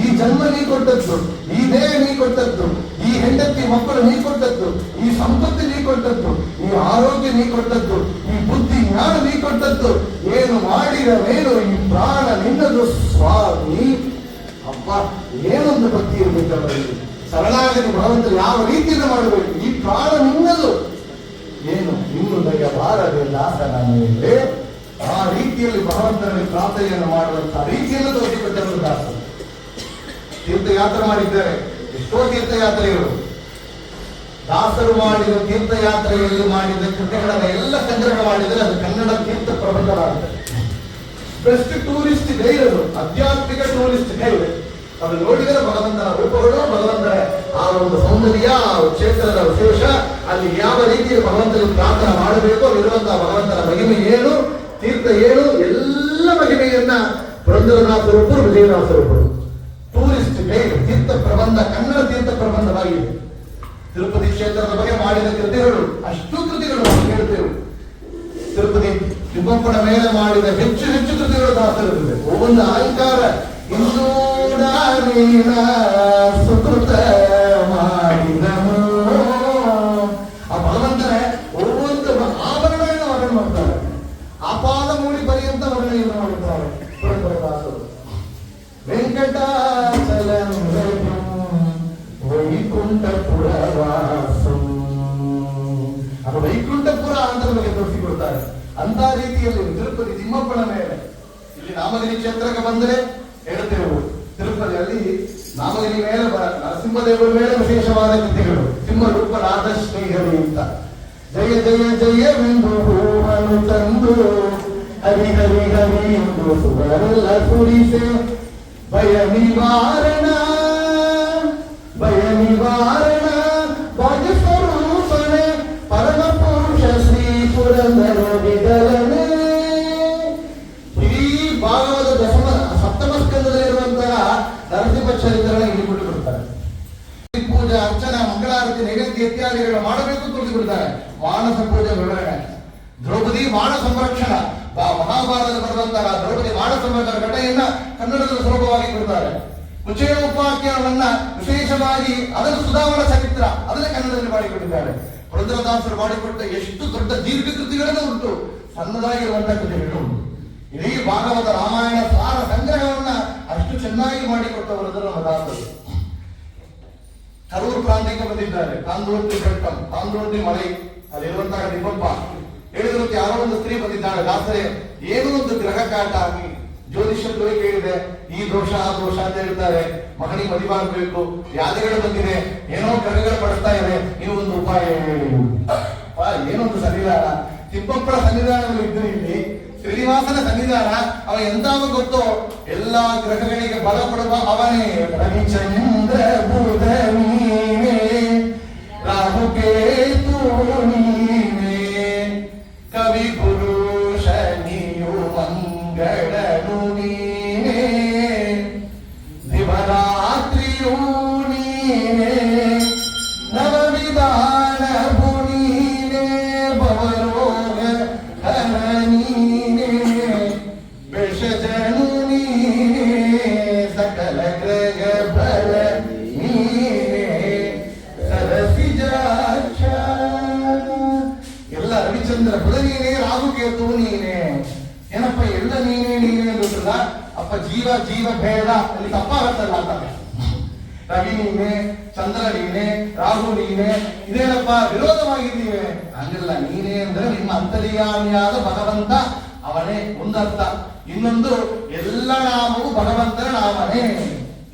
ಈ ಜನ್ಮ ನೀ ಕೊಟ್ಟದ್ದು, ಈ ದೇಹ ನೀ ಕೊಟ್ಟದ್ದು, ಈ ಹೆಂಡತಿ ಮಕ್ಕಳು ನೀ ಕೊಟ್ಟದ್ದು, ಈ ಸಂಪತ್ತು ನೀ ಕೊಟ್ಟದ್ದು, ಈ ಆರೋಗ್ಯ ನೀ ಕೊಟ್ಟದ್ದು, ಈ ಬುದ್ಧಿ ಜ್ಞಾನ ನೀ ಕೊಟ್ಟದ್ದು. ಏನು ಮಾಡಿದರೇನು ಈ ಪ್ರಾಣ ನಿನ್ನದು ಸ್ವಾಮಿ. ಅಪ್ಪ ಏನೊಂದು ಭಕ್ತಿ ಇರಬೇಕು ಅವರಲ್ಲಿ. ಶರಣಾಗತಿ ಭಗವಂತರು ಯಾವ ರೀತಿಯನ್ನು ಮಾಡಬೇಕು. ಈ ಪ್ರಾಣ ನಿನ್ನದು, ಏನು ಇನ್ನು ದಯ ಬಾರದೆ ದಾಸನ ಮೇಲೆ ಆ ರೀತಿಯಲ್ಲಿ ಭಗವಂತನಲ್ಲಿ ಪ್ರಾರ್ಥನೆಯನ್ನು ಮಾಡುವಂತಹ ರೀತಿಯನ್ನು ತೋರಿಸಿಕೊಟ್ಟರು ದಾಸರು. ತೀರ್ಥಯಾತ್ರೆ ಮಾಡಿದ್ದಾರೆ. ಎಷ್ಟೋ ತೀರ್ಥಯಾತ್ರೆಗಳು ದಾಸರು ಮಾಡಿದ ತೀರ್ಥಯಾತ್ರೆಯಲ್ಲಿ ಮಾಡಿದ ಕೃತಿಗಳನ್ನು ಎಲ್ಲ ಸಂಗ್ರಹ ಮಾಡಿದರೆ ಅದು ಕನ್ನಡ ತೀರ್ಥ ಪ್ರಬಂಧವಾಗಿದೆ. ಬೆಸ್ಟ್ ಟೂರಿಸ್ಟ್ ಗೈಡ್ ಅದು, ಆಧ್ಯಾತ್ಮಿಕ ಟೂರಿಸ್ಟ್ ಗೈಡ್. ಅದು ನೋಡಿದರೆ ಭಗವಂತನ ರೂಪಗಳು, ಭಗವಂತನ ಆ ಒಂದು ಸೌಂದರ್ಯ, ಕ್ಷೇತ್ರದ ವಿಶೇಷ, ಅಲ್ಲಿ ಯಾವ ರೀತಿಯ ಭಗವಂತನಿಗೆ ಪ್ರಾರ್ಥನೆ ಮಾಡಬೇಕು, ಅಲ್ಲಿರುವಂತಹ ಭಗವಂತನ ಮಹಿಮೆ ಏನು, ತೀರ್ಥ ಏನು, ಎಲ್ಲ ಮಹಿಮೆಯನ್ನ ಪುರಂದರದಾಸರೊಬ್ಬರು ವಿಜಯದಾಸರೊಬ್ಬರು ಟೂರಿಸ್ಟ್ ಗೈಡ್ ತೀರ್ಥ ಪ್ರಬಂಧ, ಕನ್ನಡ ತೀರ್ಥ ಪ್ರಬಂಧವಾಗಿದೆ. ತಿರುಪತಿ ಕ್ಷೇತ್ರದ ಬಗ್ಗೆ ಮಾಡಿದ ಕೃತಿಗಳು, ಅಷ್ಟು ಕೃತಿಗಳು ನಾವು ಕೇಳ್ತೇವೆ. ತಿರುಪತಿ ತಿಮ್ಮಪ್ಪನ ಮೇಲೆ ಮಾಡಿದ ಹೆಚ್ಚು ಕೃತಿಗಳು ದಾಸರಿದೆ. ಒಂದು ಅಲಂಕಾರ ಇಂದೂಡಾರೀನ ಸುಕೃತ ಮಾಡಿದನು. ಆ ಭಗವಂತನೇ ಒಂದು ಆಭರಣಗಳನ್ನು ವರ್ಣನೆ ಮಾಡ್ತಾರೆ. ಆಪಾದ ಮೂಡಿ ಪರ್ಯಂತ ವರ್ಣನೆಯನ್ನು ಮಾಡುತ್ತಾರೆ ಪುರಂದರದಾಸರು. ವೆಂಕಟಾಚಲಂ ವೈಕುಂಠಪುರ ವಾಸಂ. ಅದು ವೈಕುಂಠಪುರ ಅಂತ ನಮಗೆ ತೋರಿಸಿಕೊಡ್ತಾರೆ. ಅಂತ ರೀತಿಯಲ್ಲಿ ತಿರುಪತಿ ತಿಮ್ಮಪ್ಪನ ಮೇಲೆ ಇಲ್ಲಿ ನಾಮಗಿರಿ ಕ್ಷೇತ್ರಕ್ಕೆ ಬಂದರೆ ಹೇಳ್ತೇವೆ. ತಿರುಪತಿಯಲ್ಲಿ ನಾಮಗಿರಿ ಮೇಲೆ ನರಸಿಂಹದೇವರ ಮೇಲೆ ವಿಶೇಷವಾದ ಕೃತಿಗಳು. ಸಿಂಹ ರೂಪನಾದ ಶ್ರೀಹರಿ ಅಂತ. ಜಯ ಜಯ ಜಯವೆಂದು ಹೂವನ್ನು ತಂದು ಹರಿ ಹರಿ ಹರಿ ಎಂದು ಸುವರೆಲ್ಲ ಸುರಿಸೆ ಭಯ ನಿವಾರಣ ಭಾಗ್ಯ ಸ್ವರೂಪನೆ ಪರಮ ಪುರುಷ ಶ್ರೀಪುರ ತಪಶ್ಚರಿತ್ರಗಳನ್ನ ಹೇಳಿಕೊಟ್ಟು ಬಿಡ್ತಾರೆ. ಪೂಜೆ, ಅರ್ಚನಾ, ಮಂಗಳಾರತಿ, ನೈವೇದ್ಯ ಇತ್ಯಾದಿಗಳು ಮಾಡಬೇಕು ತೋರಿಸಿಬಿಡ್ತಾರೆ. ಮಾನಸ ಪೂಜೆ ವಿವರಣೆ, ದ್ರೌಪದಿ ಬಾಣ ಸಂರಕ್ಷಣ, ಮಹಾಭಾರತದಲ್ಲಿ ಬರುವಂತಹ ದ್ರೌಪದಿ ಬಾಣ ಸಂರಕ್ಷಣ ಘಟನೆಯನ್ನ ಕನ್ನಡದಲ್ಲಿ ಸುಲಭವಾಗಿ ಕೊಡ್ತಾರೆ. ಕುಚೇಲ ಉಪಾಖ್ಯಾನವನ್ನ ವಿಶೇಷವಾಗಿ ಅದನ್ನು ಸುಧಾಮನ ಚರಿತ್ರ ಅದನ್ನೇ ಕನ್ನಡದಲ್ಲಿ ಮಾಡಿಕೊಟ್ಟಿದ್ದಾರೆ. ಪುರಂದರದಾಸರು ಮಾಡಿಕೊಟ್ಟ ಎಷ್ಟು ದೊಡ್ಡ ದೀರ್ಘ ಕೃತಿಗಳನ್ನು ಉಂಟು, ಸಣ್ಣದಾಗಿರುವಂತಹ ಕೃತಿಗಳು ಉಂಟು. ಇಡೀ ಭಾಗವತ ರಾಮಾಯಣ ಸಾರ ಸಂಗ್ರಹವನ್ನ ಅಷ್ಟು ಚೆನ್ನಾಗಿ ಮಾಡಿಕೊಟ್ಟವರು ನಮ್ಮ ದಾಸರು. ಕರೂರು ಪ್ರಾಂತ್ಯಕ್ಕೆ ಬಂದಿದ್ದಾರೆ. ತಾಂದೂರ್ತಿ ಬೆಟ್ಟಂ, ತಾಂದೂರ್ತಿ ಮலை, ಅಲ್ಲಿರುವಂತಹ ನಿಬ್ಬಪ್ಪ ಹೇಳಿದ್ರಂತೆ ಯಾರೋ ಒಂದು ಸ್ತ್ರೀ ಬಂದಿದ್ದಾಳೆ. ದಾಸರೇ, ಏನೋ ಒಂದು ಗ್ರಹ ಕಾಟ ಆಗಿ ಜ್ಯೋತಿಷ್ಯರು ಕೇಳಿದೆ, ಈ ದೋಷ ಆ ದೋಷ ಅಂತ ಹೇಳ್ತಾರೆ, ಮಗನಿಗೆ ಮದುವಾಗಬೇಕು, ವ್ಯಾಧಿಗಳು ಬಂದಿದೆ, ಏನೋ ಗ್ರಹಗಳು ಪಡಿಸ್ತಾ ಇದೆ, ನೀವು ಒಂದು ಉಪಾಯ ಹೇಳಿ. ಏನೊಂದು ಸನ್ನಿಧಾನ, ತಿಪ್ಪಪ್ಪಳ ಸನ್ನಿಧಾನಗಳು ಇದ್ದು ಇಲ್ಲಿ ಶ್ರೀನಿವಾಸನ ಸನ್ನಿಧಾನ. ಅವ ಎಂತಾವ ಗೊತ್ತೋ, ಎಲ್ಲಾ ಗ್ರಹಗಳಿಗೆ ಬಲ ಕೊಡುವ ಅವನೇ. ರವಿಚಂದ್ರ ಬುಧ ನೀನೇ, ರಾಹುಕೇತು ನೀನೇ, ಕವಿ ಗುರು ಶನಿಯು ಮಂಗಳನು ನೀನೇ, ದಿವರಾತ್ರಿಯೂ ನೀನೇ, ನವವಿಧಾನವು ನೀನೇ, ಭವರೋಗ ಹರ ನೀನೇ, ಬೆಷಜನು ನೀನೇ, ಸಕಲ ಗ್ರಹ ಬಲ ನೀನೇ, ಸರಸಿಜಾಕ್ಷ. ಎಲ್ಲ ರವಿಚಂದ್ರ ಬುಧ ನೀನೇ, ರಾಹುಕೇತು ನೀನೇ. ಏನಪ್ಪ ಎಲ್ಲ ನೀನೇ ನೀನೇ ಅಂದ್ರಲ್ಲ, ಅಪ್ಪ ಜೀವ ಜೀವ ಭೇದ ಅಲ್ಲಿ ತಪ್ಪಾಗತ್ತಲ್ಲ ಅಂತ. ರವಿ ನೀನೆ, ಚಂದ್ರ ನೀನೆ, ರಾಹು ನೀನೆ, ಇದೇನಪ್ಪ ವಿರೋಧವಾಗಿದ್ದೀವೆ. ಹಂಗಿಲ್ಲ, ನೀನೇ ಅಂದ್ರೆ ನಿಮ್ಮ ಅಂತರ್ಯಾಮಿಯಾದ ಭಗವಂತ ಅವನೇ ಒಂದರ್ಥ. ಇನ್ನೊಂದು, ಎಲ್ಲ ನಾಮವು ಭಗವಂತನ ನಾಮನೇ.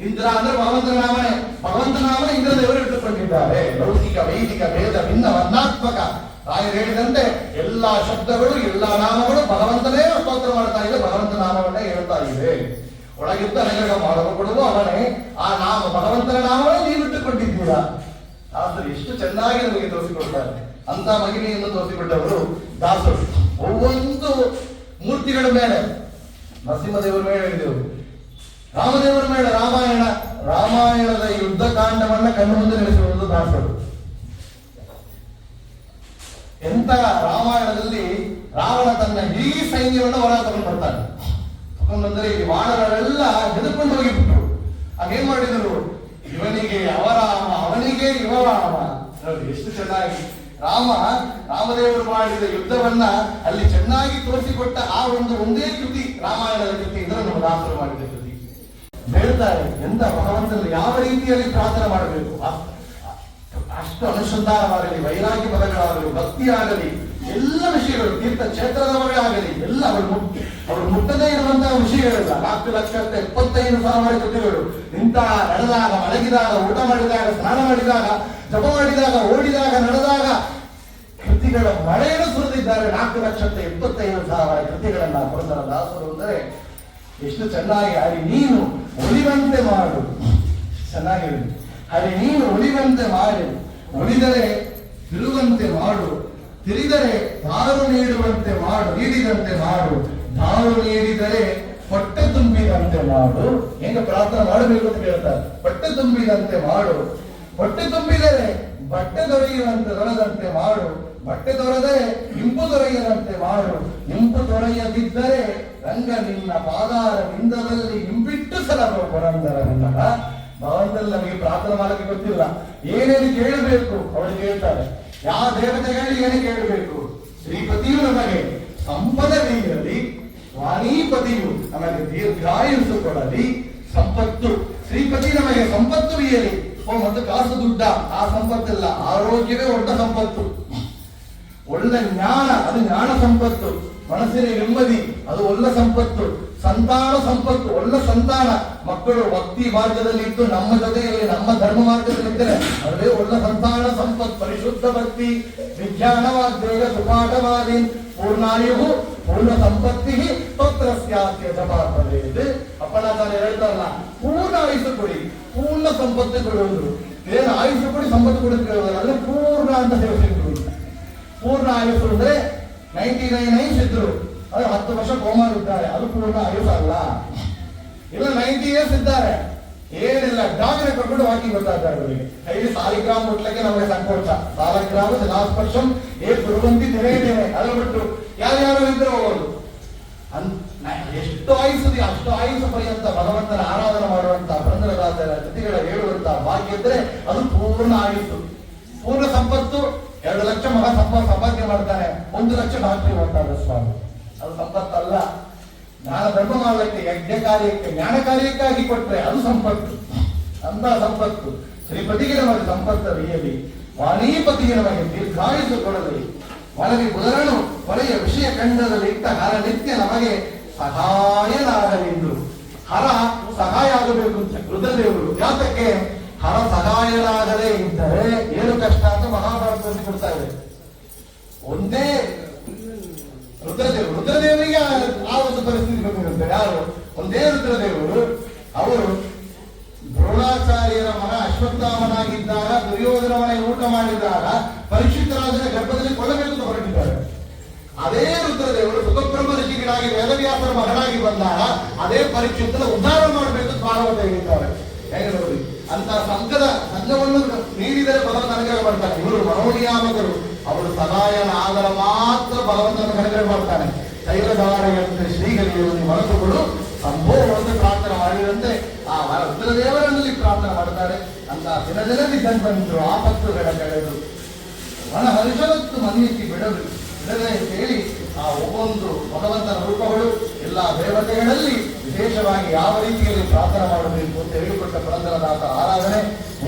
ಇಂದ್ರ ಅಂದ್ರೆ ಭಗವಂತನ ನಾಮನೇ, ಭಗವಂತ ನಾಮನೇ ಇಂದ್ರ ದೇವರು ಇಟ್ಟುಕೊಂಡಿದ್ದಾರೆ. ಲೌಕಿಕ ವೈದಿಕ ಭೇದ ಭಿನ್ನ ವರ್ಣಾತ್ಮಕ. ರಾಯರು ಹೇಳಿದಂತೆ ಎಲ್ಲಾ ಶಬ್ದಗಳು ಎಲ್ಲಾ ನಾಮಗಳು ಭಗವಂತನೇ ಸ್ತೋತ್ರ ಮಾಡ್ತಾ ಇದೆ, ಭಗವಂತ ನಾಮವನ್ನೇ ಹೇಳ್ತಾ ಇದೆ. ಒಳಗಿದ್ದ ನಗರ ಮಾಡುವ ಕೊಡುವ ಅವನೇ, ಆ ನಾಮ ಭಗವಂತನ ನಾಮವೇ ನೀವು ಇಟ್ಟುಕೊಂಡಿದ್ದೀರಾ. ದಾಸರು ಎಷ್ಟು ಚೆನ್ನಾಗಿ ನಮಗೆ ತೋರಿಸಿಕೊಡ್ತಾರೆ. ಅಂತ ಮಹಿಮೆಯನ್ನು ತೋರಿಸಿಕೊಟ್ಟವರು ದಾಸರು. ಒவ்வೊಂದು ಮೂರ್ತಿಗಳ ಮೇಲೆ, ನರಸಿಂಹದೇವರ ಮೇಲೆ ಹೇಳಿದೆವು, ರಾಮದೇವರ ಮೇಲೆ ರಾಮಾಯಣದ ಯುದ್ಧ ಕಾಂಡವನ್ನ ಕಣ್ಣು ಮುಂದೆ ನಿಲ್ಲಿಸುವುದು ದಾಸರು. ಎಂತ ರಾಮಾಯಣದಲ್ಲಿ ರಾವಣ ತನ್ನ ಇಡೀ ಸೈನ್ಯವನ್ನು ಹೊರ ತಗೊಂಡು ಬರ್ತಾನೆ. ತಗೊಂಡ್ಬಂದರೆ ಈ ವಾನರರೆಲ್ಲ ಹೆದರ್ಕೊಂಡು ಹೋಗಿಬಿಟ್ರು. ಹಾಗೇನ್ ಮಾಡಿದರು, ಇವನಿಗೆ ಅವರಾಮ, ಅವನಿಗೆ ಇವರಾಮ. ನೋಡಿ ಎಷ್ಟು ಚೆನ್ನಾಗಿ ರಾಮದೇವರು ಮಾಡಿದ ಯುದ್ಧವನ್ನ ಅಲ್ಲಿ ಚೆನ್ನಾಗಿ ತೋರಿಸಿಕೊಟ್ಟ ಆ ಒಂದೇ ಕೃತಿ ರಾಮಾಯಣದ ಕೃತಿ. ಇದನ್ನು ನಮ್ಮ ದಾಸರು ಮಾಡಿದ ಕೃತಿ. ಹೇಳ್ತಾರೆ ಎಂತ ಭಗವಂತನಲ್ಲಿ ಯಾವ ರೀತಿಯಲ್ಲಿ ಪ್ರಾರ್ಥನೆ ಮಾಡಬೇಕು, ಅಷ್ಟು ಅನುಸಂಧಾನವಾಗಲಿ, ವೈರಾಗ್ಯ ಪದಗಳಾಗಲಿ, ಭಕ್ತಿ ಆಗಲಿ, ಎಲ್ಲ ವಿಷಯಗಳು, ತೀರ್ಥ ಕ್ಷೇತ್ರದವರೇ ಆಗಲಿ, ಎಲ್ಲ ಅವರು ಮುಟ್ಟದೇ ಇರುವಂತಹ ವಿಷಯಗಳಿಲ್ಲ. 4,75,000 ಕೃತಿಗಳು. ಇಂತಹ ನಡೆದಾಗ, ಮಲಗಿದಾಗ, ಊಟ ಮಾಡಿದಾಗ, ಸ್ನಾನ ಮಾಡಿದಾಗ, ಜಪ ಮಾಡಿದಾಗ, ಓಡಿದಾಗ, ನಡೆದಾಗ ಕೃತಿಗಳ ಮಳೆಯನ್ನು ಸುರಿದಿದ್ದಾರೆ. 4,75,000 ಕೃತಿಗಳನ್ನ ಪುರಂದರ ದಾಸರು ಅಂದರೆ ಎಷ್ಟು ಚೆನ್ನಾಗಿ. ಹರಿ ನೀನು ಒಲಿವಂತೆ ಮಾಡು, ಚೆನ್ನಾಗಿ ಹೇಳಿ. ಹರಿ ನೀನು ಒಲಿವಂತೆ ಮಾಡಿ, ಒಲಿದರೆ ತಿರುವಂತೆ ಮಾಡು, ತಿರಿದರೆ ದಾರು ನೀಡುವಂತೆ ಮಾಡು, ನೀಡಿದಂತೆ ಮಾಡು, ದಾರು ನೀಡಿದರೆ ಹೊಟ್ಟೆ ತುಂಬಿದಂತೆ ಮಾಡು. ಹೆಂಗ ಪ್ರಾರ್ಥನೆ ಮಾಡಬೇಕು ಅಂತ ಹೇಳ್ತಾರೆ. ಹೊಟ್ಟೆ ತುಂಬಿದಂತೆ ಮಾಡು, ಹೊಟ್ಟೆ ತುಂಬಿದರೆ ಬಟ್ಟೆ ದೊರೆದಂತೆ ಮಾಡು, ಬಟ್ಟೆ ದೊರೆದರೆ ಇಂಪು ದೊರೆಯದಂತೆ ಮಾಡು, ಇಂಪು ದೊರೆಯದಿದ್ದರೆ ರಂಗ ನಿನ್ನ ಪಾದಾರ ವಿಂದದಲ್ಲಿ ಇಂಬಿಟ್ಟು ಸಲಭ ಪುರಂದರನ್ನ. ಭಗವಂತನಲ್ಲಿ ನಮಗೆ ಪ್ರಾರ್ಥನೆ ಮಾಡಕ್ಕೆ ಗೊತ್ತಿಲ್ಲ, ಏನೇನು ಕೇಳಬೇಕು ಅವರಿಗೆ ಹೇಳ್ತಾರೆ. ಯಾವ ದೇವತೆಗಳಿಗೆ ಏನು ಕೇಳಬೇಕು. ಶ್ರೀಪತಿಯು ನಮಗೆ ಸಂಪದವಿರಲಿ, ವಾಣಿಪತಿಯು ನಮಗೆ ದೀರ್ಘಾಯುಷು ಕೊಡಲಿ, ಸಂಪತ್ತು. ಶ್ರೀಪತಿ ನಮಗೆ ಸಂಪತ್ತು ಇಯಲಿ. ಮತ್ತು ಕಾಸು ದುಡ್ಡ ಆ ಸಂಪತ್ತಿಲ್ಲ, ಆರೋಗ್ಯವೇ ದೊಡ್ಡ ಸಂಪತ್ತು. ಒಳ್ಳೆ ಜ್ಞಾನ, ಅದು ಜ್ಞಾನ ಸಂಪತ್ತು. ಮನಸ್ಸಿನ ನೆಮ್ಮದಿ, ಅದು ಒಳ್ಳೆ ಸಂಪತ್ತು. ಸಂತಾನ ಸಂಪತ್ತು, ಒಳ್ಳೆ ಸಂತಾನ. ಮಕ್ಕಳು ಭಕ್ತಿ ಮಾರ್ಗದಲ್ಲಿ ಇದ್ದು ನಮ್ಮ ಜೊತೆಯಲ್ಲಿ ನಮ್ಮ ಧರ್ಮ ಮಾರ್ಗದಲ್ಲಿ ಇದ್ದರೆ ಅದೇ ಒಳ್ಳೆ ಸಂತಾನ ಸಂಪತ್ತು. ಪರಿಶುದ್ಧ ಭಕ್ತಿ ವಿಜ್ಞಾನವಾದ್ವೇಗ ಸುಪಾಠವಾದಿ ಪೂರ್ಣಾಯುವು ಪೂರ್ಣ ಸಂಪತ್ತಿ ಸ್ತೋತ್ರಸ್ಯಾಸ್ಯ ಜಪಾತ್ಮದೇ. ಅಪ್ಪನಾಚಾರ್ಯ ಹೇಳ್ತಾರಲ್ಲ, ಪೂರ್ಣ ಆಯುಷು ಕೊಡಿ, ಪೂರ್ಣ ಸಂಪತ್ತು ಕೊಡುವುದು. ಏನು ಆಯುಷು ಕೊಡಿ ಸಂಪತ್ತು ಕೊಡುದು ಕೇಳುವುದಲ್ಲ, ಅಂದ್ರೆ ಪೂರ್ಣ ಅಂತ ಸೇರಿಸಿದ್ರು. ಪೂರ್ಣ ಆಯುಷು ಅಂದ್ರೆ 99 ಐಸ್ ಇದ್ರು, ಅದು 10 ವರ್ಷ ಕೋಮಾರ್ ಇದ್ದಾರೆ, ಅದು ಪೂರ್ಣ ಆಯುಷ ಅಲ್ಲ. ಇಲ್ಲ 90 ಇಯರ್ಸ್ ಇದ್ದಾರೆ, ಏನಿಲ್ಲ ಡಾಗನೆ ಕರ್ಕೊಂಡು ವಾಕಿಂಗ್ ಗೊತ್ತಾಗ್ತಾರೆ ಅವರಿಗೆ. ಕೈಲಿ ಸಾಲಿಗ್ರಾಮ ಮುಟ್ಲಕ್ಕೆ ನಮಗೆ ಸಂಕೋಚ. ಸಾಲಗ್ರಾಮ ಜಲಾಸ್ಪರ್ಶಂ ಕುರುವಂತಿ ದಿನೇ ದಿನೇ ಅದನ್ನು ಬಿಟ್ಟು ಯಾರ್ಯಾರು ಇದ್ರೆ ಹೋಗೋದು. ಎಷ್ಟು ಆಯುಷ್ಯ ಅಷ್ಟು ಆಯುಷ್ಯ ಪರ್ಯಂತ ಭಗವಂತನ ಆರಾಧನೆ ಮಾಡುವಂತ ಪುರಂದರದಾಸರ ಕೃತಿಗಳ ಹೇಳುವಂತ ಭಾಗ್ಯ ಇದ್ರೆ ಅದು ಪೂರ್ಣ ಆಯುಸ್ಸು, ಪೂರ್ಣ ಸಂಪತ್ತು. 2 ಲಕ್ಷ ಮಗ ಸಂಪಾದನೆ ಮಾಡ್ತಾನೆ, 1 ಲಕ್ಷ ಡಾಕ್ಟರಿ ಮಾಡ್ತಾರೆ ಸ್ವಾಮಿ. ಅದು ಸಂಪತ್ತಲ್ಲ. ಜ್ಞಾನ ಧರ್ಮ ಮಾಡಲಿಕ್ಕೆ, ಯಜ್ಞ ಕಾರ್ಯಕ್ಕೆ, ಜ್ಞಾನ ಕಾರ್ಯಕ್ಕಾಗಿ ಕೊಟ್ರೆ ಅದು ಸಂಪತ್ತು. ಅಂತ ಸಂಪತ್ತು ಶ್ರೀಪತಿಗೆ ನಮಗೆ ಸಂಪತ್ತರಿಯಲಿ, ವಾಣೀಪತಿಗೆ ನಮಗೆ ದೀರ್ಘಾಯುಷು ಕೊಡಲಿ. ಒಳಗೆ ಬುಧರನು ಕೊನೆಯ ವಿಷಯ ಖಂಡದಲ್ಲಿ ಇಟ್ಟ ಹರ ನಿತ್ಯ ನಮಗೆ ಸಹಾಯನಾಗಲೆಂದು. ಹರ ಸಹಾಯ ಆಗಬೇಕು ಅಂತ ರುದ್ರದೇವರು. ಯಾತಕ್ಕೆ? ಹರ ಸಹಾಯನಾಗದೇ ಇದ್ದರೆ ಏನು ಕಷ್ಟ ಅಂತ ಮಹಾಭಾರತದಲ್ಲಿ ಕೊಡ್ತಾ ಇದೆ. ಒಂದೇ ರುದ್ರದೇವರಿಗೆ ಆ ಒಂದು ಪರಿಸ್ಥಿತಿ ಬಂದಿರುತ್ತೆ. ಯಾರು? ಒಂದೇ ರುದ್ರದೇವರು. ಅವರು ದ್ರೋಣಾಚಾರ್ಯರ ಮಗ ಅಶ್ವತ್ಥಾಮನಾಗಿದ್ದಾಗ, ದುರ್ಯೋಧನ ಮನೆಗೆ ಊಟ ಮಾಡಿದಾಗ ಪರೀಕ್ಷಿತ ರಾಜನ ಗರ್ಭದಲ್ಲಿ ಕೊಲ್ಲಬೇಕು ಅಂತ ಹೊರಟಿದ್ದಾರೆ. ಅದೇ ರುದ್ರದೇವರು ಸುಖಬ್ರಹ್ಮ ಋಷಿಗಳಾಗಿ ವೇದವ್ಯಾಸರ ಮಗನಾಗಿ ಬಂದಾಗ ಅದೇ ಪರೀಕ್ಷಿತನ ಉದ್ಧಾರ ಮಾಡಬೇಕು ಭಾಗವತ ಹೇಳಿದ್ದಾರೆ. ಹೇಗೆ ನೋಡಿ, ಅಂತ ಸಂಘದ ಸಂಘವನ್ನು ನೀಡಿದರೆ ಭಗವಂತ ಅನುಗ್ರಹ ಮಾಡ್ತಾನೆ. ಇವರು ಮನೋನಿಯಾಮಕರು, ಅವರು ಸದಾಯನ ಆದರ ಮಾತ್ರ ಭಗವಂತನ ಅನುಗ್ರಹ ಮಾಡ್ತಾನೆ. ತೈಲಧಾರೆಯಂತೆ ಶ್ರೀಗಳಿಗೆ ಮನಸ್ಸುಗಳು ಸಂಭೋಗವನ್ನು ಪ್ರಾರ್ಥನೆ ಮಾಡಿದಂತೆ ಆ ರುದ್ರದೇವರಲ್ಲಿ ಪ್ರಾರ್ಥನೆ ಮಾಡ್ತಾರೆ. ಅಂತ ದಿನದಲ್ಲಿ ಬಂದರು ಆಪತ್ತುಗಳ ಕಳೆದು ಮನ ಹರಿಷವತ್ತು ಮನ್ನಿಸಿ ಬಿಡದು ಬಿಡದೆ ಹೇಳಿ ಆ ಒಬ್ಬೊಂದು ಭಗವಂತನ ರೂಪಗಳು ಎಲ್ಲ ದೇವತೆಗಳಲ್ಲಿ ವಿಶೇಷವಾಗಿ ಯಾವ ರೀತಿಯಲ್ಲಿ ಪ್ರಾರ್ಥನೆ ಮಾಡಬೇಕು ಅಂತ ಹೇಳಿಕೊಟ್ಟ ಪುರಂದರದಾಸ ಆರಾಧನೆ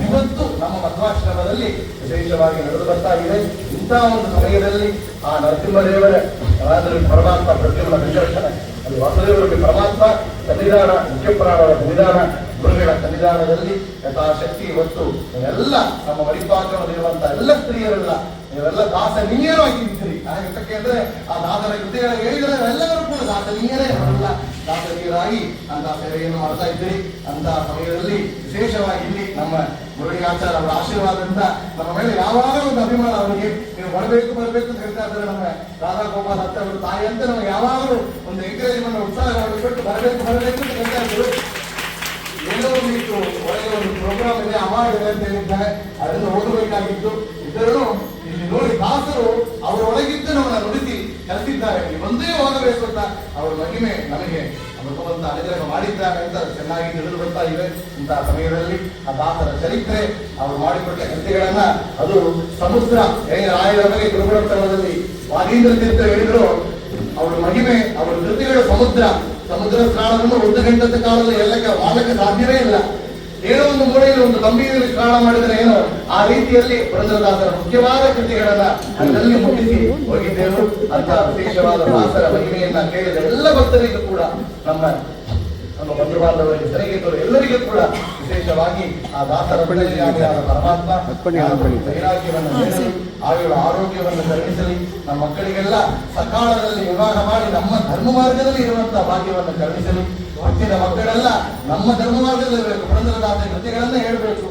ಇವತ್ತು ನಮ್ಮ ಮಧ್ವಾಶ್ರಮದಲ್ಲಿ ವಿಶೇಷವಾಗಿ ನಡೆದು ಬರ್ತಾ ಇದೆ. ಇಂತಹ ಒಂದು ಸಮಯದಲ್ಲಿ ಆ ನರಸಿಂಹದೇವರ ಪರಮಾತ್ಮ ಪ್ರತಿಯೊಂದು ನಿದರ್ಶನ, ಅದು ವಾಸುದೇವರಿಗೆ ಪರಮಾತ್ಮ ಸನ್ನಿಧಾನ, ಮುಖ್ಯಪ್ರಾಣರ ಸನ್ನಿಧಾನ, ಗುರುಗಳ ಸನ್ನಿಧಾನದಲ್ಲಿ ಯಥಾಶಕ್ತಿ ಇವತ್ತು ಎಲ್ಲ ನಮ್ಮ ಮರಿಪಾತ್ರದಲ್ಲಿರುವಂತಹ ಎಲ್ಲ ಸ್ತ್ರೀಯರೆಲ್ಲ ನೀವೆಲ್ಲ ದಾಸನೀಯರು ಆಗಿದ್ದೀರಿ. ಯಾಕೆ ಅಂದ್ರೆ ಆ ದಾಸರ ಕೃತಿಗಳ ಹೇಳಿದರೆ ಎಲ್ಲರೂ ಕೂಡ ದಾಸನೀಯರೇ ಅವರೆಲ್ಲ ದಾಸನೀಯರಾಗಿ ಅಂತ ಸೇವೆಯನ್ನು ಮಾಡ್ತಾ ಇದ್ದೀರಿ. ಅಂತ ಸಮಯದಲ್ಲಿ ವಿಶೇಷವಾಗಿ ಇಲ್ಲಿ ನಮ್ಮ ಮುರಳಿಯಾಚಾರ್ಯ ಅವರ ಆಶೀರ್ವಾದದಿಂದ ನಮ್ಮ ಮೇಲೆ ಯಾವಾಗ ಒಂದು ಅಭಿಮಾನ ಅವರಿಗೆ, ನೀವು ಬರಬೇಕು ಅಂತ ಹೇಳ್ತಾ ಇದ್ದಾರೆ. ನಮ್ಮ ರಾಧಾ ಗೋಪಾಲ್ ಹತ್ತ ಅವರು ತಾಯಿ ಅಂತ ನಮಗೆ ಯಾವಾಗಲೂ ಒಂದು ಎಂಕರೇಜ್ಮೆಂಟ್, ಉತ್ಸಾಹವನ್ನು ಕೊಟ್ಟು ಬರಬೇಕು ಅಂತ ಹೇಳ್ತಾ ಇದ್ರು. ಏನೋ ಒಂದು ಒಳ್ಳೆಯ ಒಂದು ಪ್ರೋಗ್ರಾಮ್ ಇದೆ, ಅವಾರ್ಡ್ ಇದೆ ಅಂತ ಹೇಳಿದ್ದಾರೆ. ಅದನ್ನು ಓದಬೇಕಾಗಿತ್ತು. ಇದರನ್ನು ಇಲ್ಲಿ ನೋಡಿ ದಾಸರು ಅವರೊಳಗಿದ್ದು ನಮ್ಮನ್ನ ನುಡಿಸಿ ಕಲಿಸಿದ್ದಾರೆ. ಒಂದೇ ಓದಬೇಕು ಅಂತ ಅವರ ಮಹಿಮೆ ನಮಗೆ ಭಗವಂತ ಅನುಗ್ರಹ ಮಾಡಿದ್ದಾರೆ ಅಂತ ಚೆನ್ನಾಗಿ ತಿಳಿದು ಬರ್ತಾ ಇದೆ. ಇಂತಹ ಸಮಯದಲ್ಲಿ ಆ ದಾಸರ ಚರಿತ್ರೆ, ಅವರು ಮಾಡಿಕೊಟ್ಟ ಕೃತಿಗಳನ್ನ, ಅದು ಸಮುದ್ರ ರಾಯರ ಬಗ್ಗೆ ಗುರುಗುಣೋತ್ಸವದಲ್ಲಿ ವಾಗೀಂದ್ರ ತೀರ್ಥ ಹೇಳಿದ್ರು. ಅವರ ಮಹಿಮೆ, ಅವರ ಕೃತಿಗಳು ಸಮುದ್ರ ಸ್ನಾನವನ್ನು 1 ಗಂಟೆ ಕಾಲದಲ್ಲಿ ಎಲ್ಲಕ್ಕೆ ಮಾಡಲಿಕ್ಕೆ ಸಾಧ್ಯವೇ ಇಲ್ಲ. ಏನೋ ಒಂದು ಮೂಲೆಯಲ್ಲಿ ಒಂದು ಗಂಭೀರ ಸ್ನಾನ ಮಾಡಿದರೆ ಏನೋ ಆ ರೀತಿಯಲ್ಲಿ ಪುರಂದರದಾಸರ ಮುಖ್ಯವಾದ ಕೃತಿಗಳನ್ನ ಅಲ್ಲಲ್ಲಿ ಮುಟ್ಟಿಸಿ ಹೋಗಿದ್ದೇವೆ. ಅಂತ ವಿಶೇಷವಾದ ದಾಸರ ಮಹಿಮೆಯನ್ನ ಕೇಳಿದ ಎಲ್ಲ ಭಕ್ತರಿಗೂ ಕೂಡ, ನಮ್ಮ ಬಂಧು ಬಾಂಧವರಿಗೆ, ಸ್ನೇಹಿತರು ಎಲ್ಲರಿಗೂ ಕೂಡ ವಿಶೇಷವಾಗಿ ಆ ದಾಸರ ಪರಮಾತ್ಮ ವೈರಾಗ್ಯವನ್ನು ನೀಡಲಿ, ಆರೋಗ್ಯವನ್ನು ಕರುಣಿಸಲಿ. ನಮ್ಮ ಮಕ್ಕಳಿಗೆಲ್ಲ ಸಕಾಲದಲ್ಲಿ ವಿವಾಹ ಮಾಡಿ ನಮ್ಮ ಧರ್ಮ ಮಾರ್ಗದಲ್ಲಿ ಇರುವಂತಹ ಭಾಗ್ಯವನ್ನು ಕರುಣಿಸಲಿ. ಹುಟ್ಟಿದ ಮಕ್ಕಳೆಲ್ಲ ನಮ್ಮ ಧರ್ಮ ಮಾರ್ಗದಲ್ಲಿ ಇರಬೇಕು, ಪುರಂದರದಾಸ ಕೃತಿಗಳನ್ನ ಹೇಳಬೇಕು.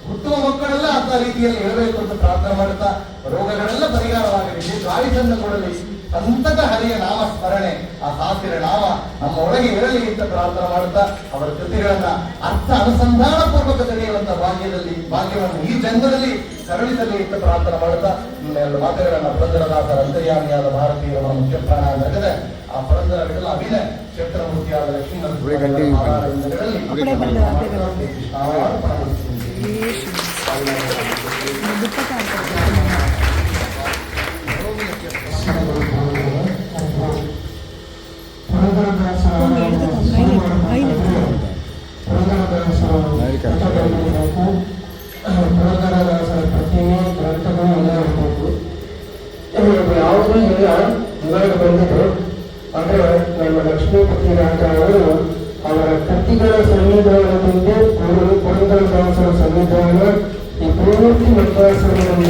ಹುಟ್ಟುವ ಮಕ್ಕಳೆಲ್ಲ ಅಂತ ರೀತಿಯಲ್ಲಿ ಹೇಳಬೇಕು ಅಂತ ಪ್ರಾರ್ಥನೆ ಮಾಡುತ್ತಾ ರೋಗಗಳೆಲ್ಲ ಪರಿಹಾರವಾಗಲಿ, ಆಯುಷನ್ನು ಕೊಡಲಿ. ಸಂತತ ಹರಿಯ ನಾಮ ಸ್ಮರಣೆ, ಆ ಸಾಸಿರ ನಾಮ ನಮ್ಮ ಒಳಗೆ ಇರಲಿ ಅಂತ ಪ್ರಾರ್ಥನೆ ಮಾಡುತ್ತಾ ಅವರ ಕೃತಿಗಳನ್ನ ಅರ್ಥ ಅನುಸಂಧಾನ ಪೂರ್ವಕ ತಿಳಿಯುವಂತ ಭಾಗ್ಯವನ್ನು ಈ ಜನ್ಮದಲ್ಲಿ ಕರುಣಿಸಲಿ ಅಂತ ಪ್ರಾರ್ಥನೆ ಮಾಡುತ್ತಾ ಇನ್ನೆರಡು ಮಾತುಗಳನ್ನ ಪುರಂದರದಾಸರ ಅಂತರ್ಯಾಮಿಯಾದ ಭಾರತೀಯ ಮುಖ್ಯ ಪ್ರಾಣ ನಡೆದ ಆ ಪುರಂದರ ಅಭಿನಯ ಕ್ಷೇತ್ರಮೂರ್ತಿಯಾದ ಲಕ್ಷ್ಮೀ ಪುರಂದರದಾಸರ ಪ್ರತಿಮೆ ಗ್ರಂಥಗಳು ಎಲ್ಲ ಇರಬೇಕು. ಯಾವುದೇ ಇಲ್ಲ ಇವಾಗ ಬಂದಿದ್ರು ಅಂದ್ರೆ ನಮ್ಮ ಲಕ್ಷ್ಮೀಪತಿ ರಾಜ ಅವರು ಅವರ ಕೃತಿಗಳ ಸಂವಿಧಾನದಿಂದ ಪುರಂದರದಾಸರ ಸಂವಿಧಾನ ಈ ಪೂರ್ತಿ ಮಧ್ವಾಶ್ರಮದಲ್ಲಿ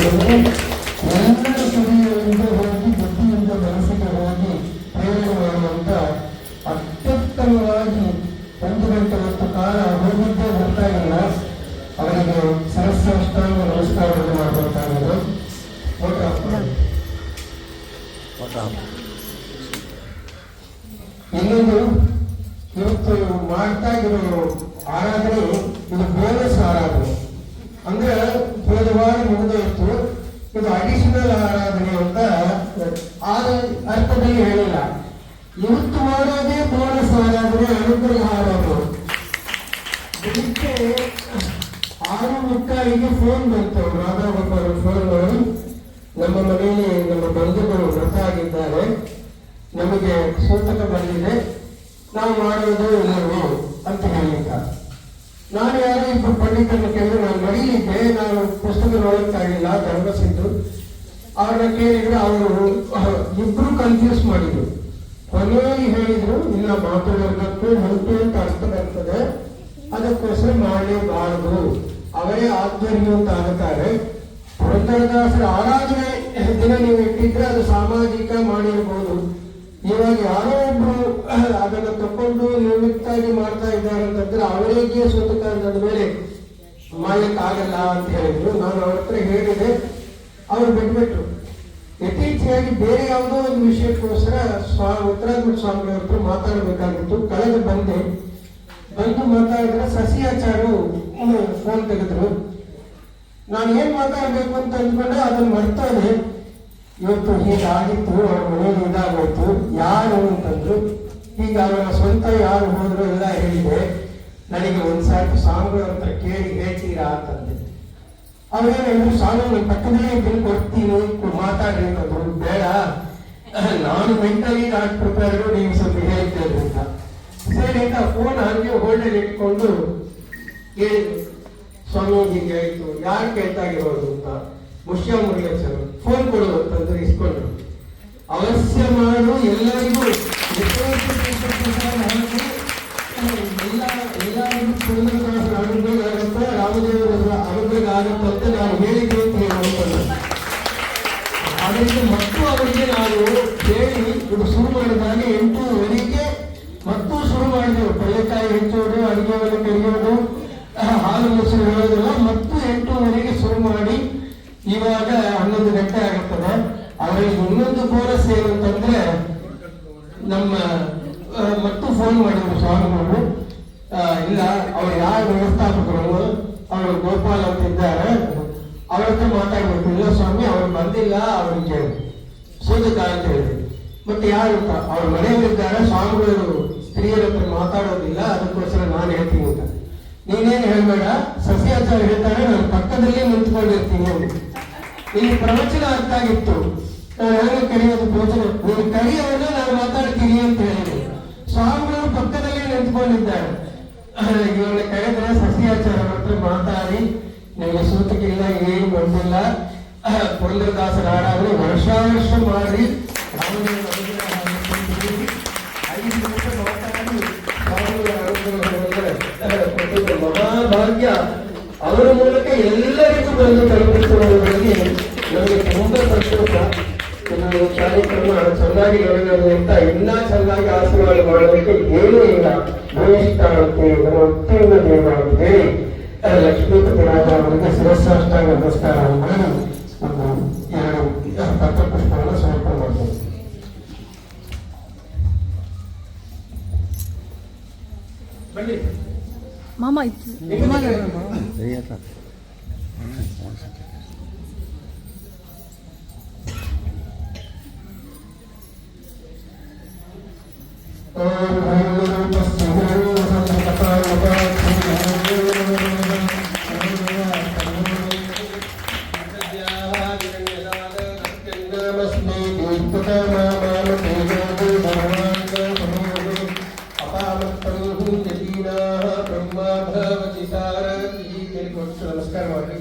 ಎಲ್ಲರ ಸಭೆಯಿಂದ ಹೋಗಿ ಬುದ್ಧಿಯಿಂದ ಮನಸ್ಸಿಗೆ ಹೋಗಿ ಪ್ರೇರಣೆ ಮಾಡುವಂತ ಅತ್ಯುತ್ತಮವಾಗಿ 1 ಗಂಟೆ ಹೊತ್ತು ಕಾಲ ಹೋಗಿದ್ದೇ ಬರ್ತಾ ಇಲ್ಲ. ಅವರಿಗೆ ಸಹಸ್ರಾಷ್ಟಾಂಗ ನಮಸ್ಕಾರವನ್ನು ಮಾಡ್ಕೊಳ್ತಾ ಇರೋದು. ಇನ್ನೊಂದು ಇವತ್ತು ಮಾಡ್ತಾ ಇರೋ ಆರಾಧನೆ ಮುಗಿದೋಯ್ತು, ಇದು ಅಡಿಷನಲ್ ಆರಾಧನೆ ಅಂತ ಆ ಅರ್ಥದಲ್ಲಿ ಹೇಳಿಲ್ಲ. ಇವತ್ತು ಮಾಡೋದೇ ಬೋನಸ್ ಆರಾಧನೆ, ಅನುಗ್ರಹ ಆರಾಧನೆ. ಬೆಳಿಗ್ಗೆ 6:30 ಫೋನ್ ಬಂತು, ರಾಧಾಗೋಪಾಲ ಫೋನ್ ಮಾಡಿ, ನಮ್ಮ ಮನೆಯಲ್ಲಿ ನಮ್ಮ ಬಂಧುಗಳು ವ್ರತ ಆಗಿದ್ದಾರೆ, ನಮಗೆ ಸೂತಕ ಬಂದಿದೆ, ನಾವು ಮಾಡೋದು ಇಲ್ಲವೋ ಅಂತ ಹೇಳಿದ್ದ. ನಾನು ಯಾರೋ ಇಬ್ಬರು ಪಂಡಿತರನ್ನು ಕೇಳಿದ್ರೆ, ನಾನು ಮರೀಲಿದ್ದೆ, ನಾನು ಪುಸ್ತಕ ನೋಡೋಕ್ಕಾಗಿಲ್ಲ, ಧರ್ಮಸಿದ್ದು ಅವ್ರನ್ನ ಕೇಳಿದ್ರೆ ಅವರು ಇಬ್ರು ಕನ್ಫ್ಯೂಸ್ ಮಾಡಿದ್ರು. ಕೊನೆಯಲ್ಲಿ ಹೇಳಿದ್ರು, ಇಲ್ಲ ಮಾತುವರ್ಗಕ್ಕೂ ಹೊಂಟು ಅಂತ ಅರ್ಥ ಬರ್ತದೆ, ಅದಕ್ಕೋಸ್ಕರ ಮಾಡಲೇಬಾರದು, ಅವರೇ ಆಧ್ವರ್ಯ ಅಂತ ಆಗುತ್ತಾರೆ. ಪುರಂದರದಾಸರ ಆರಾಧನೆ ದಿನ ನೀವು ಇಟ್ಟಿದ್ರೆ ಅದು ಸಾಮಾಜಿಕ ಮಾಡಿರ್ಬೋದು. ಇವಾಗ ಯಾರೋ ಒಬ್ರು ಅದನ್ನು ತಕೊಂಡು ನಿಮಿತ್ತಾಗಿ ಮಾಡ್ತಾ ಇದ್ದಾರೆ ಅಂತಂದ್ರೆ ಅವರಿಗೆ ಸೂತಕ ಅಂದ ಮೇಲೆ ಮಾಡ್ಲಿಕ್ಕಾಗಲ್ಲ ಅಂತ ಹೇಳಿದ್ರು. ನಾನು ಅವ್ರ ಹತ್ರ ಹೇಳಿದೆ, ಅವ್ರು ಬಿಟ್ಬಿಟ್ರು. ಯಥೇಚ್ಛೆಯಾಗಿ ಬೇರೆ ಯಾವುದೋ ಒಂದು ವಿಷಯಕ್ಕೋಸ್ಕರ ಉತ್ತರಾಖಂಡ ಸ್ವಾಮಿಗಳ ಹತ್ರ ಮಾತಾಡಬೇಕಾಗಿತ್ತು. ಕಳೆದು ಬಂದು ಮಾತಾಡಿದ್ರೆ ಸಸಿಯಾಚಾರ್ಯರು ಫೋನ್ ತೆಗೆದ್ರು. ನಾನು ಏನ್ ಮಾತಾಡ್ಬೇಕು ಅಂತ ಅಂದ್ಕೊಂಡೆ, ಅದನ್ನ ಮರ್ತೋದೆ. ಇವತ್ತು ಹೀಗಾಗಿತ್ತು, ಅವ್ರ ಮನೇಲಿ ಇದಾಗೋಯ್ತು, ಯಾರು ಅಂತಂದ್ರು. ಈಗ ಅವರ ಸ್ವಂತ ಯಾರು ಹೋದ್ರು ಎಲ್ಲ ಹೇಳಿದೆ. ನನಗೆ ಒಂದ್ಸಾರಿ ಸ್ವಾಮಿಗಳ ಹತ್ರ ಕೇಳಿ ಹೇಳ್ತೀರಾ ಅಂತಂದೆ. ಅವ್ರೇನು ಸ್ವಾಮಿ ನನ್ನ ಪಕ್ಕದಲ್ಲೇ ಬಿಲ್ ಕೊಡ್ತೀನಿ, ಮಾತಾಡ್ರಿ ಅಂತಂದ್ರು. ಬೇಡ, ನಾನು ಮೆಂಟಲಿ ನಾಟ್ ಪ್ರಿಪೇರ್ಡು, ನೀವು ಸ್ವಲ್ಪ ಹೇಳ್ತೇನೆ ಅಂತ. ಸರಿ ಅಂತ ಫೋನ್ ಹಾಗೆ ಹೋಲ್ಡಲ್ಲಿ ಇಟ್ಕೊಂಡು ಕೇಳಿದ್ರು, ಸ್ವಾಮಿ ಹೀಗೆ ಆಯ್ತು, ಯಾರು ಕೇಳ್ತಾಗಿರೋದು ಅಂತ. ಮುಷ್ಯ ಮುರುಗೇಶ್ವರ ಫೋನ್ ಕೊಡು ಅಂತಂದ್ರೆ ಇಸ್ಕೊಂಡ್ರು. ಅವಶ್ಯ ಮಾಡು, ಎಲ್ಲರಿಗೂ ಎಲ್ಲರಿಗೂ ಪುರಂದರದಾಸರ ಅನುಗ್ರಹ ಆಗುತ್ತೆ, ರಾಮದೇವರ ಅನುಗ್ರಹ ಆಗುತ್ತಂತೆ ನಾನು ಹೇಳಿದ್ದೆ ಅಂತ ಹೇಳುವಂತಲ್ಲ. ಅದಕ್ಕೆ ಮತ್ತು ಅವರಿಗೆ ನಾನು ಹೇಳಿ ಇದು ಶುರು ಮಾಡಿದಾಗ 8:30 ಮತ್ತು ಶುರು ಮಾಡಿದೆವು. ಪಲ್ಲೆಕಾಯಿ ಹೆಚ್ಚೋದು, ಅಡುಗೆಯನ್ನು ಕರಿಯೋದು, ಹಾಲು ಮೊಸರು ಹೇಳೋದಿಲ್ಲ. ಮತ್ತು 8:30 ಶುರು ಮಾಡಿ ಇವಾಗ 11 ಗಂಟೆ ಆಗುತ್ತದೆ. ಅವರಿಗೆ ಇನ್ನೊಂದು ಬೋನಸ್ ಏನಂತಂದ್ರೆ, ನಮ್ಮ ಮತ್ತು ಫೋನ್ ಮಾಡಿದ್ರು ಸ್ವಾಮಿಗಳು. ಇಲ್ಲ, ಅವ್ರು ಯಾರು ವ್ಯವಸ್ಥಾಪಕರು, ಅವರು ಗೋಪಾಲ್ ಅಂತ ಇದ್ದಾರೆ, ಅವ್ರ ಹತ್ರ ಮಾತಾಡ್ಬೇಕು. ಇಲ್ಲ ಸ್ವಾಮಿ, ಅವ್ರು ಬಂದಿಲ್ಲ, ಅವ್ರಿಗೆ ಸೂತಕ ಅಂತ ಹೇಳಿದ್ರು. ಮತ್ತೆ ಯಾರು ಅಂತ, ಅವ್ರ ಮನೆಯಲ್ಲಿದ್ದಾರೆ, ಸ್ವಾಮಿಗಳು ಸ್ತ್ರೀಯರ ಹತ್ರ ಮಾತಾಡೋದಿಲ್ಲ, ಅದಕ್ಕೋಸ್ಕರ ನಾನು ಹೇಳ್ತೀನಿ ಅಂತ. ನೀನೇನು ಹೇಳ್ಬೇಡ, ಸಸ್ಯಾಚಾರ ಹೇಳ್ತಾರೆ, ನಾನು ಪಕ್ಕದಲ್ಲೇ ನಿಂತ್ಕೊಂಡಿರ್ತೀನಿ ಅಂತ. ಇಲ್ಲಿ ಪ್ರವಚನ ಅರ್ಥ ಆಗಿತ್ತು, ನಾನು ಹೇಗೆ ಕರೆಯೋದು ಪ್ರವಚನ, ನೀನು ಕರೆಯೋನ್ನ ನಾನು ಮಾತಾಡ್ತೀನಿ ಅಂತ ಹೇಳಿದೆ. ಸ್ವಾಮಿಗಳು ಪಕ್ಕದಲ್ಲೇ ನಿಂತ್ಕೊಂಡಿದ್ದಾರೆ. ಇವನ್ನ ಕರೆದ್ರೆ ಸಸ್ಯಾಚಾರ ಹತ್ರ ಮಾತಾಡಿ, ನಿಮಗೆ ಸೂತಕ್ಕಿಲ್ಲ, ಏನು ಬಂದಿಲ್ಲ, ಪುರಂದರದಾಸರ ಆರಾಧನೆ ವರ್ಷ ಮಾಡಿ 5 ನಿಮಿಷ ಮಾತಾಡಿ ಮಹಾಭಾಗ್ಯ ಅವರ ಮೂಲಕ ಎಲ್ಲರಿಗೂ ಬಂದು ತಲುಪಿಸುವುದರಲ್ಲಿ ನಮಗೆ ತುಂಬಾ ಸಂತೋಷ. ನಮ್ಮ ಕಾರ್ಯಕ್ರಮ ಚೆನ್ನಾಗಿ ನಡೆಯೋದ್ರಿಂದ ಇನ್ನ ಚೆನ್ನಾಗಿ ಆಶೀರ್ವಾದ ಮಾಡೋದಕ್ಕೆ ಏನೂ ಇಲ್ಲ. ಭೂಯಿಷ್ಠಾಂತಿ ಅತ್ಯಂತ ದೇವ ಅಂತ ಹೇಳಿ ಲಕ್ಷ್ಮೀಪತಿ ರಾಜ ಅವರಿಗೆ ಶಿರಸ್ಸಾಷ್ಟಾಂಗ ನಮಸ್ಕಾರ ಮಾಡಿ ನಮ್ಮ 2 ಪತ್ರಪುಷ್ಪವನ್ನು ಸಮರ್ಪಣೆ ಮಾಡ್ತೇವೆ. ಬನ್ನಿ ಮಾಮ ನಮಸ್ಕಾರ ಮಾಡ್ರಿ.